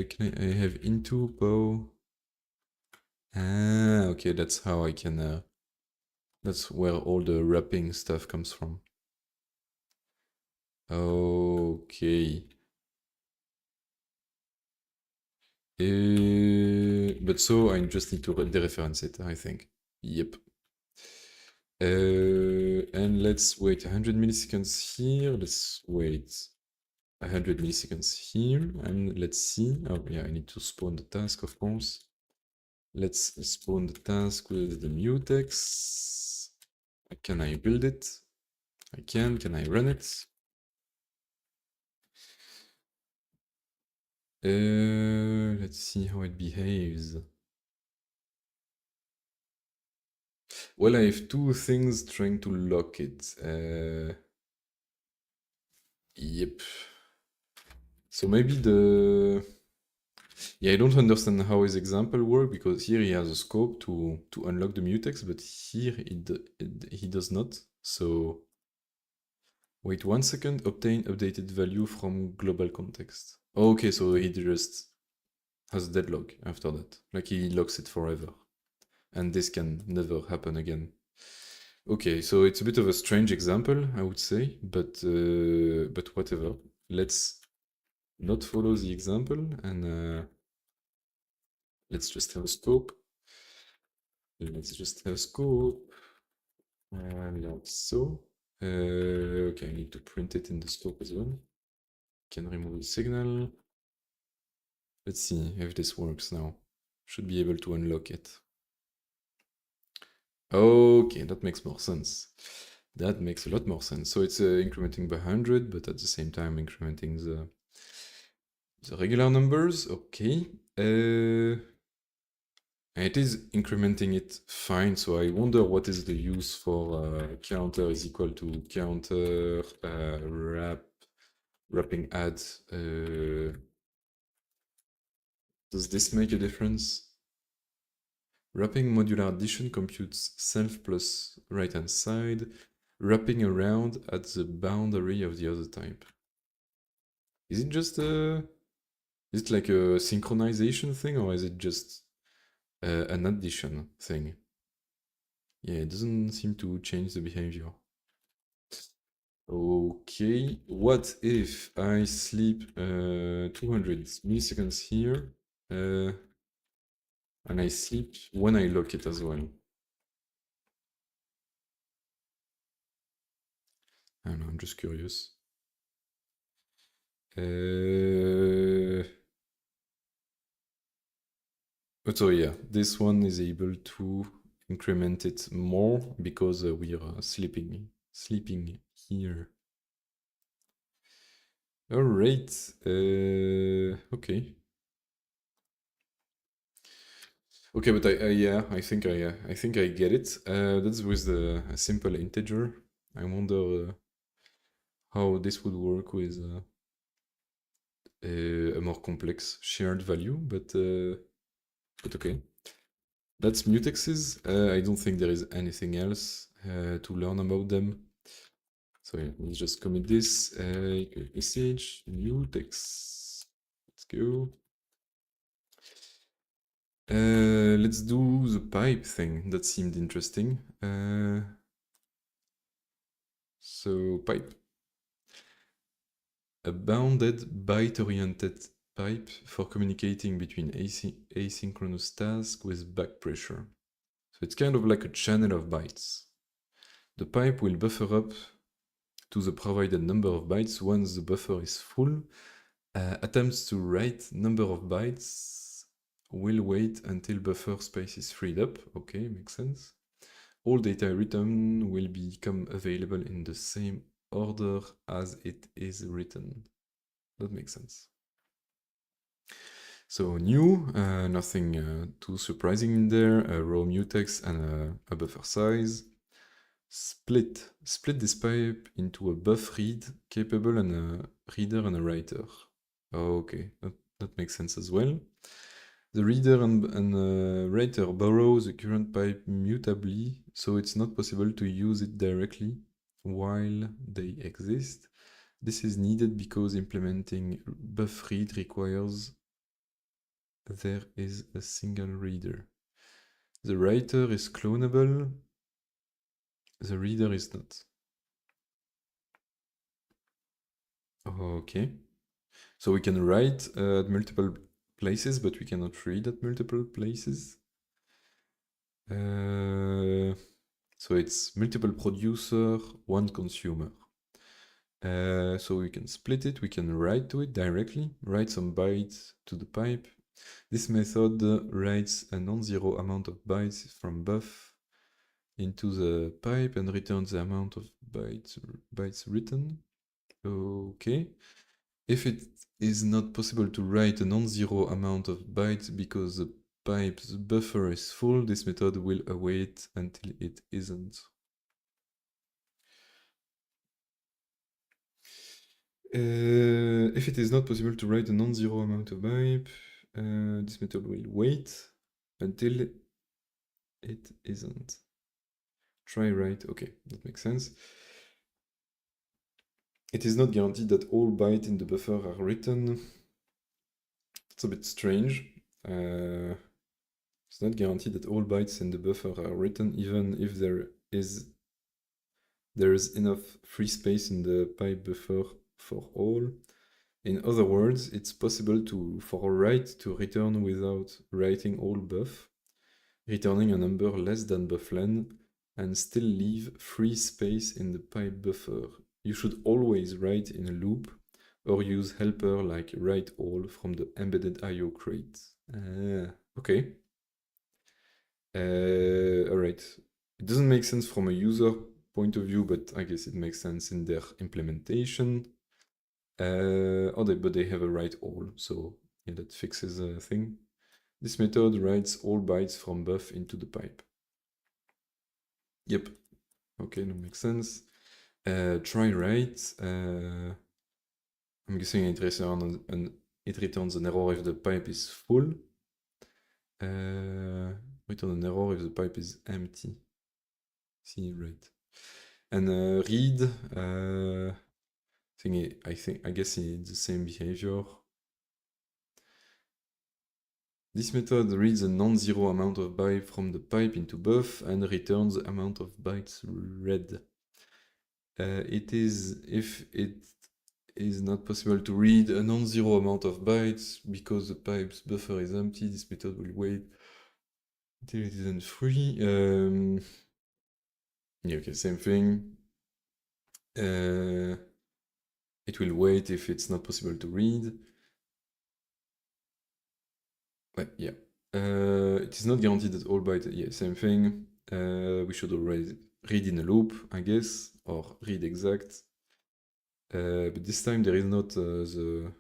S1: can I have into bow? Ah, okay, that's how I can... that's where all the wrapping stuff comes from. Okay. But so I just need to dereference it, I think. Yep. And let's wait 100 milliseconds here. Let's wait 100 milliseconds here. And let's see. Oh, yeah, I need to spawn the task, of course. Let's spawn the task with the mutex. Can I build it? I can. Can I run it? Let's see how it behaves. Well, I have two things trying to lock it. Yep. So maybe the... Yeah, I don't understand how his example works, because here he has a scope to unlock the mutex, but here he does not. So wait 1 second, obtain updated value from global context. Okay, so he just has deadlock after that. Like he locks it forever. And this can never happen again. Okay, so it's a bit of a strange example, I would say, but whatever. Let's not follow the example and let's just have a scope. Let's just have a scope. Like so. Okay, I need to print it in the scope as well. Can remove the signal. Let's see if this works now. Should be able to unlock it. Okay, that makes more sense. That makes a lot more sense. So it's incrementing by 100, but at the same time incrementing the regular numbers. Okay. And it is incrementing it fine, so I wonder what is the use for counter is equal to counter wrapping add. Does this make a difference? Wrapping modular addition computes self plus right hand side, wrapping around at the boundary of the other type. Is it just is it like a synchronization thing, or is it just an addition thing? Yeah, it doesn't seem to change the behavior. Okay, what if I sleep 200 milliseconds here? and I sleep when I lock it as well. I don't know, I'm just curious. So yeah, this one is able to increment it more because we are sleeping here. All right. Okay. Okay, but yeah, I think I get it. That's with the a simple integer. I wonder how this would work with a more complex shared value, but okay. That's mutexes. I don't think there is anything else to learn about them. So yeah, let's just commit this. Message mutex. Let's go. Let's do the pipe thing. That seemed interesting. So pipe. A bounded byte-oriented pipe for communicating between asynchronous tasks with back pressure. So it's kind of like a channel of bytes. The pipe will buffer up to the provided number of bytes. Once the buffer is full, attempts to write number of bytes will wait until buffer space is freed up. Okay, makes sense. All data written will become available in the same order as it is written. That makes sense. So new, nothing too surprising in there, a raw mutex and a buffer size. Split this pipe into a buff read capable and a reader and a writer. Okay, that makes sense as well. The reader and writer borrow the current pipe mutably, so it's not possible to use it directly while they exist. This is needed because implementing buff read requires there is a single reader. The writer is clonable, the reader is not. Okay. So we can write at multiple places, but we cannot read at multiple places. So it's multiple producer, one consumer. So we can split it, we can write to it directly, write some bytes to the pipe. This method writes a non-zero amount of bytes from buff into the pipe and returns the amount of bytes written. Okay. If it is not possible to write a non-zero amount of bytes because the pipe's buffer is full, this method will await until it isn't. If it is not possible to write a non-zero amount of byte, this method will wait until it isn't. Try write, okay, that makes sense. It is not guaranteed that all bytes in the buffer are written. It's a bit strange. It's not guaranteed that all bytes in the buffer are written, even if there is enough free space in the pipe buffer for all. In other words, it's possible for a write to return without writing all buff, returning a number less than bufflen, and still leave free space in the pipe buffer. You should always write in a loop or use helper like write all from the embedded IO crate. Okay. Alright. It doesn't make sense from a user point of view, but I guess it makes sense in their implementation. But they have a write all, so yeah, that fixes a thing. This method writes all bytes from buff into the pipe. Yep. Okay, that makes sense. Try write. I'm guessing it returns an error if the pipe is full. Return an error if the pipe is empty. See, right. And read, I guess it's the same behavior. This method reads a non-zero amount of byte from the pipe into buff and returns the amount of bytes read. If it is not possible to read a non-zero amount of bytes because the pipe's buffer is empty, this method will wait Until it isn't free. Yeah, okay, same thing. It will wait if it's not possible to read. Yeah. It is not guaranteed that all bytes. Yeah, same thing. We should always read in a loop, I guess, or read exact. But this time there is not the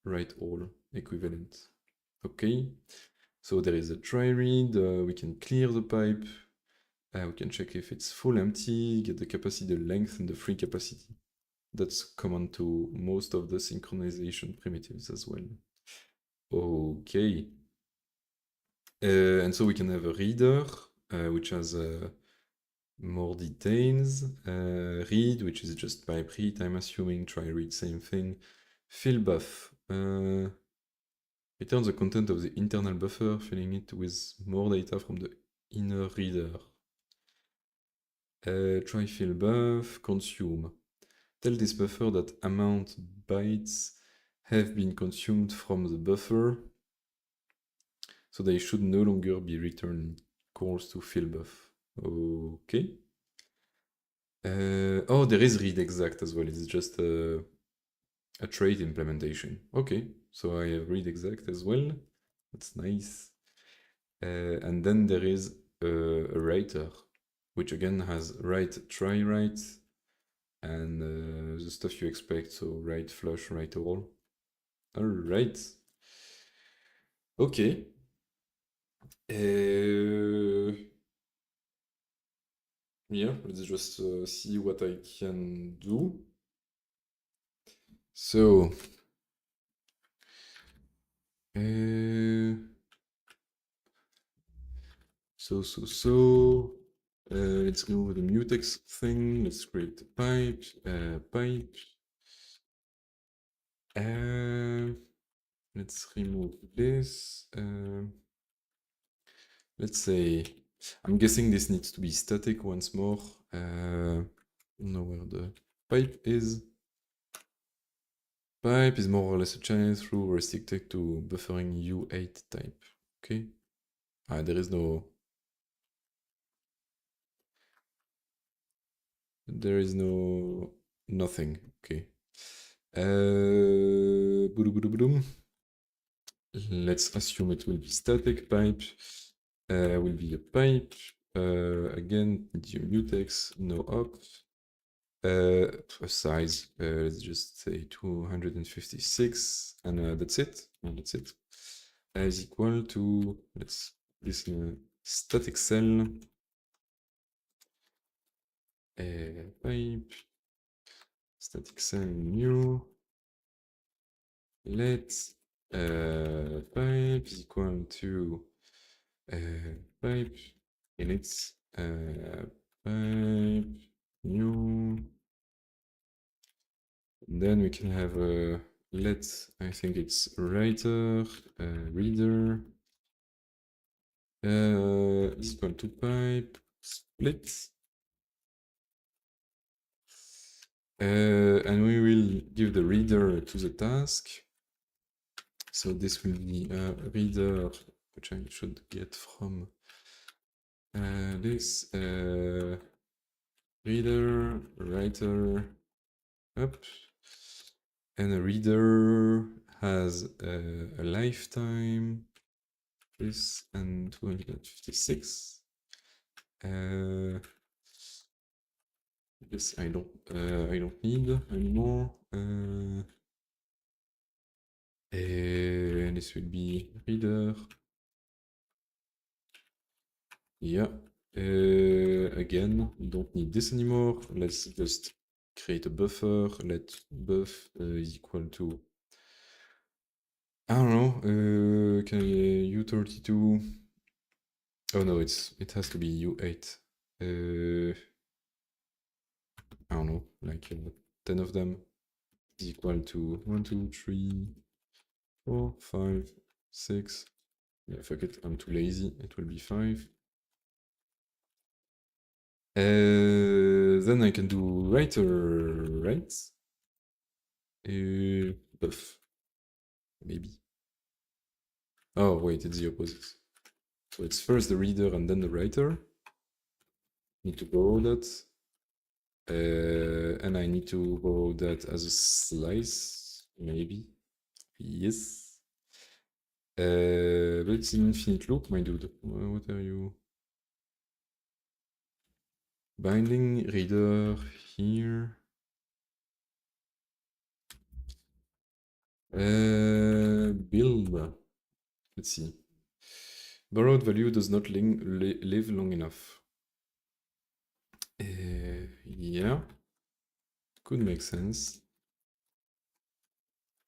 S1: write all equivalent. Okay. So there is a try read. We can clear the pipe. We can check if it's full empty, get the capacity, the length, and the free capacity. That's common to most of the synchronization primitives as well. Okay. And so we can have a reader, which has more details. Read, which is just pipe read, I'm assuming. Try read, same thing. Fill buff. Return the content of the internal buffer, filling it with more data from the inner reader. Try fill buff, consume. Tell this buffer that amount bytes have been consumed from the buffer, so they should no longer be returned calls to fill buff. Okay. Oh, there is read exact as well. It's just a trait implementation. Okay, so I have read exact as well. That's nice. And then there is a writer, which again has write, try write, and the stuff you expect. So write, flush, write all. All right. Okay. Yeah, let's just see what I can do. So, uh, let's go with the mutex thing. Let's create a pipe, pipe. Let's remove this. Let's say, I'm guessing this needs to be static once more. I don't know where the pipe is. Pipe is more or less a channel through restricted to buffering U8 type. Okay. There is no. There is no nothing. Okay. Let's assume it will be static pipe. Will be a pipe. Again, mutex, no op. A size, let's just say 256, and that's it. And that's it. Is equal to, let's this in a static cell. Pipe static cell new. Let pipe is equal to pipe init pipe new. Then we can have a let, I think it's writer, reader, is equal to pipe split. And we will give the reader to the task. So this will be a reader, which I should get from this reader, writer, up. And a reader has a lifetime, this and 256. This I don't need anymore. And this will be reader. Yeah. Again, we don't need this anymore. Let's just create a buffer. Let buff is equal to, I don't know, can U32. Oh no, it has to be U8. I don't know, like 10 of them is equal to 1, 2, 3, 4, 5, 6. Yeah, fuck it, I'm too lazy. It will be 5. Then I can do writer, right? Buff, maybe. Oh, wait, it's the opposite. So it's first the reader and then the writer. Need to borrow that. And I need to borrow that as a slice, maybe. Yes. But it's an infinite loop, my dude. What are you? Binding reader here. Build. Let's see. Borrowed value does not live long enough. Yeah, could make sense.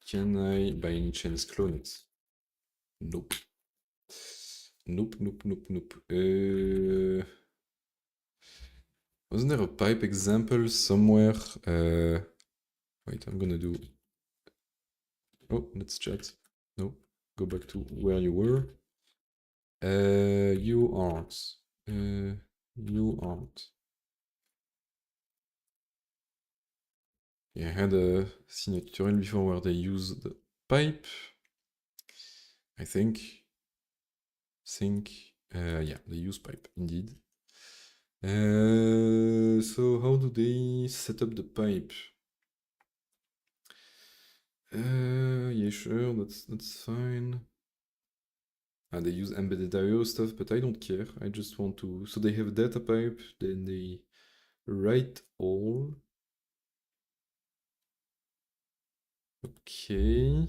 S1: Can I, by any chance, clone it? Nope. Nope, nope, nope, nope. Wasn't there a pipe example somewhere? Wait, I'm gonna do... Oh, let's chat. No, go back to where you were. You aren't. You aren't. Yeah, I had seen a tutorial before where they used pipe. I think. Yeah, they use pipe, indeed. So how do they set up the pipe? Yeah, sure, that's fine. They use embedded IO stuff, but I don't care. I just want to... So they have data pipe, then they write all. Okay.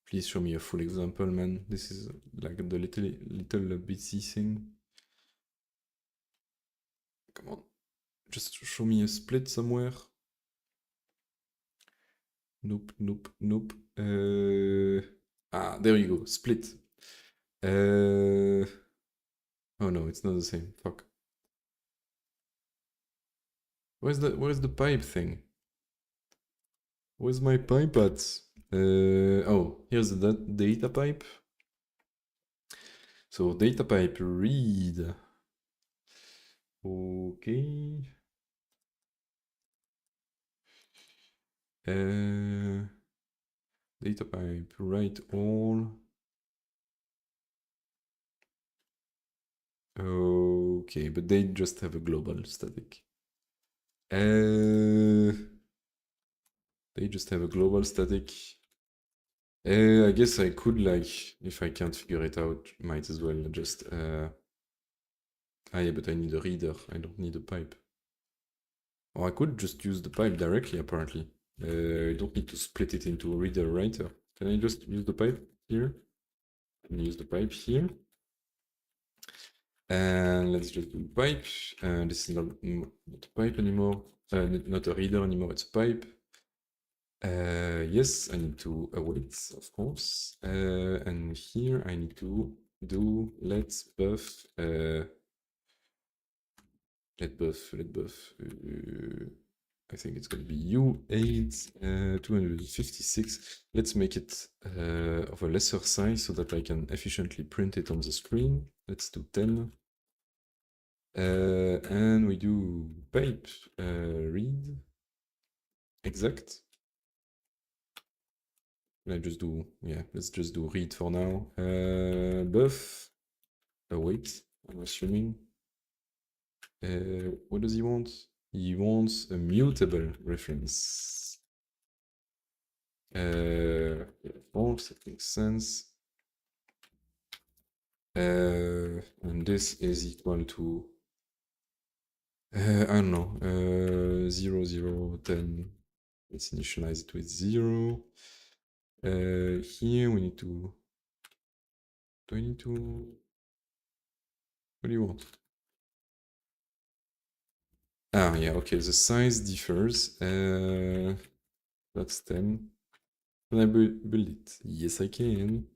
S1: Please show me a full example, man. This is like the little bitsy thing. Come on. Just show me a split somewhere. Nope, nope, nope. There you go. Split. Oh no, it's not the same. Fuck. Where's the pipe thing? Where's my pipe at? Oh, here's the data pipe. So data pipe read. Okay. Data pipe write all. Okay, but they just have a global static. They just have a global static. I guess I could, like, if I can't figure it out, might as well just... yeah, but I need a reader. I don't need a pipe. Or I could just use the pipe directly, apparently. I don't need to split it into a reader writer. Can I just use the pipe here? And use the pipe here. And let's just do pipe. This is not a pipe anymore. Not a reader anymore, it's a pipe. Yes, I need to await, of course. And here I need to do let's buff. Let buff. I think it's gonna be U8 256. Let's make it of a lesser size so that I can efficiently print it on the screen. Let's do 10. And we do pipe read exact. Let's just do read for now. Buff await, I'm assuming. What does he want? He wants a mutable reference. False, that makes sense. And this is equal to I don't know, 0, 0, 10. Let's initialize it with 0. Here we need to... Do I need to... What do you want? Yeah, okay, the size differs. That's 10. Can I build it? Yes, I can.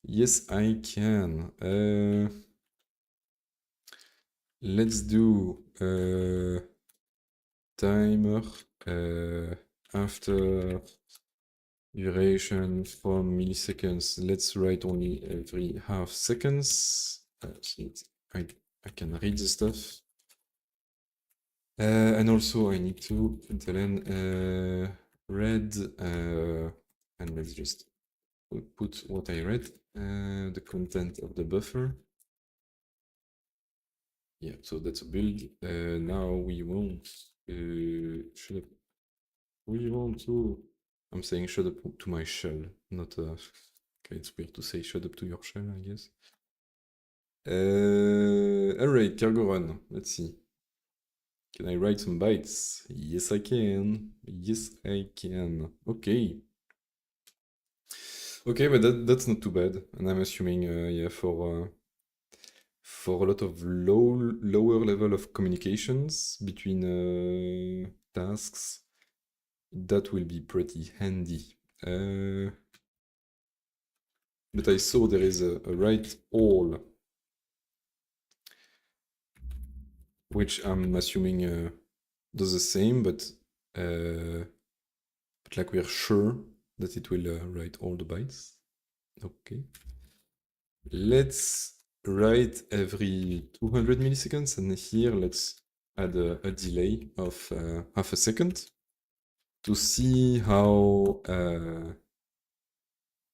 S1: Yes, I can. Let's do timer after duration from milliseconds. Let's write only every half seconds. So I can read the stuff. And also I need to println read And let's just put what I read, the content of the buffer. Yeah, so that's a build. Now we want shut up. We want to. I'm saying shut up to my shell, not okay, it's weird to say shut up to your shell, I guess. Alright, cargo run. Let's see. Can I write some bytes? Yes, I can. Yes, I can. Okay. Okay, but that's not too bad. And I'm assuming, yeah, for a lot of lower level of communications between tasks, that will be pretty handy. But I saw there is a write all, which I'm assuming does the same, but like we're sure that it will write all the bytes. Okay. Let's write every 200 milliseconds, and here let's add a delay of half a second to see how,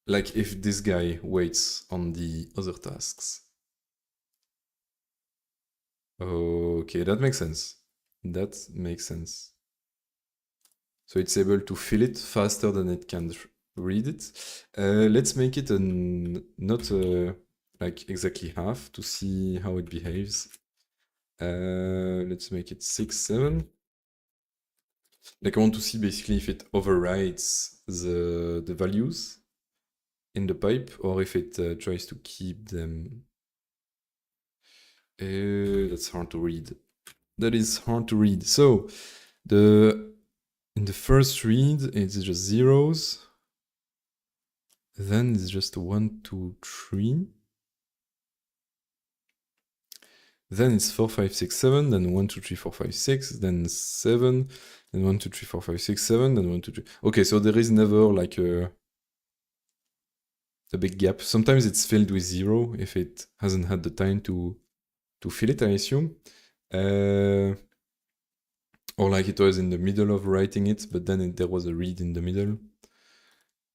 S1: like if this guy waits on the other tasks. Okay, that makes sense. That makes sense. So it's able to fill it faster than it can read it. Let's make it not like exactly half to see how it behaves. Let's make it 6, 7. Like I want to see basically if it overrides the values in the pipe or if it tries to keep them. That's hard to read. That is hard to read. So in the first read, it's just zeros. Then it's just 1, 2, 3. Then it's 4, 5, 6, 7. Then 1, 2, 3, 4, 5, 6. Then 7. Then 1, 2, 3, 4, 5, 6, 7. Then 1, 2, 3. Okay, so there is never like a big gap. Sometimes it's filled with 0 if it hasn't had the time to fill it, I assume. Or like it was in the middle of writing it, but then there was a read in the middle.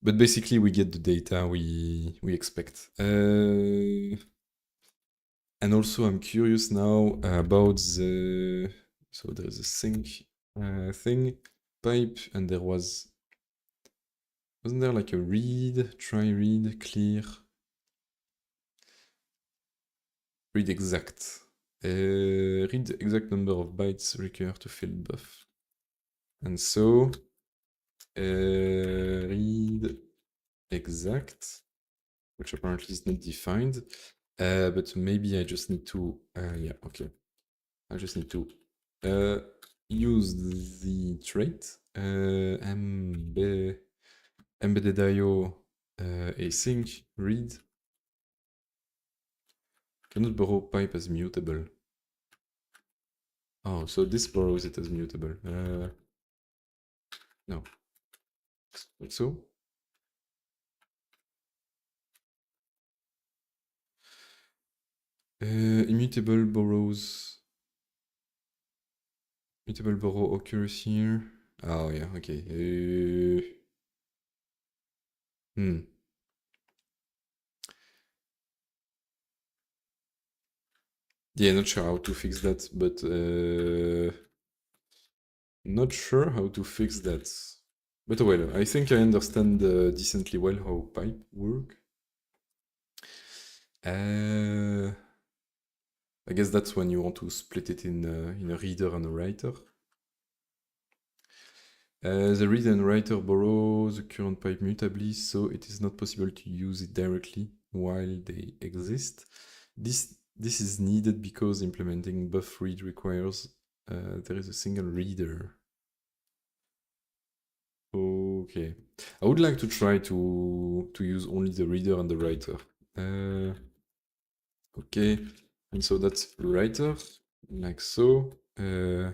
S1: But basically we get the data we expect. And also I'm curious now about the... So there's a sync thing, pipe, and there wasn't there like a read, try read, clear? Read exact. Read the exact number of bytes required to fill buff. And so read exact, which apparently is not defined, but maybe I just need to, yeah, okay. I just need to use the trait embedded IO async read. Cannot borrow pipe as mutable. Oh, so this borrows it as mutable. No. Like so? Immutable borrows. Mutable borrow occurs here. Oh yeah, okay. Yeah, not sure how to fix that, but not sure how to fix that. But well, I think I understand decently well how pipe work. I guess that's when you want to split it in a reader and a writer. The reader and writer borrow the current pipe mutably, so it is not possible to use it directly while they exist. This is needed because implementing buff read requires there is a single reader. Okay, I would like to try to use only the reader and the writer. Okay, and so that's writer, like so. Okay,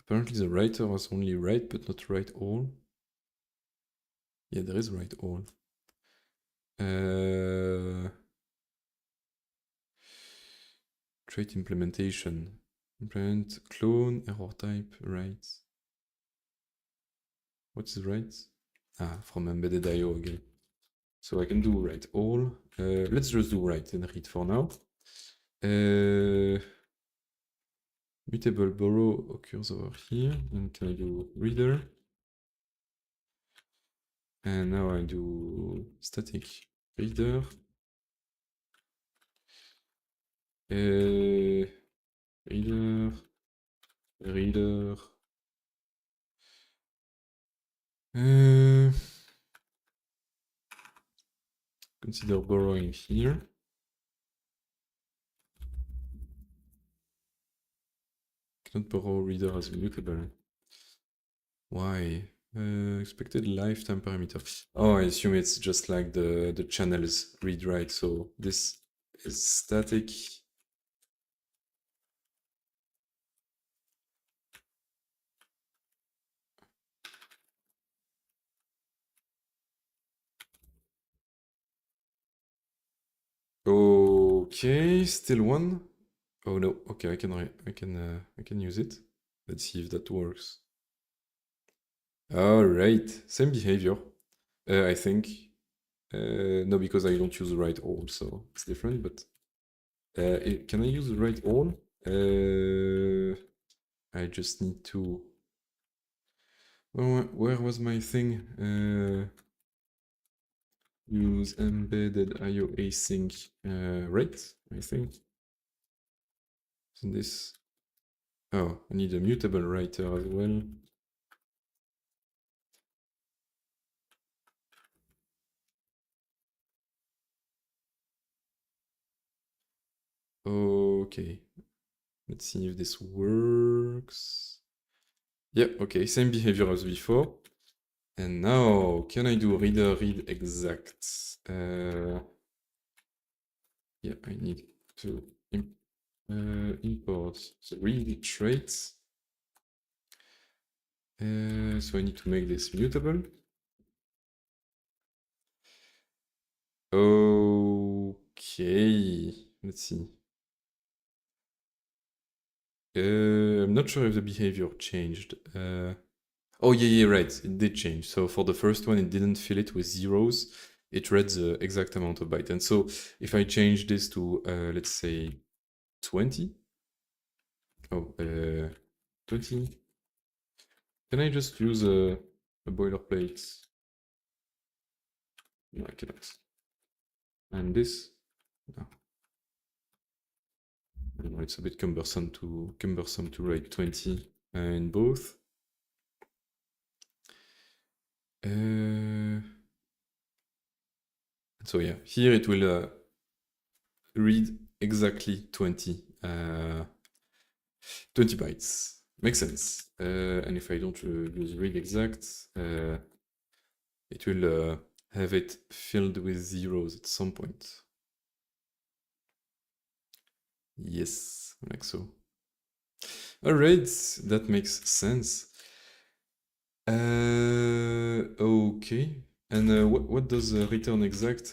S1: apparently the writer was only write but not write all. Yeah, there is write all. Trait implementation. Implement clone error type write. What is write? From embedded IO again. So I can do write all. Let's just do write and read for now. Mutable borrow occurs over here. And can I do reader? And now I do static reader. Reader. Consider borrowing here. Cannot borrow reader as mutable. Why? Expected lifetime parameter. Oh, I assume it's just like the channels read write. So this is static. Okay, still one. Oh no. Okay, I can use it. Let's see if that works. All right, same behavior. I think. No, because I don't use write all, so it's different. But can I use write all? I just need to. Where was my thing? Use embedded IO async rate, I think. Isn't this? Oh, I need a mutable writer as well. Okay. Let's see if this works. Yeah, okay, same behavior as before. And now, can I do reader read exact? Yeah, I need to import the read traits. So I need to make this mutable. Okay, let's see. I'm not sure if the behavior changed. Oh yeah, right, it did change. So for the first one, it didn't fill it with zeros. It read the exact amount of byte. And so if I change this to, let's say, 20. Oh, 20. Can I just use a boilerplate? No, I cannot. And this? No. I don't know, it's a bit cumbersome to write 20 in both. So yeah, here it will read exactly 20 bytes. Makes sense. And if I don't use read exact, it will have it filled with zeros at some point. Yes, like so. All right, that makes sense. Okay. And what does return exact?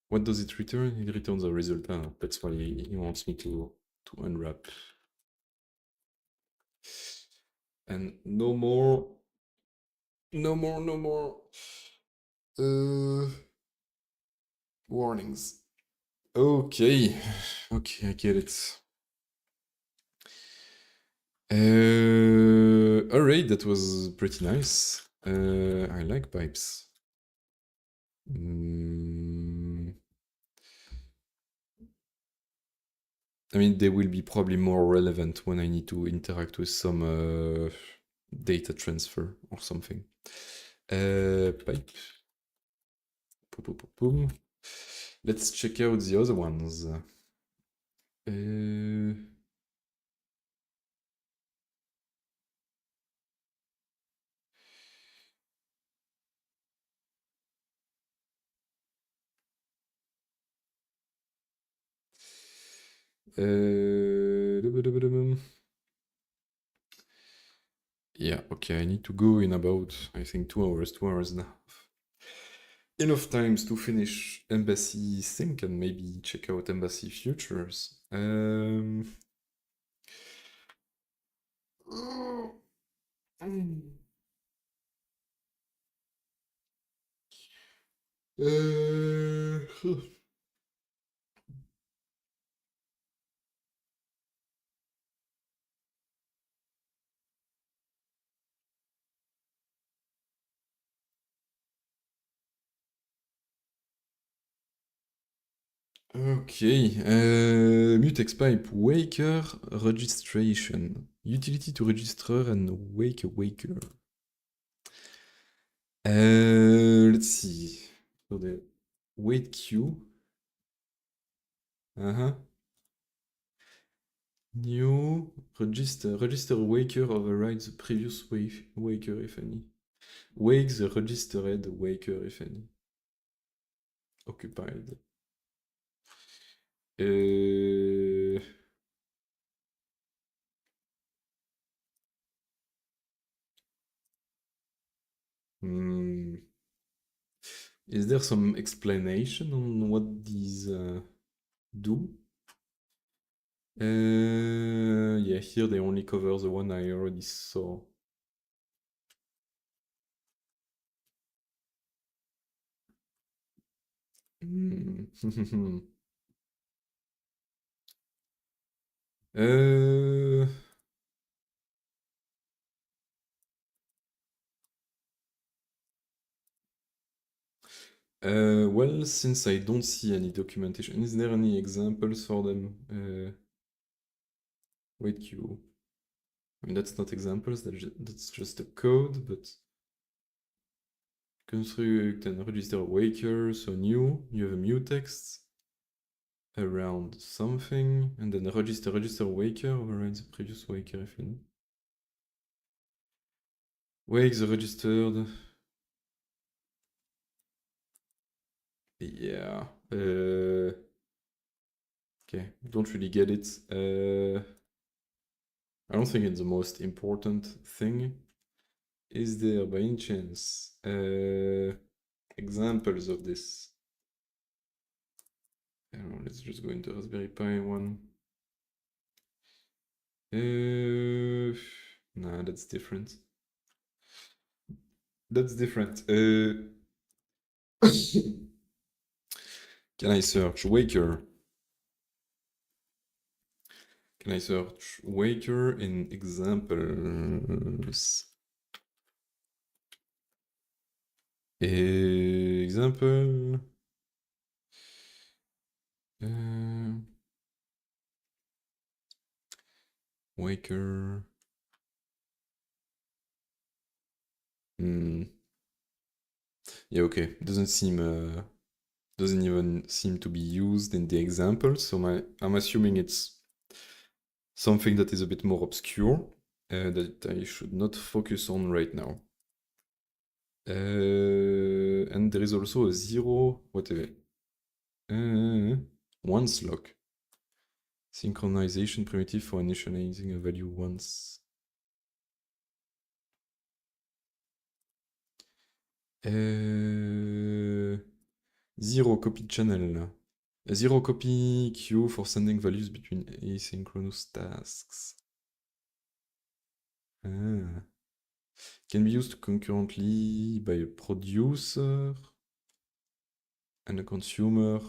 S1: What does it return? It returns a result. That's why he wants me to unwrap. And no more. Warnings. Okay. Okay, I get it. Alright, that was pretty nice. I like pipes. I mean, they will be probably more relevant when I need to interact with some data transfer or something. Pipe. Boom, boom, boom. Let's check out the other ones. Yeah, okay, I need to go in about, I think, 2 hours and a half. Enough times to finish Embassy Sync and maybe check out Embassy Futures. Uh, Okay, mutex pipe waker registration. Utility to register and wake a waker. Let's see. So the wait queue. Uh-huh. New register waker overrides the previous waker if any. Wake the registered waker if any. Occupied. Uh, hmm. Is there some explanation on what these do? Yeah, here they only cover the one I already saw. Hmm. uh, well, since I don't see any documentation, is there any examples for them? Wait, queue. I mean, that's not examples, that's just a code, but construct and register waker, so new, you have a mutex around something, and then register waker overrides the previous waker if any. Wake the registered. Yeah. Okay, don't really get it. I don't think it's the most important thing. Is there by any chance examples of this? I don't know, let's just go into Raspberry Pi one. Nah, that's different. That's different. Can I search Waker? Can I search Waker in examples? Example. Waker. Hmm. Yeah, okay. Doesn't even seem to be used in the example, so I'm assuming it's something that is a bit more obscure that I should not focus on right now. And there is also a zero, whatever. Once lock. Synchronization primitive for initializing a value once. Zero copy channel. A zero copy queue for sending values between asynchronous tasks. Ah. Can be used concurrently by a producer and a consumer.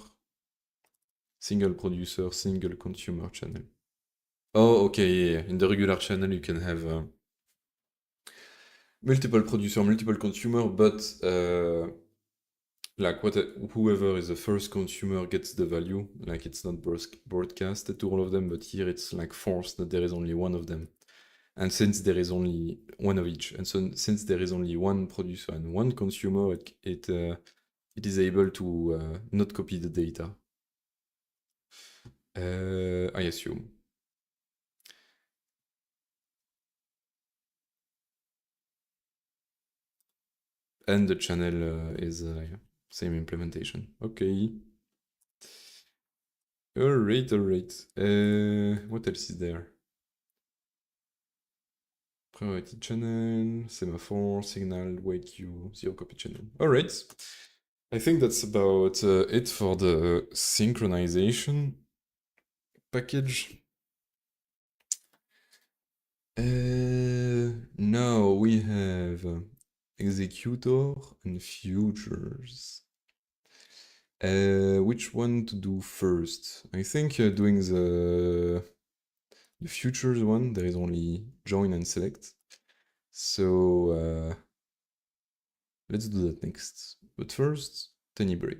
S1: Single producer, single consumer channel. Oh, okay, yeah. In the regular channel, you can have multiple producer, multiple consumer, but like whoever is the first consumer gets the value. Like it's not broadcasted to all of them, but here it's like forced that there is only one of them. And since there is only one of each, and so since there is only one producer and one consumer, it is able to not copy the data. I assume. And the channel is yeah, same implementation. Okay. Alright, alright. What else is there? Priority channel, semaphore, signal, wait queue, zero copy channel. Alright. I think that's about it for the synchronization package. Now we have executor and futures. Which one to do first? I think doing the futures one, there is only join and select. So let's do that next. But first, tiny break.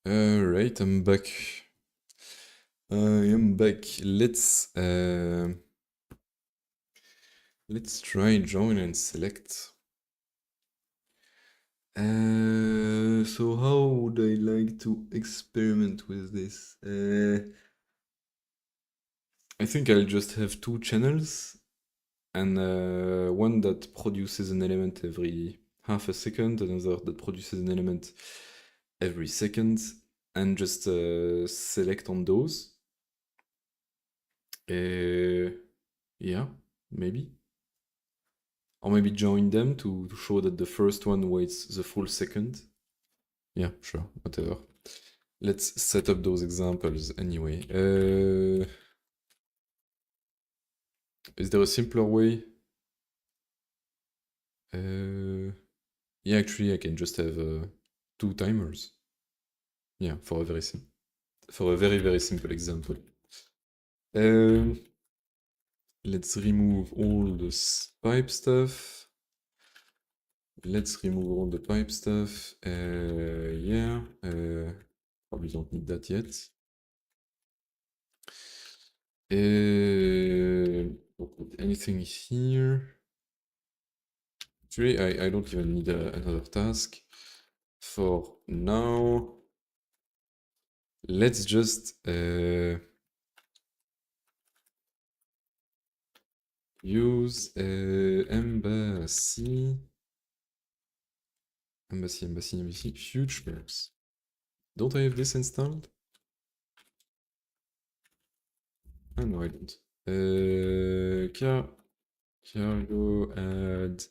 S1: Alright, I'm back. I am back. Let's try join and select. So how would I like to experiment with this? I think I'll just have two channels and one that produces an element every half a second, another that produces an element every second, and just select on those. Yeah, maybe. Or maybe join them to show that the first one waits the full second. Yeah, sure, whatever. Let's set up those examples anyway. Is there a simpler way? Yeah, actually, I can just have 2 timers. Yeah, for a very simple example. Let's remove all this pipe stuff. Let's remove all the pipe stuff. Yeah, probably don't need that yet. Don't put anything here. Actually, I don't even need another task. For now, let's just use embassy futures. Don't I have this installed? Oh no, I don't. Cargo add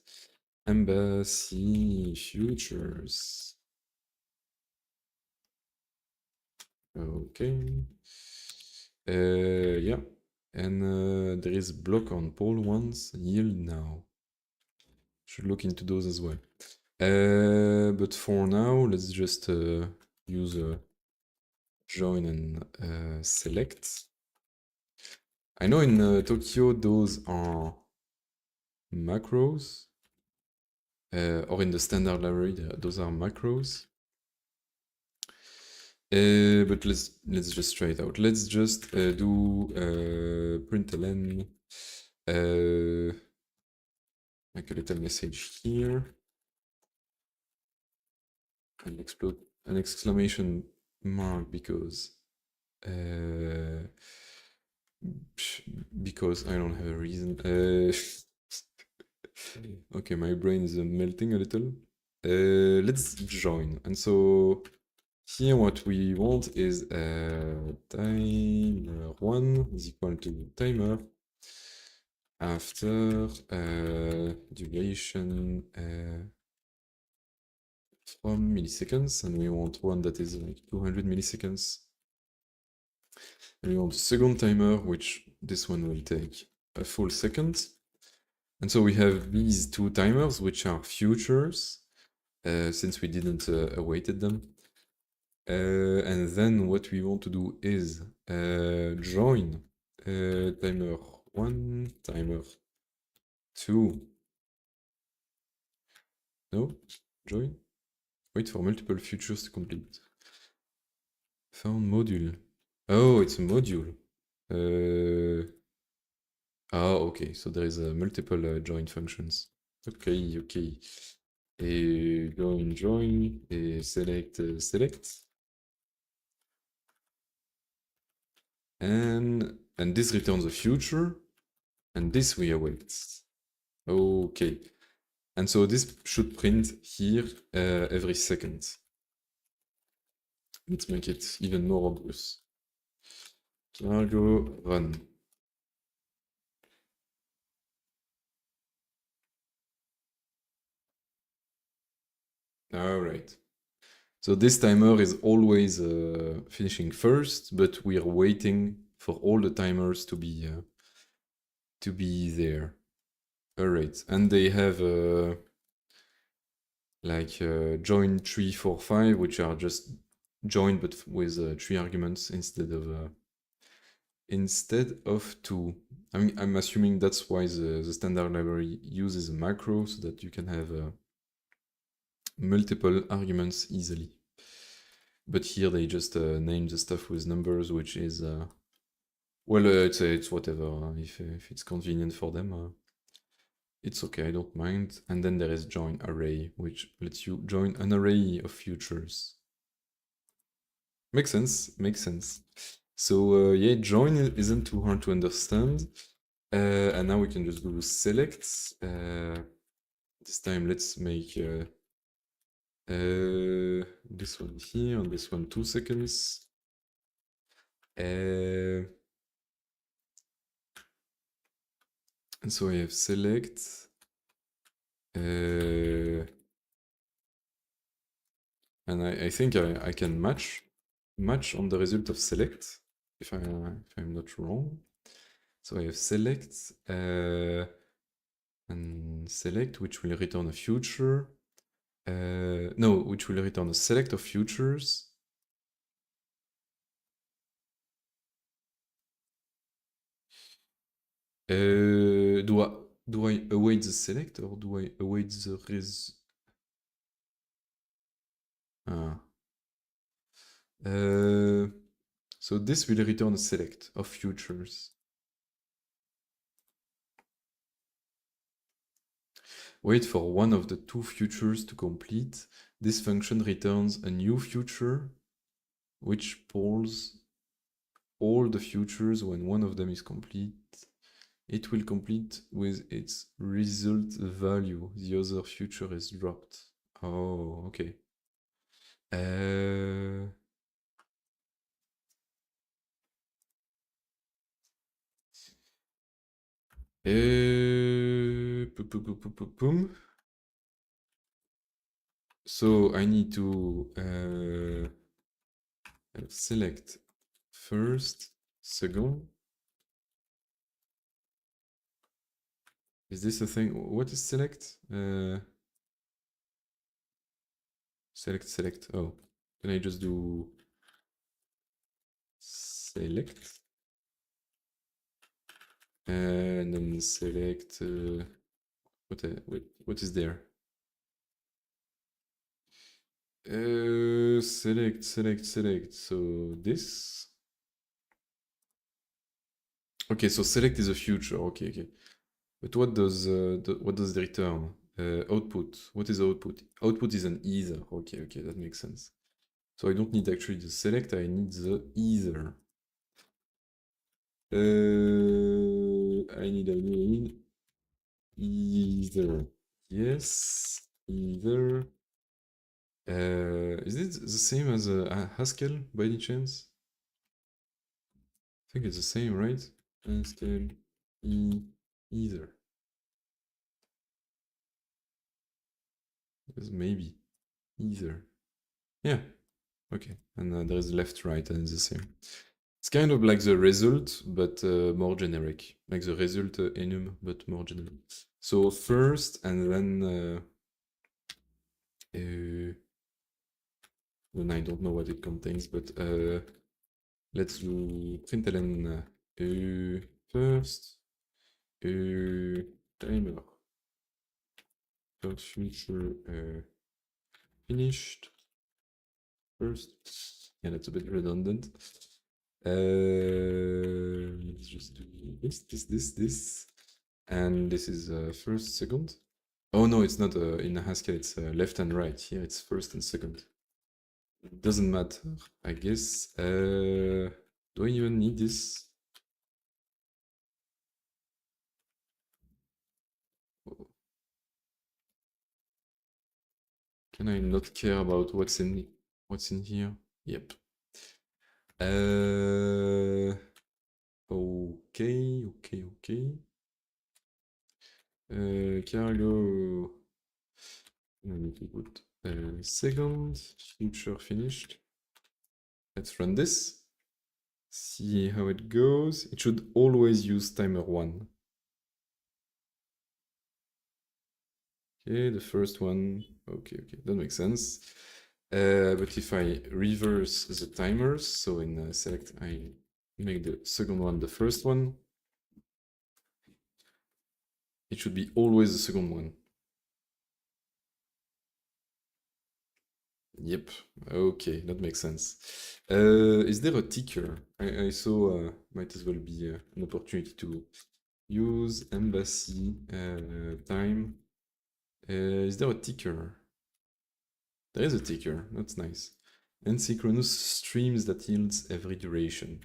S1: embassy futures. Okay. Yeah. And there is block on pole ones. Yield now. Should look into those as well. But for now, let's just use join and select. I know in Tokyo those are macros, or in the standard library those are macros. But let's just try it out. Let's just do println, make a little message here, and explode an exclamation mark because I don't have a reason. Okay, my brain is melting a little. Let's join, and so here what we want is timer1 is equal to timer after duration from milliseconds, and we want one that is like 200 milliseconds. And we want a second timer, which this one will take a full second. And so we have these 2 timers, which are futures, since we didn't awaited them. And then what we want to do is join timer 1, timer 2. No? Join? Wait for multiple futures to complete. Found module. Oh, it's a module. Okay, so there is multiple join functions. Okay, okay. Join, select. And this returns a future, and this we await. Okay. And so this should print here every second. Let's make it even more obvious. Cargo run. All right. So this timer is always finishing first, but we are waiting for all the timers to be there. All right, and they have like join 3, 4, 5, which are just joined but with 3 arguments instead of 2. I mean, I'm assuming that's why the standard library uses a macro so that you can have multiple arguments easily. But here they just name the stuff with numbers, which is well, it's whatever. If it's convenient for them, it's okay. I don't mind. And then there is join array, which lets you join an array of futures. Makes sense. Makes sense. So yeah, join isn't too hard to understand. And now we can just do select. This time let's make this one here and this one 2 seconds. And so I have select. And I think I can match on the result of select if I'm not wrong. So I have select and select, which will return a future. No, which will return a select of futures. Do I await the select or do I await the Ah. So this will return a select of futures. Wait for one of the two futures to complete. This function returns a new future, which polls all the futures when one of them is complete. It will complete with its result value. The other future is dropped. Oh, okay. So I need to select first, second. Is this a thing? What is select? Select. Oh, can I just do select? And then select. What is there? Select. So this. Okay, so select is a future. Okay. But what does the return? Output. What is output? Output is an either. Okay, that makes sense. So I don't need actually the select. I need the either. I need either. Yes, either. Is it the same as a Haskell by any chance? I think it's the same, right? Haskell either. Maybe either. Yeah. Okay. And there is left, right, and it's the same. It's kind of like the result, but more generic. Like the result enum, but more generic. So first, and then I don't know what it contains, but let's do println first timer first future finished first. Yeah, that's a bit redundant. Let's just do this, and this is first, second. Oh no, it's not in Haskell. It's left and right. Here it's first and second. It doesn't matter, I guess. Do I even need this? Can I not care about what's in here? Yep. Okay. Cargo. I need to put second, future finished. Let's run this. See how it goes. It should always use timer 1. Okay, the first one. Okay, that makes sense. But if I reverse the timers, so in select, I make the second one the first one, it should be always the second one. Yep, okay, that makes sense. Is there a ticker? I saw might as well be an opportunity to use embassy time. Is there a ticker? There is a ticker, that's nice. And synchronous streams that yields every duration.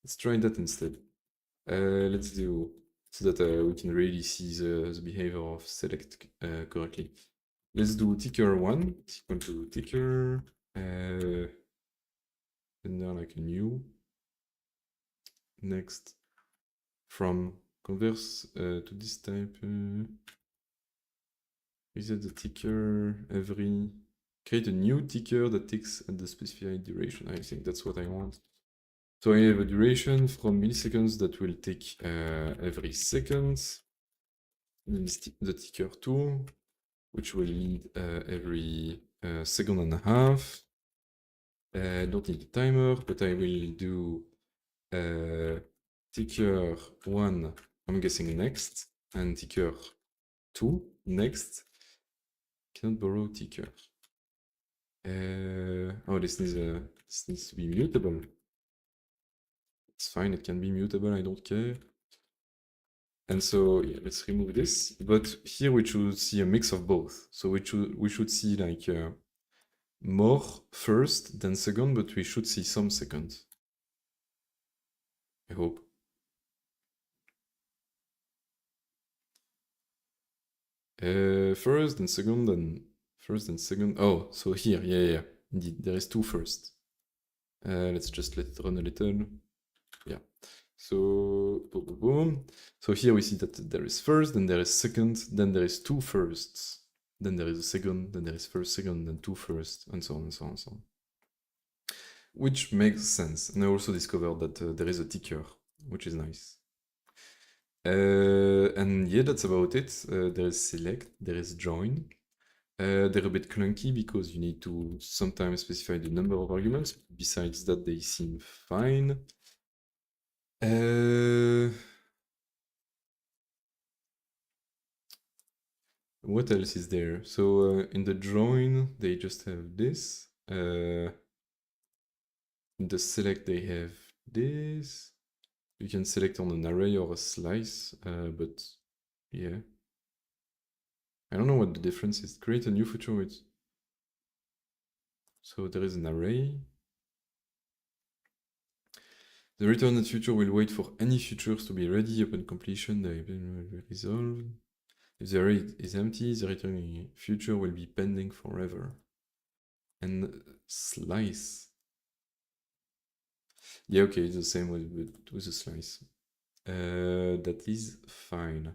S1: Let's try that instead. Let's do so that we can really see the behavior of select correctly. Let's do ticker 1 is equal to ticker, and then like a new. Next, from converse to this type, reset the ticker every. Create a new ticker that ticks at the specified duration. I think that's what I want. So I have a duration from milliseconds that will tick every second. The ticker 2. which will lead every second and a half. Don't need a timer, but I will do ticker 1, I'm guessing next, and ticker 2 next. Cannot borrow ticker. Oh, this needs to be mutable. It's fine, it can be mutable, I don't care. And so yeah, let's remove this. But here we should see a mix of both. So we should see like more first than second, but we should see some second. I hope. First and second and first and second. Oh, so here, yeah. Indeed, there is two first. Let's just let it run a little. Yeah. So boom, boom, boom. So here we see that there is first, then there is second, then there is two firsts, then there is a second, then there is first, second, then two first, and so on and so on and so on. Which makes sense. And I also discovered that there is a ticker, which is nice. And yeah, that's about it. There is select, there is join. They're a bit clunky because you need to sometimes specify the number of arguments. Besides that, they seem fine. What else is there? So in the join, they just have this. In the select, they have this. You can select on an array or a slice, but yeah. I don't know what the difference is. Create a new feature with. So there is an array. The returned future will wait for any futures to be ready upon completion. They will be resolved. If the array is empty, the returning future will be pending forever. And slice. Yeah, okay, it's the same with the slice. That is fine.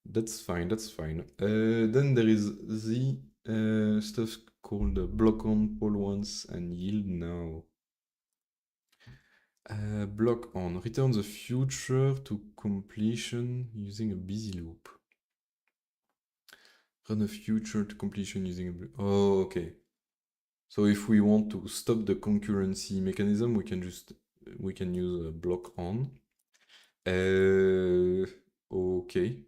S1: That's fine, that's fine. Then there is the stuff called block on, poll once, and yield now. Block on, return the future to completion using a busy loop. Run a future to completion using a... Oh, okay. So if we want to stop the concurrency mechanism, we can use a block on. Okay.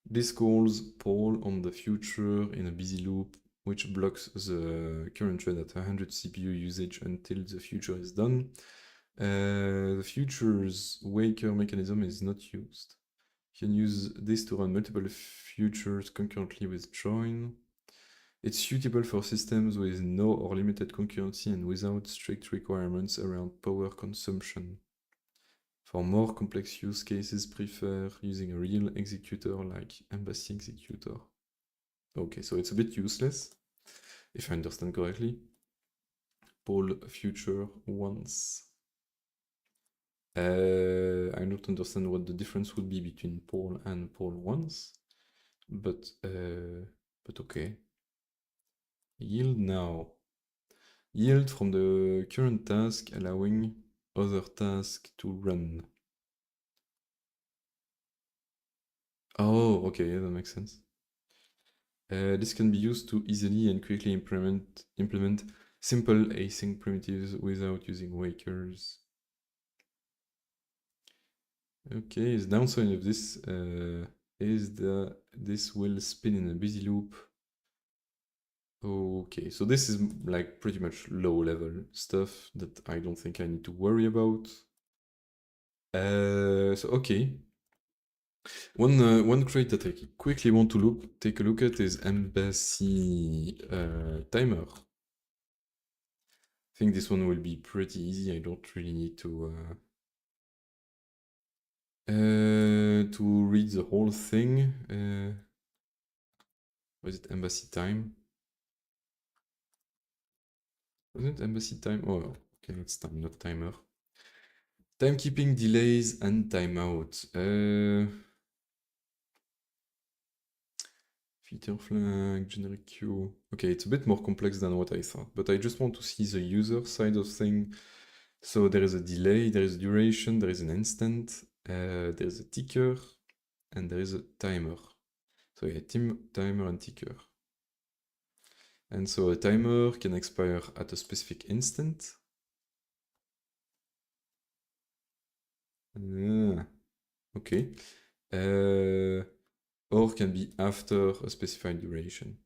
S1: This calls poll on the future in a busy loop, which blocks the current thread at 100 CPU usage until the future is done. The future's waker mechanism is not used. You can use this to run multiple futures concurrently with join. It's suitable for systems with no or limited concurrency and without strict requirements around power consumption. For more complex use cases, prefer using a real executor like Embassy Executor. Okay, so it's a bit useless, if I understand correctly. Poll future once. I don't understand what the difference would be between poll and poll once, but okay. Yield now. Yield from the current task, allowing other tasks to run. Oh, okay, yeah, that makes sense. This can be used to easily and quickly implement simple async primitives without using wakers. Okay, the downside of this is that this will spin in a busy loop. Okay, so this is like pretty much low level stuff that I don't think I need to worry about. So okay. One crate that I quickly want to take a look at is Embassy timer. I think this one will be pretty easy. I don't really need to read the whole thing. Was it Embassy time? Wasn't it Embassy time? Oh, okay, it's time, not timer. Timekeeping, delays, and timeout. Feature flag, generic queue. Okay, it's a bit more complex than what I thought, but I just want to see the user side of things. So there is a delay, there is a duration, there is an instant, there is a ticker, and there is a timer. So yeah, timer and ticker. And so a timer can expire at a specific instant. Okay. Or can be after a specified duration.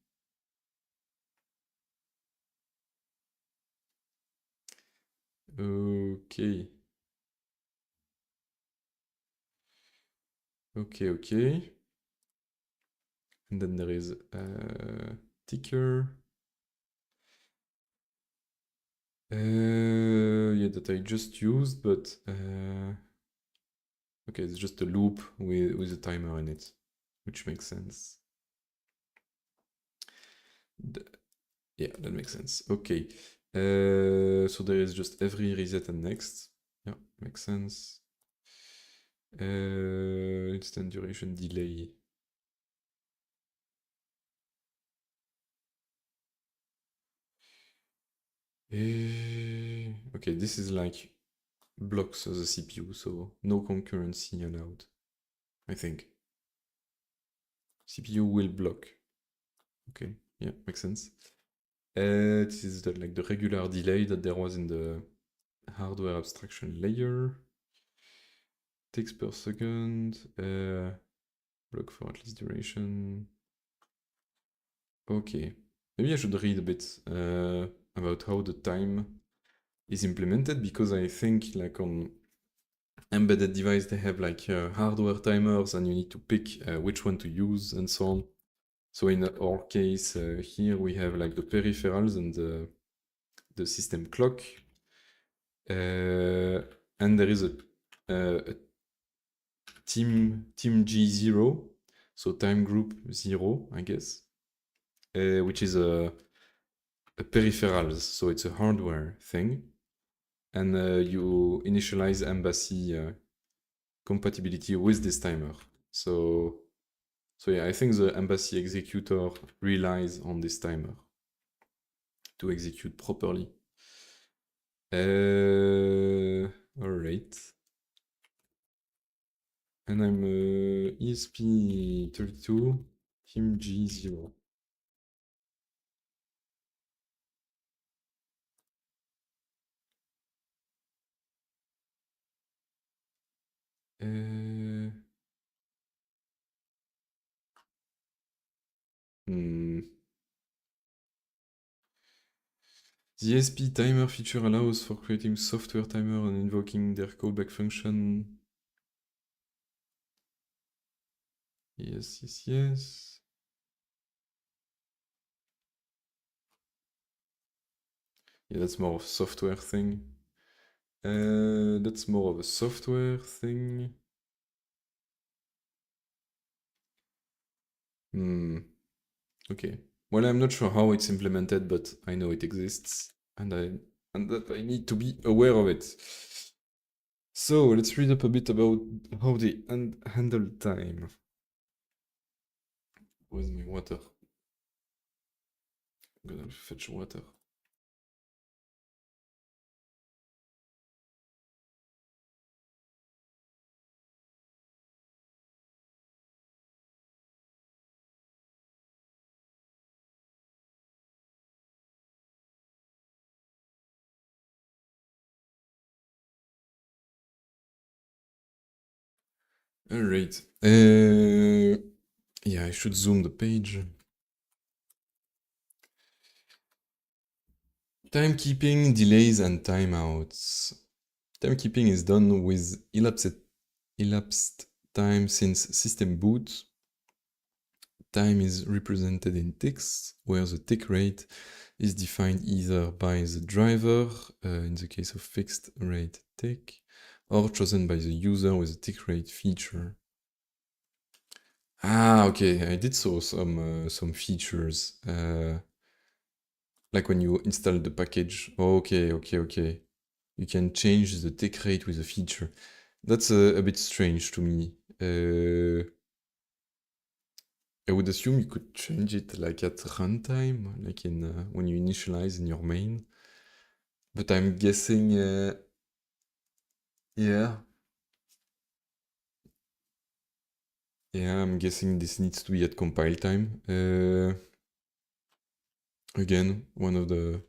S1: Okay. Okay. And then there is a ticker. Yeah, that I just used, but okay, it's just a loop with a timer in it, which makes sense. Yeah, that makes sense. Okay. So there is just every reset and next. Yeah, makes sense. Instant duration delay. Okay, this is like blocks the CPU, so no concurrency allowed, I think. CPU will block. Okay, yeah, makes sense. This is like the regular delay that there was in the hardware abstraction layer. Ticks per second. Block for at least duration. Okay. Maybe I should read a bit about how the time is implemented, because I think like on embedded device they have like hardware timers and you need to pick which one to use and so on. So in our case here we have like the peripherals and the system clock. And there is a team G0, so time group 0, I guess, which is a peripherals, so it's a hardware thing. And you initialize embassy compatibility with this timer. So yeah, I think the embassy executor relies on this timer to execute properly. Alright. And I'm ESP32 team G0. The ESP timer feature allows for creating software timer and invoking their callback function. Yes. Yeah, that's more of a software thing. That's more of a software thing. Okay. Well, I'm not sure how it's implemented, but I know it exists, and that I need to be aware of it. So let's read up a bit about how they handle time. Where's my water? I'm gonna fetch water. Alright. Yeah, I should zoom the page. Timekeeping, delays, and timeouts. Timekeeping is done with elapsed time since system boot. Time is represented in ticks, where the tick rate is defined either by the driver, in the case of fixed rate tick, or chosen by the user with the tick rate feature. Ah, okay, I did saw some features, like when you install the package. Okay. You can change the tick rate with a feature. That's a bit strange to me. I would assume you could change it like at runtime, like in when you initialize in your main. But I'm guessing, yeah. Yeah, I'm guessing this needs to be at compile time. Again, one of the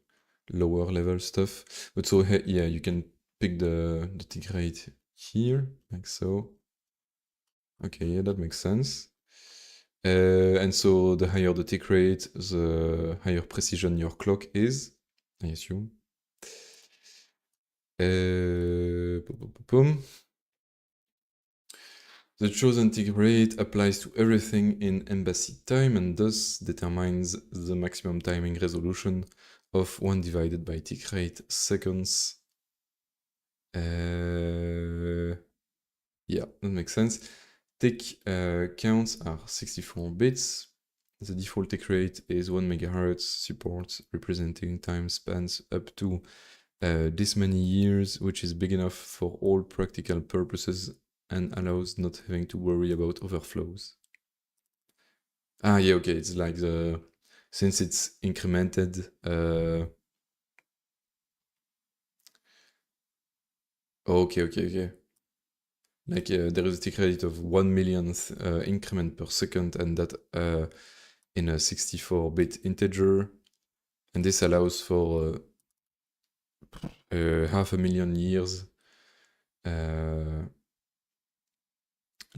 S1: lower level stuff. But so yeah, you can pick the tick rate here, like so. Okay, yeah, that makes sense. And so the higher the tick rate, the higher precision your clock is, I assume. Boom. The chosen tick rate applies to everything in embassy time and thus determines the maximum timing resolution of 1 divided by tick rate seconds. Yeah, that makes sense. Tick counts are 64 bits. The default tick rate is 1 MHz, supports representing time spans up to this many years, which is big enough for all practical purposes and allows not having to worry about overflows. Ah, yeah, okay, it's like since it's incremented, okay. Like there is a tick rate of 1 millionth increment per second, and that in a 64-bit integer, and this allows for 500,000 years.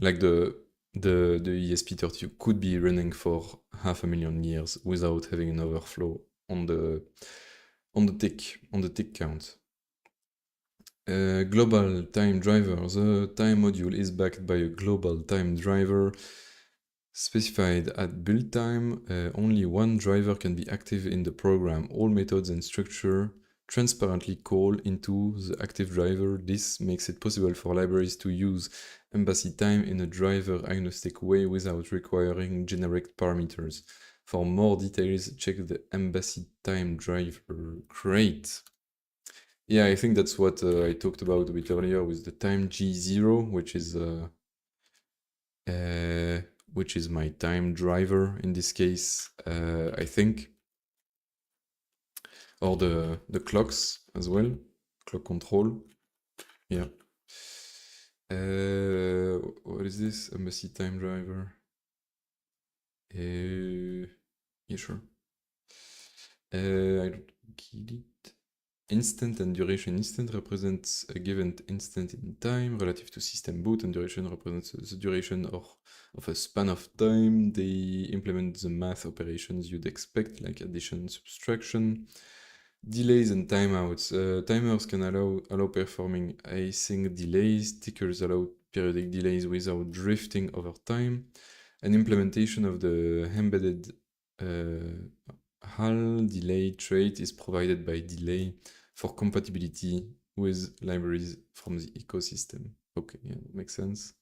S1: Like the ESP32 could be running for 500,000 years without having an overflow on the tick count. Global time driver. The time module is backed by a global time driver specified at build time. Only one driver can be active in the program. All methods and structure transparently call into the active driver. This makes it possible for libraries to use embassy time in a driver agnostic way without requiring generic parameters. For more details, check the embassy time driver. Great. Yeah, I think that's what I talked about a bit earlier with the time G0, which is my time driver in this case, I think, or the clocks as well, clock control. Yeah. What is this? Embassy time driver. Yeah, sure. I don't get it. Instant and duration. Instant represents a given instant in time relative to system boot, and duration represents the duration of a span of time. They implement the math operations you'd expect, like addition, subtraction. Delays and timeouts. Timers can allow performing async delays. Tickers allow periodic delays without drifting over time. An implementation of the embedded HAL delay trait is provided by delay for compatibility with libraries from the ecosystem. Okay, yeah, that makes sense.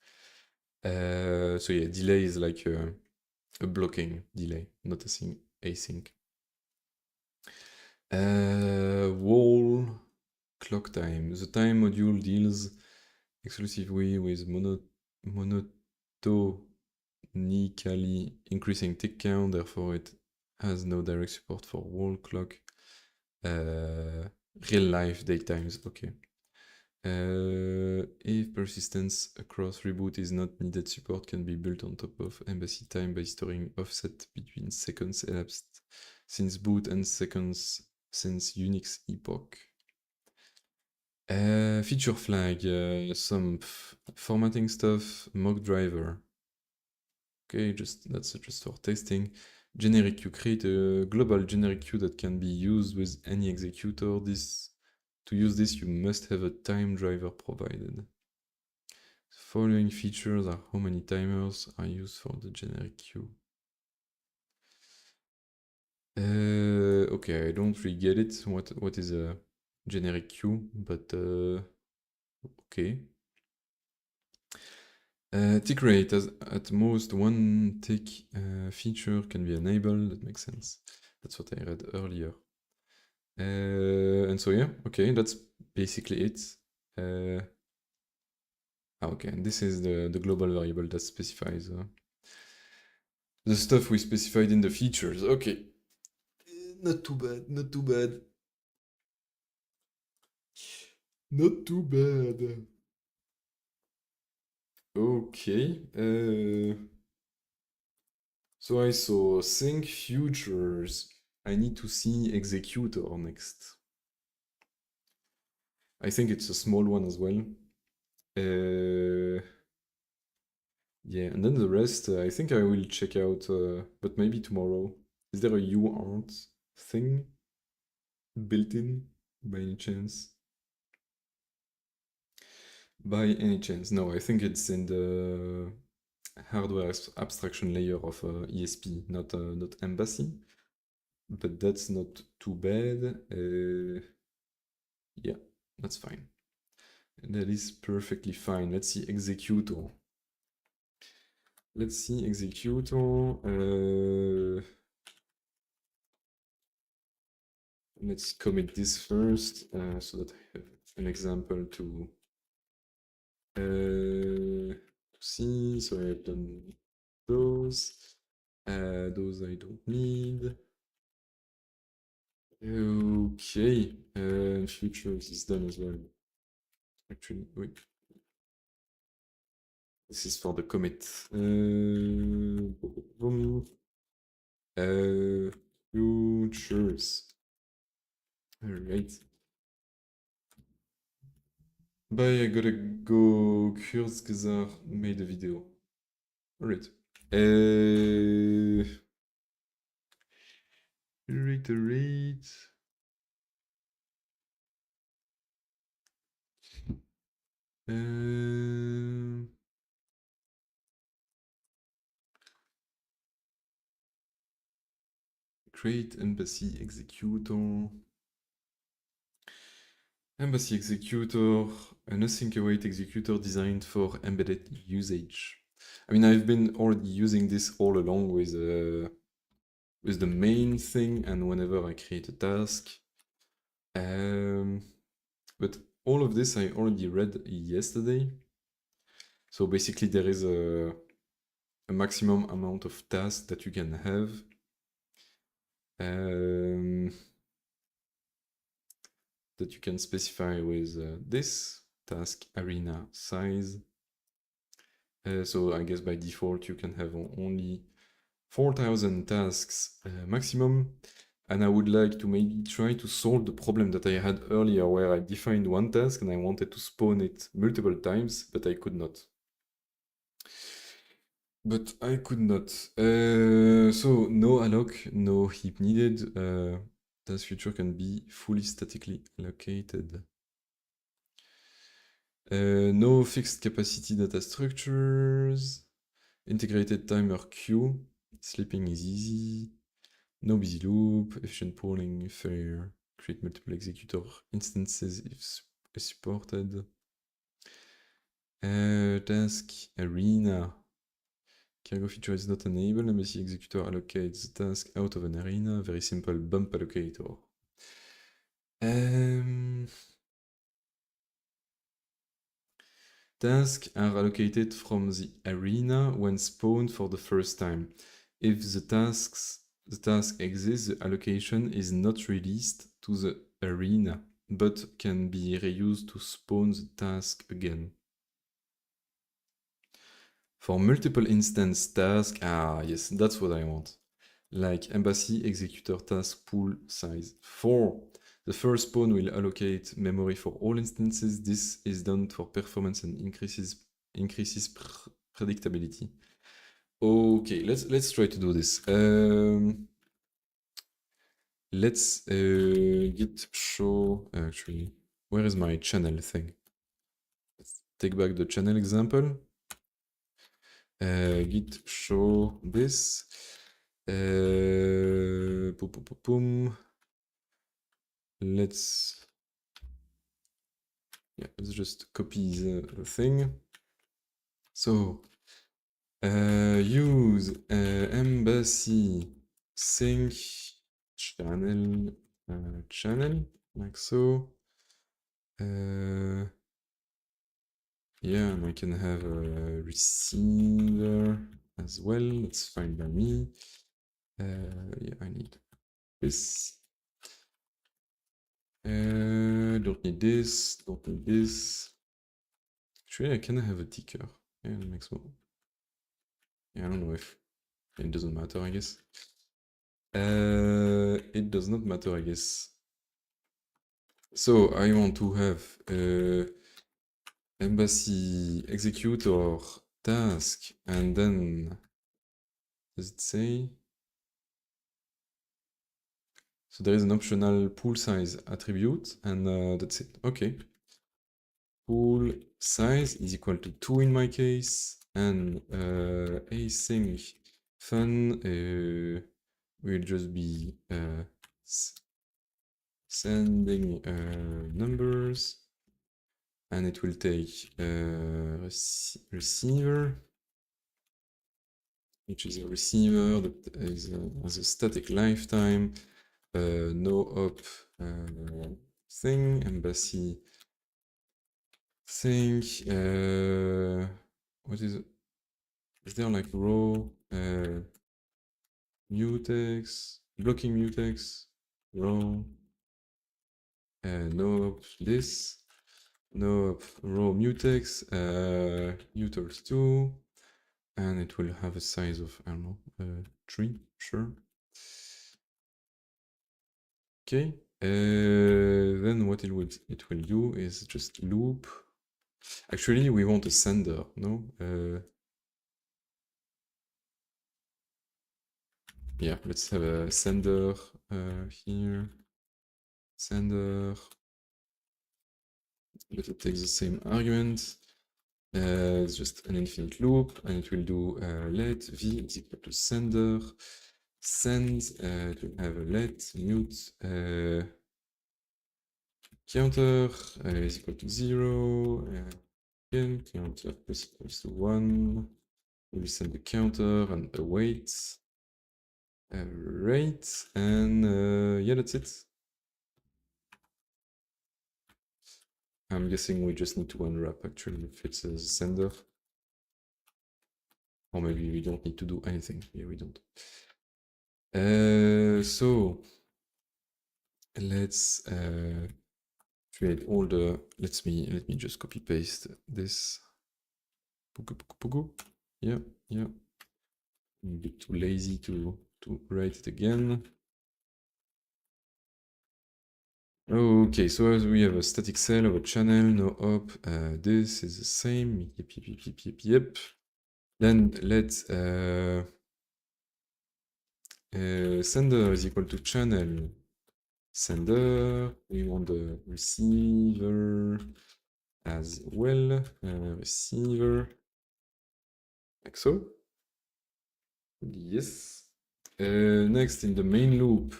S1: So yeah, delay is like a blocking delay, not async. Wall clock time. The time module deals exclusively with monotonically increasing tick count, therefore it has no direct support for wall clock. Real life date times, okay. If persistence across reboot is not needed, support can be built on top of embassy time by storing offset between seconds elapsed since boot and seconds since Unix epoch. Feature flag, some formatting stuff, mock driver. Okay, that's just for testing. Generic queue, create a global generic queue that can be used with any executor. To use this, you must have a time driver provided. The following features are how many timers are used for the generic queue. Okay, I don't really get it. What is a generic queue, but okay. Tick rate, at most one tick feature can be enabled. That makes sense. That's what I read earlier. And so yeah, okay, that's basically it. Okay, and this is the global variable that specifies the stuff we specified in the features. Okay. Not too bad, not too bad. Not too bad. Okay. So I saw sync futures. I need to see executor next. I think it's a small one as well. Yeah, and then the rest, I think I will check out, but maybe tomorrow. Is there a UART thing built in by any chance? By any chance? No, I think it's in the hardware abstraction layer of ESP, not Embassy. But that's not too bad. Yeah, that's fine. That is perfectly fine. Let's see executor. Let's see executor. Let's commit this first so that I have an example to see. So I've done those. Those I don't need. Okay, futures is done as well. Actually, wait. This is for the commit. Futures. Alright. Bye, I gotta go. Kurzgesagt made a video. Alright. Reiterate. Create embassy executor. Embassy executor, an async await executor designed for embedded usage. I mean, I've been already using this all along with the main thing and whenever I create a task. But all of this I already read yesterday. So basically there is a maximum amount of tasks that you can have. That you can specify with this task arena size. So I guess by default you can have only 4,000 tasks maximum. And I would like to maybe try to solve the problem that I had earlier where I defined one task and I wanted to spawn it multiple times, but I could not. So no alloc, no heap needed. Task future can be fully statically allocated. No fixed capacity data structures. Integrated timer queue. Sleeping is easy. No busy loop. Efficient pooling. Fair. Create multiple executor instances if supported. Task arena. Cargo feature is not enabled. Embassy executor allocates the task out of an arena. Very simple bump allocator. Tasks are allocated from the arena when spawned for the first time. If the task exists, the allocation is not released to the arena, but can be reused to spawn the task again. For multiple instance tasks, yes, that's what I want. Like embassy executor task pool size 4. The first spawn will allocate memory for all instances. This is done for performance and increases predictability. Okay, let's try to do this. Let's git show. Actually, where is my channel thing? Let's take back the channel example. Git show this. Let's just copy the thing. So use embassy sync channel like so. Yeah, and I can have a receiver as well. That's fine by me. Yeah, I need this. Don't need this. Don't need this. Actually, I can have a ticker. Yeah, it makes more. Yeah, I don't know if It doesn't matter, I guess. It does not matter, I guess. So I want to have embassy executor task, and then does it say? So there is an optional pool size attribute, and that's it. Okay. Pool size is equal to 2 in my case, and async fun will just be sending numbers, and it will take receiver, which is a receiver that has a static lifetime, no op thing, embassy thing. What is it? Is there like row mutex, blocking mutex, row, no this, no row mutex, utils2, and it will have a size of, I don't know, 3, sure. Okay, then what it will do is just loop. Actually, we want a sender, no? Yeah, let's have a sender here. Sender. Let it take the same argument. It's just an infinite loop, and it will do let v is equal to sender. Send to have a let mute counter is equal to 0. Again, counter plus equals to 1. We'll send the counter and await. Right, and yeah, that's it. I'm guessing we just need to unwrap actually if it's a sender. Or maybe we don't need to do anything. Yeah, we don't. So let's create all the. Let me just copy paste this. Yeah, yeah. I'm a bit too lazy to write it again. Okay, so as we have a static cell of a channel, no op, this is the same. Yep. Then let sender is equal to channel sender. We want the receiver as well. Receiver, like so. Yes. Next, in the main loop,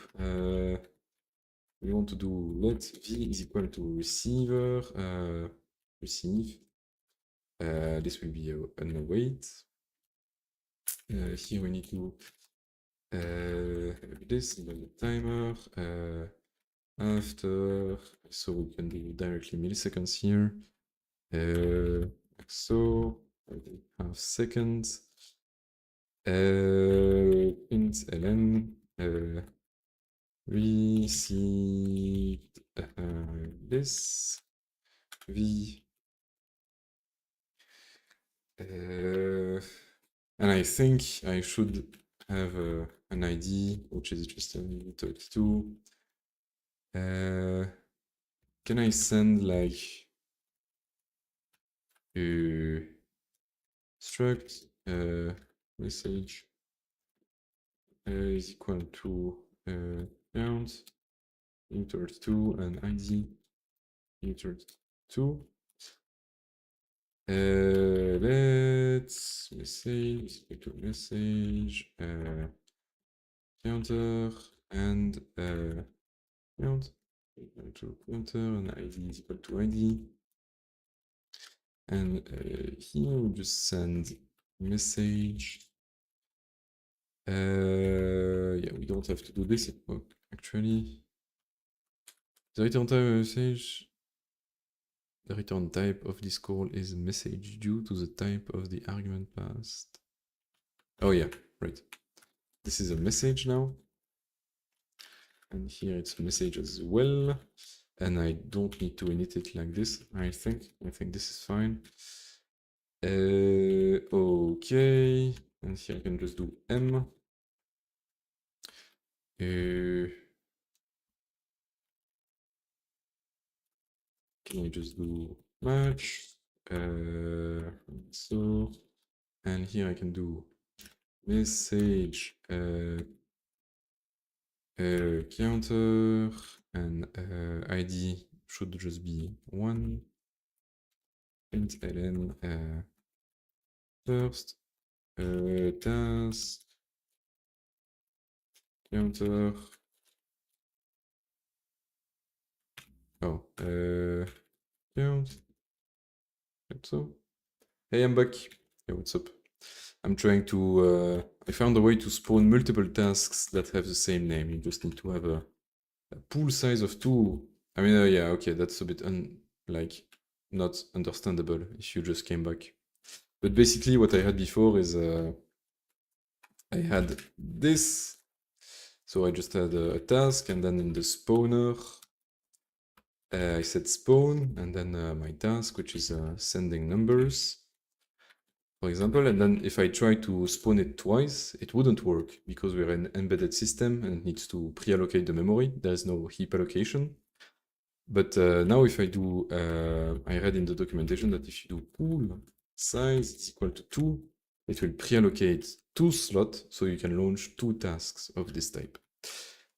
S1: we want to do let v is equal to receiver receive. This will be an await. Here we need to have this and then the timer after, so we can do directly milliseconds here. Like so, half seconds. Int ln received this v. And I think I should have an ID, which is just a mutex2. Can I send like a struct message is equal to count mutex2 and ID mutex2. Let's message equal to message counter and count equal to counter and ID is equal to ID. And here we just send message. Yeah, we don't have to do this actually. The return type of message. The return type of this call is message due to the type of the argument passed. Oh yeah, right. This is a message now. And here it's message as well. And I don't need to init it like this, I think. I think this is fine. Okay. and here I can just do M. Can I just do match? So, and here I can do message counter, and ID should just be 1. Println first task counter. Oh, count. So, hey, I'm back. Hey, what's up? I'm trying to. I found a way to spawn multiple tasks that have the same name. You just need to have a pool size of 2. I mean, yeah, okay, that's a bit not understandable if you just came back. But basically, what I had before is I had this. So I just had a task, and then in the spawner, I said spawn, and then my task, which is sending numbers, for example. And then if I try to spawn it twice, it wouldn't work because we're an embedded system and it needs to pre-allocate the memory. There is no heap allocation. But now if I do, I read in the documentation that if you do pool size is equal to 2, it will pre-allocate 2 slots, so you can launch 2 tasks of this type,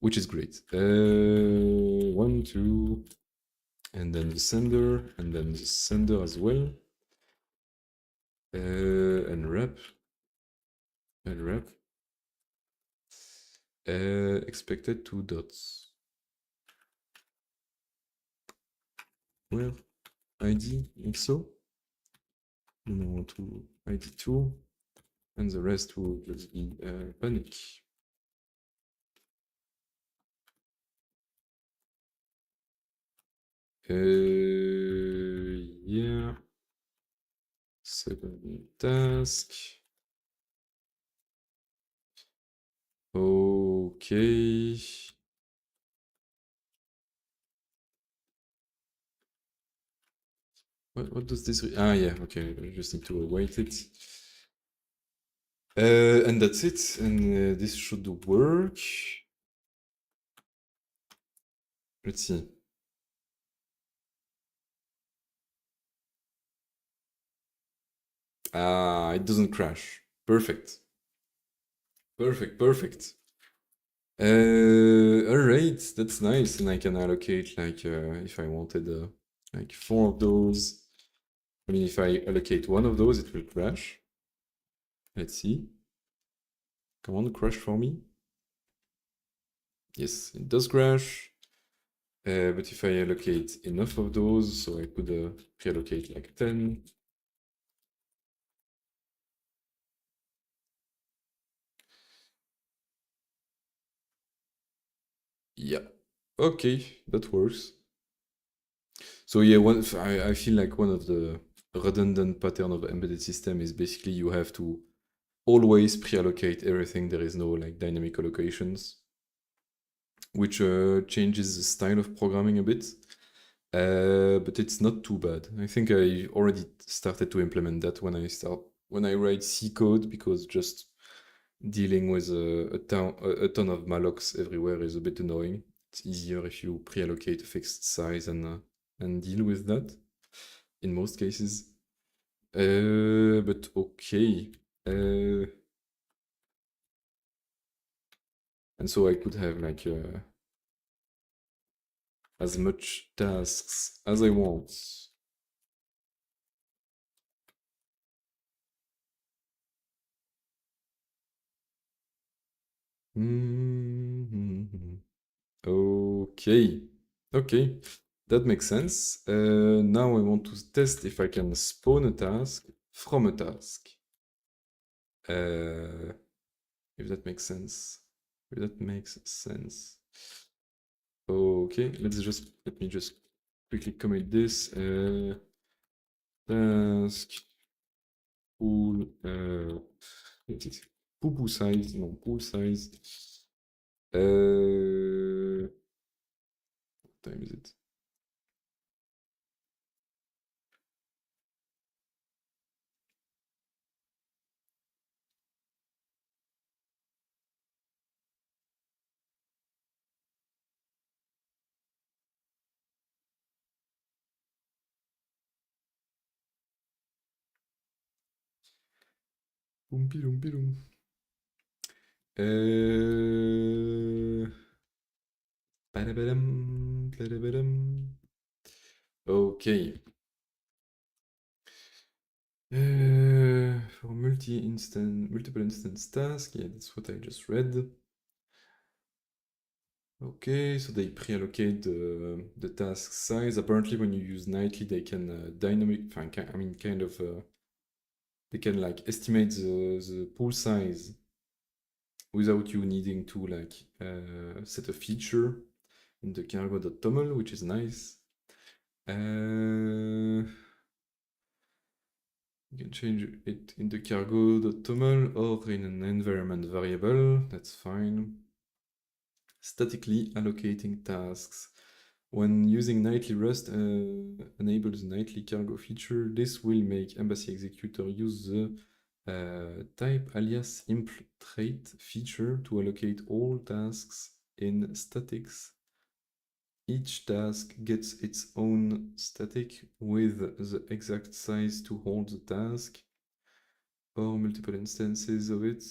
S1: which is great. 1, 2, and then the sender, and then the sender as well. And wrap. And wrap. Expected 2 dots. Where? ID, like so. No, to ID 2. And the rest will just be panic. Yeah. 7 task. Okay. What does this? Yeah. Okay. I just need to await it. And that's it. And this should work. Let's see. It doesn't crash. Perfect. Perfect. Alright, that's nice. And I can allocate, like, if I wanted, like 4 of those. I mean, if I allocate 1 of those, it will crash. Let's see. Come on, crash for me. Yes, it does crash. But if I allocate enough of those, so I could pre-allocate like 10. Yeah, okay, that works. So yeah, I feel like one of the redundant pattern of embedded system is basically you have to always pre-allocate everything. There is no like dynamic allocations, which changes the style of programming a bit. But it's not too bad. I think I already started to implement that when I write C code, because just dealing with a ton of mallocs everywhere is a bit annoying. It's easier if you pre-allocate a fixed size and deal with that in most cases. But okay. And so I could have like as much tasks as I want. Okay. Okay. That makes sense. Now I want to test if I can spawn a task from a task. If that makes sense. If that makes sense. Okay, let me just quickly commit this. Task pool pool size, non pool size. What time is it? Boom. Badabadam. Okay. For multiple instance task, yeah, that's what I just read. Okay, so they pre-allocate the task size. Apparently, when you use nightly, they can they can like estimate the pool size without you needing to like set a feature in the cargo.toml, which is nice. You can change it in the cargo.toml or in an environment variable, that's fine. Statically allocating tasks. When using nightly Rust enables nightly cargo feature, this will make Embassy Executor use the type alias imp trait feature to allocate all tasks in statics. Each task gets its own static with the exact size to hold the task, or multiple instances of it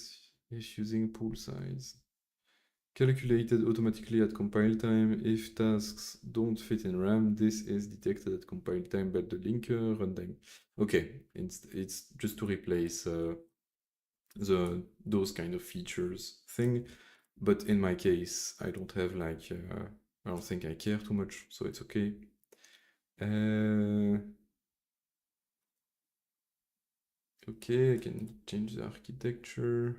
S1: if using pool size. Calculated automatically at compile time. If tasks don't fit in RAM, this is detected at compile time by the linker runtime. Okay, it's just to replace those kind of features thing. But in my case, I don't have like I don't think I care too much, so it's okay. Okay, I can change the architecture.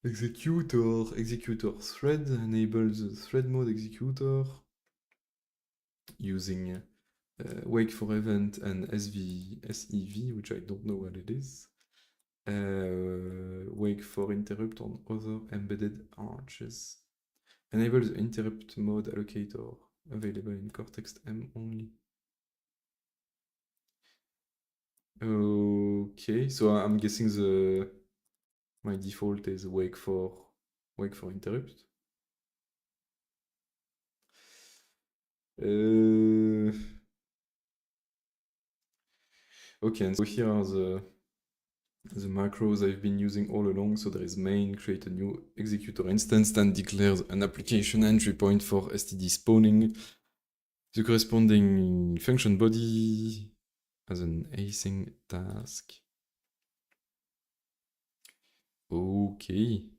S1: Executor thread enables the thread mode executor using wake for event and SEV, which I don't know what it is. Wake for interrupt on other embedded arches. Enables the interrupt mode allocator available in Cortex M only. Okay, so I'm guessing my default is wake for interrupt. Okay, and so here are the macros I've been using all along. So there is main, create a new executor instance, then declares an application entry point for std spawning, the corresponding function body as an async task. Okay.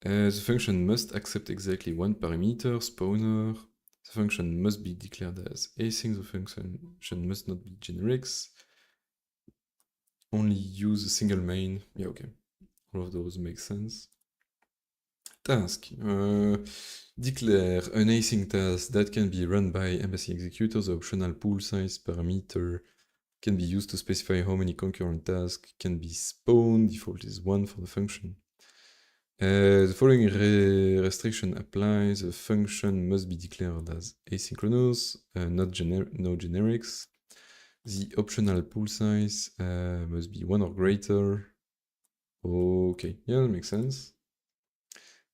S1: The function must accept exactly one parameter, spawner. The function must be declared as async. The function must not be generics. Only use a single main. Yeah, okay. All of those make sense. Task. Declare an async task that can be run by Embassy Executor. The optional pool size parameter can be used to specify how many concurrent tasks can be spawned. Default is 1 for the function. The following restriction applies. The function must be declared as asynchronous, no generics. The optional pool size must be 1 or greater. Okay, yeah, that makes sense.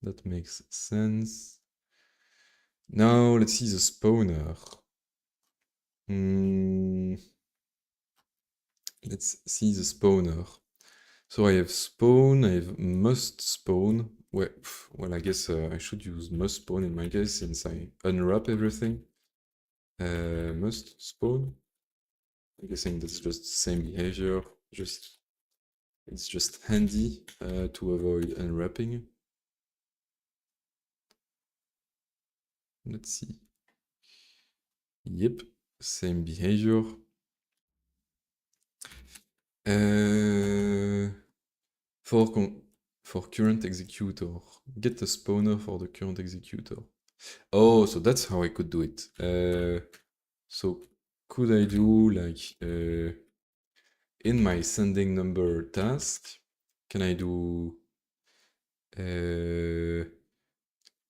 S1: That makes sense. Now let's see the spawner. Let's see the spawner. So I have spawn, I have must spawn. Well, I guess I should use must spawn in my case since I unwrap everything. Must spawn. I'm guessing that's just the same behavior. It's just handy to avoid unwrapping. Let's see. Yep, same behavior. For current executor, get the spawner for the current executor. Oh, so that's how I could do it. So could I do like in my sending number task, can I do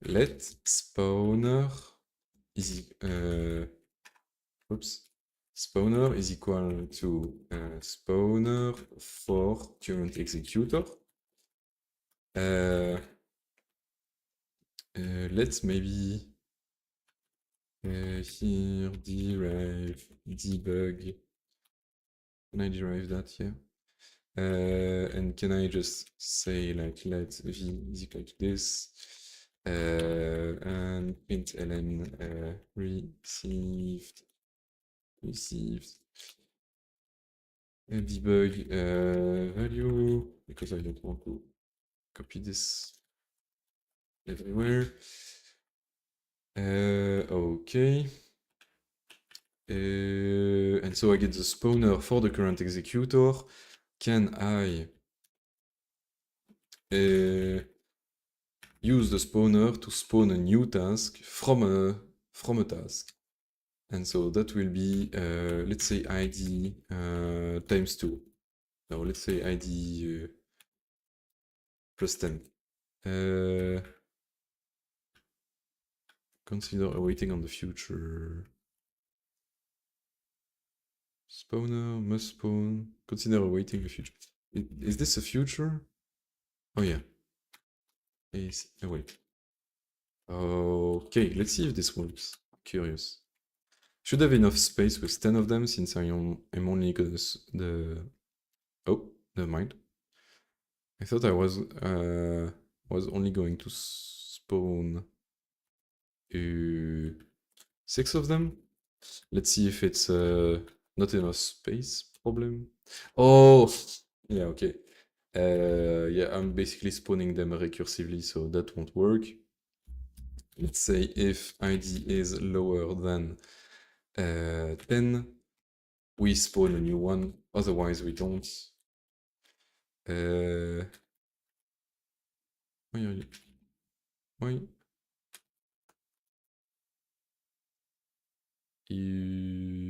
S1: let spawner is spawner is equal to spawner for current executor. Let's maybe here derive debug. Can I derive that here? And can I just say like let v is equal to this, and println received debug value, because I don't want to copy this everywhere. Okay. And so I get the spawner for the current executor. Can I use the spawner to spawn a new task from a task? And so that will be, let's say ID times 2. No, let's say ID plus 10. Consider awaiting on the future. Spawner must spawn. Consider awaiting the future. Is this a future? Oh yeah. Wait. Okay, let's see if this works. Curious. Should have enough space with 10 of them, since I'm only gonna oh, never mind. I thought I was only going to spawn 6 of them. Let's see if it's not enough space problem. Oh, yeah, okay. Yeah, I'm basically spawning them recursively, so that won't work. Let's say if ID is lower than 10, we spawn a new one, otherwise we don't. Why are you? Why?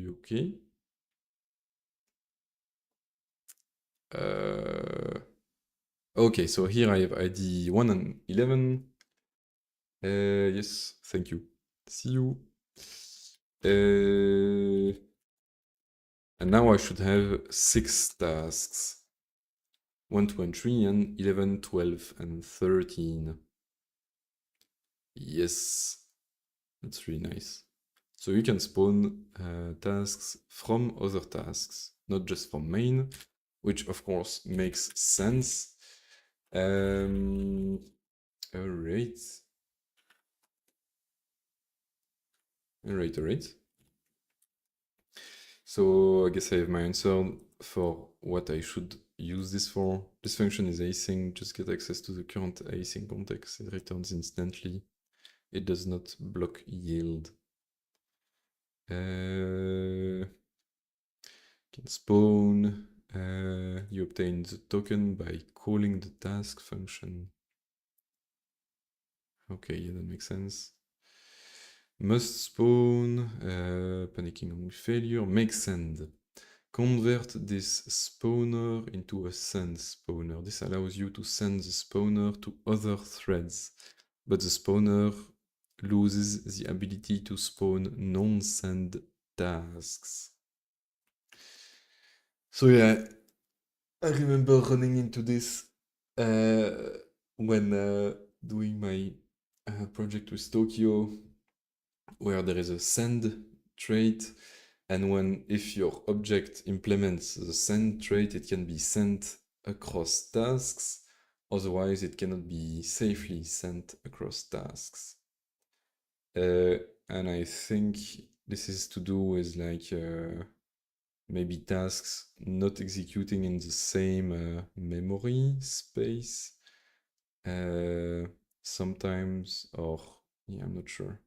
S1: Okay. Okay, so here I have ID 1 and 11. Yes, thank you. See you. And now I should have 6 tasks. 1, 2, and 3, and 11, 12, and 13. Yes, that's really nice. So you can spawn tasks from other tasks, not just from main, which of course makes sense. Alright. Alright. So I guess I have my answer for what I should use this for. This function is async, just get access to the current async context. It returns instantly. It does not block yield. Can spawn. You obtain the token by calling the task function. Okay, yeah, that makes sense. Must spawn, panicking on failure, make send. Convert this spawner into a send spawner. This allows you to send the spawner to other threads, but the spawner loses the ability to spawn non-send tasks. So yeah, I remember running into this when doing my project with Tokyo, where there is a send trait, and if your object implements the send trait, it can be sent across tasks. Otherwise, it cannot be safely sent across tasks. And I think this is to do with like maybe tasks not executing in the same memory space sometimes, or yeah, I'm not sure.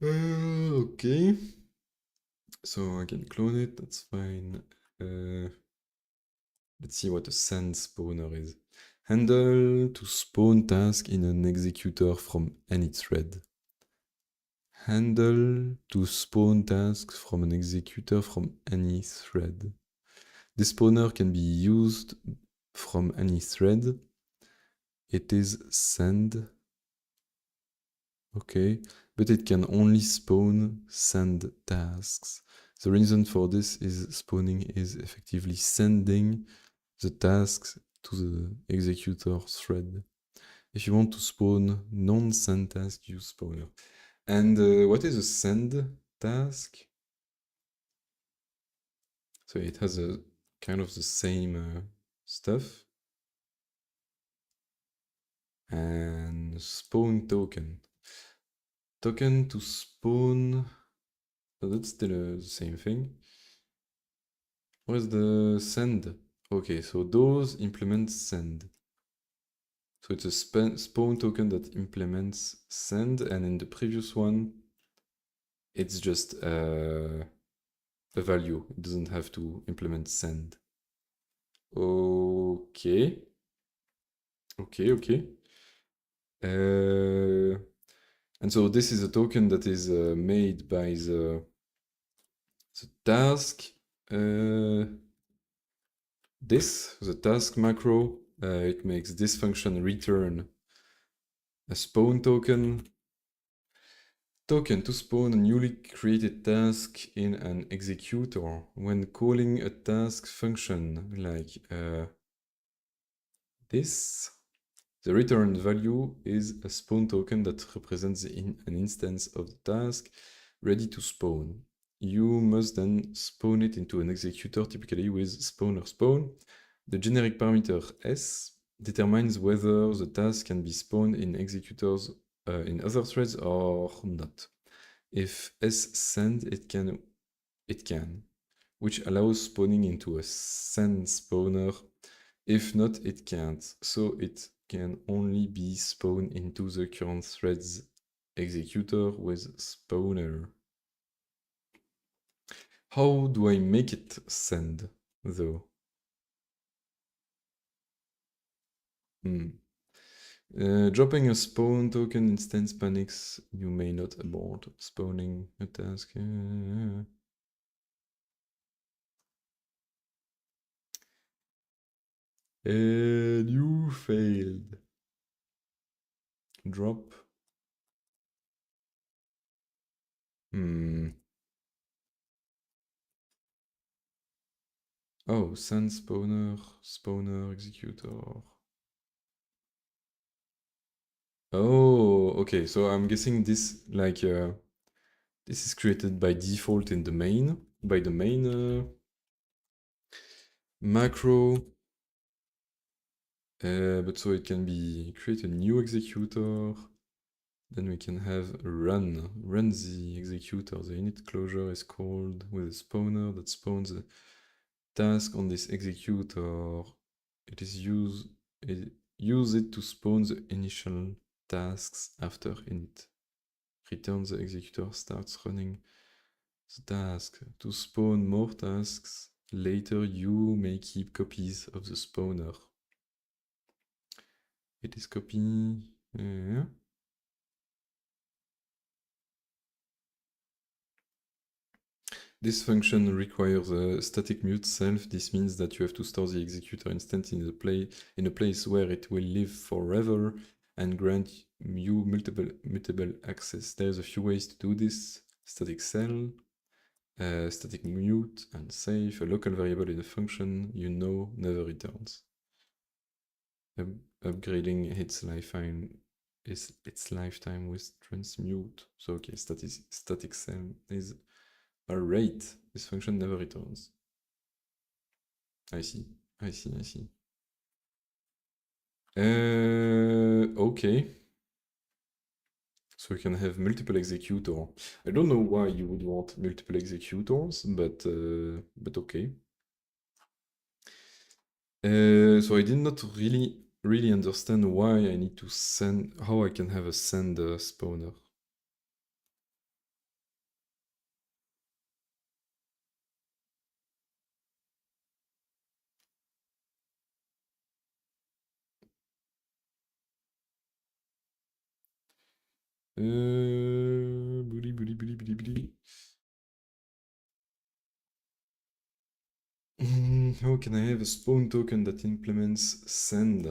S1: Okay, so I can clone it, that's fine. Let's see what a send spawner is. Handle to spawn task in an executor from any thread. Handle to spawn tasks from an executor from any thread. This spawner can be used from any thread. It is send. Okay, but it can only spawn send tasks. The reason for this is spawning is effectively sending the tasks to the executor thread. If you want to spawn non-send task, use spawner. And what is a send task? So it has a kind of the same stuff. And spawn token. Token to spawn. So that's still the same thing. What is the send? Okay, so those implement send. So it's a spawn token that implements send, and in the previous one, it's just a value. It doesn't have to implement send. Okay. Okay. And so this is a token that is made by the task. The task macro. It makes this function return a spawn token. Token to spawn a newly created task in an executor when calling a task function like this. The returned value is a spawn token that represents an instance of the task ready to spawn. You must then spawn it into an executor, typically with spawner spawn. The generic parameter s determines whether the task can be spawned in executors in other threads or not. If s send, it can, which allows spawning into a send spawner. If not, it can't. So it can only be spawned into the current thread's executor with spawner. How do I make it send, though? Dropping a spawn token instance panics. You may not abort spawning a task. And you failed. Drop. Oh, send spawner executor. Oh, okay. So I'm guessing this this is created by default in the main, by the main macro. But so it can be create a new executor. Then we can have run the executor. The init closure is called with a spawner that spawns a task on this executor. It is use it to spawn the initial tasks after init. Return the executor starts running the task. To spawn more tasks, later you may keep copies of the spawner. It is copy. This function requires a static mute self. This means that you have to store the executor instance in a place where it will live forever and grant you mutable access. There's a few ways to do this. Static cell, static mute, and safe. A local variable in a function you know never returns. Upgrading its lifetime with transmute. So okay, static cell is alright. This function never returns. I see. Okay. So we can have multiple executor. I don't know why you would want multiple executors, but okay. So I did not really understand why I need to send, how I can have a send spawner. Bully. How can I have a spawn token that implements send?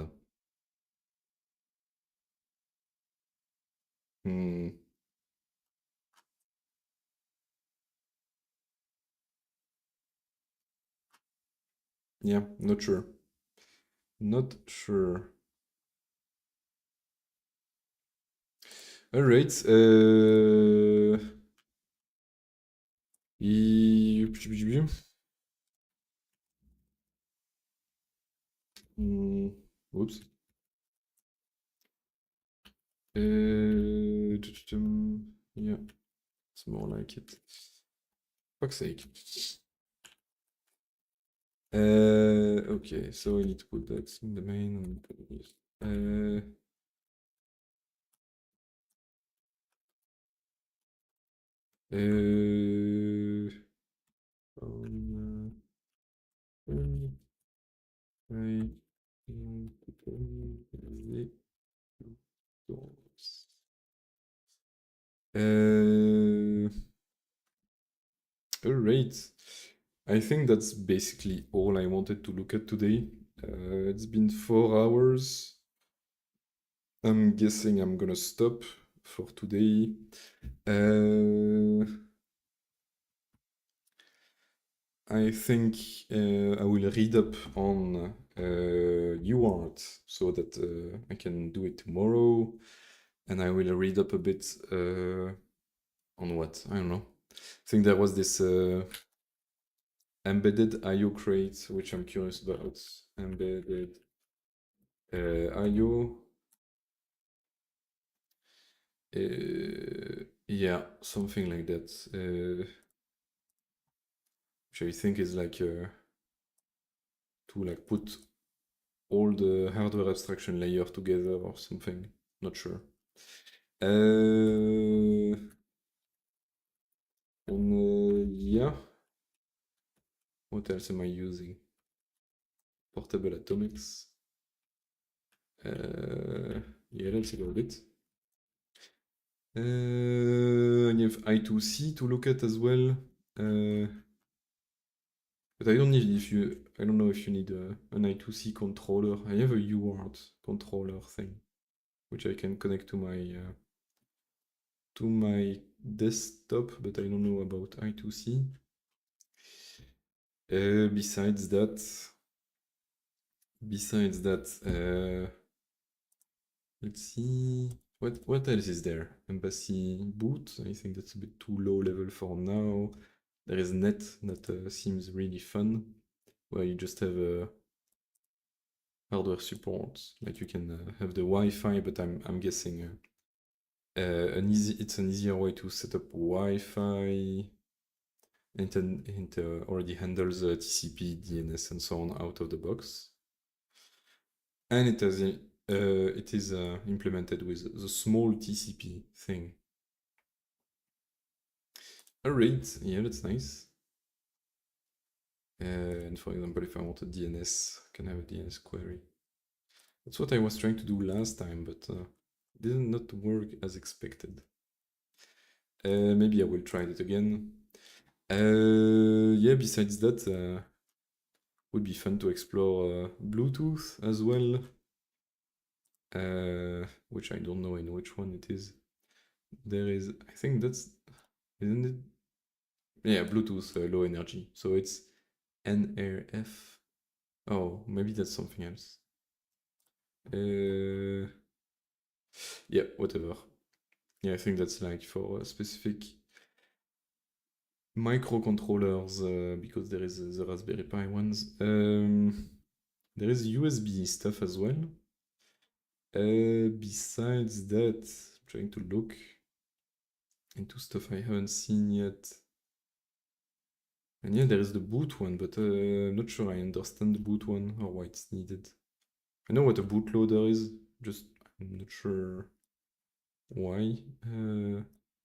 S1: Hmm. Yeah, not sure. Not sure. All right. Whoops. Yeah, it's more like it. Fuck's sake. Okay, so I need to put that in the main and put this. Alright. I think that's basically all I wanted to look at today. It's been 4 hours. I'm guessing I'm gonna stop for today. I think I will read up on UART so that I can do it tomorrow. And I will read up a bit on what? I don't know. I think there was this embedded IO crate, which I'm curious about. Embedded IO. Yeah, something like that. Which I think is like to like put all the hardware abstraction layer together or something. Not sure. Yeah. What else am I using? Portable atomics. Yeah, that's about it. You have I2C to look at as well. But I don't need if you I don't know if you need an I2C controller. I have a UART controller thing, which I can connect to my desktop, but I don't know about I2C. Besides that, let's see. What else is there? Embassy boot. I think that's a bit too low level for now. There is net that seems really fun, where you just have a hardware support. Like you can have the Wi-Fi, but I'm guessing it's an easier way to set up Wi-Fi. It already handles TCP, DNS, and so on out of the box. And it is implemented with the small TCP thing. Alright, yeah, that's nice. And for example, if I want a DNS, I can have a DNS query. That's what I was trying to do last time, but did not work as expected. Maybe I will try it again. Yeah, besides that, would be fun to explore Bluetooth as well, which I don't know in which one it is. There is, I think that's, isn't it? Yeah, Bluetooth low energy. So it's NRF. Oh, maybe that's something else. Yeah, whatever. Yeah, I think that's like for specific microcontrollers because there is the Raspberry Pi ones. There is USB stuff as well. Besides that, I'm trying to look into stuff I haven't seen yet. And yeah, there is the boot one, but I'm not sure I understand the boot one or why it's needed. I know what a bootloader is, just I'm not sure why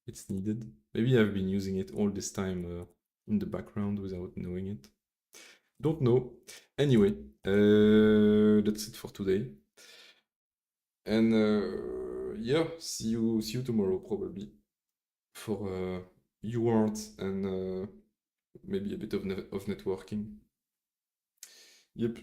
S1: it's needed. Maybe I've been using it all this time in the background without knowing it. Don't know. Anyway, that's it for today. And yeah, see you tomorrow probably for UART and maybe a bit of networking. Yep.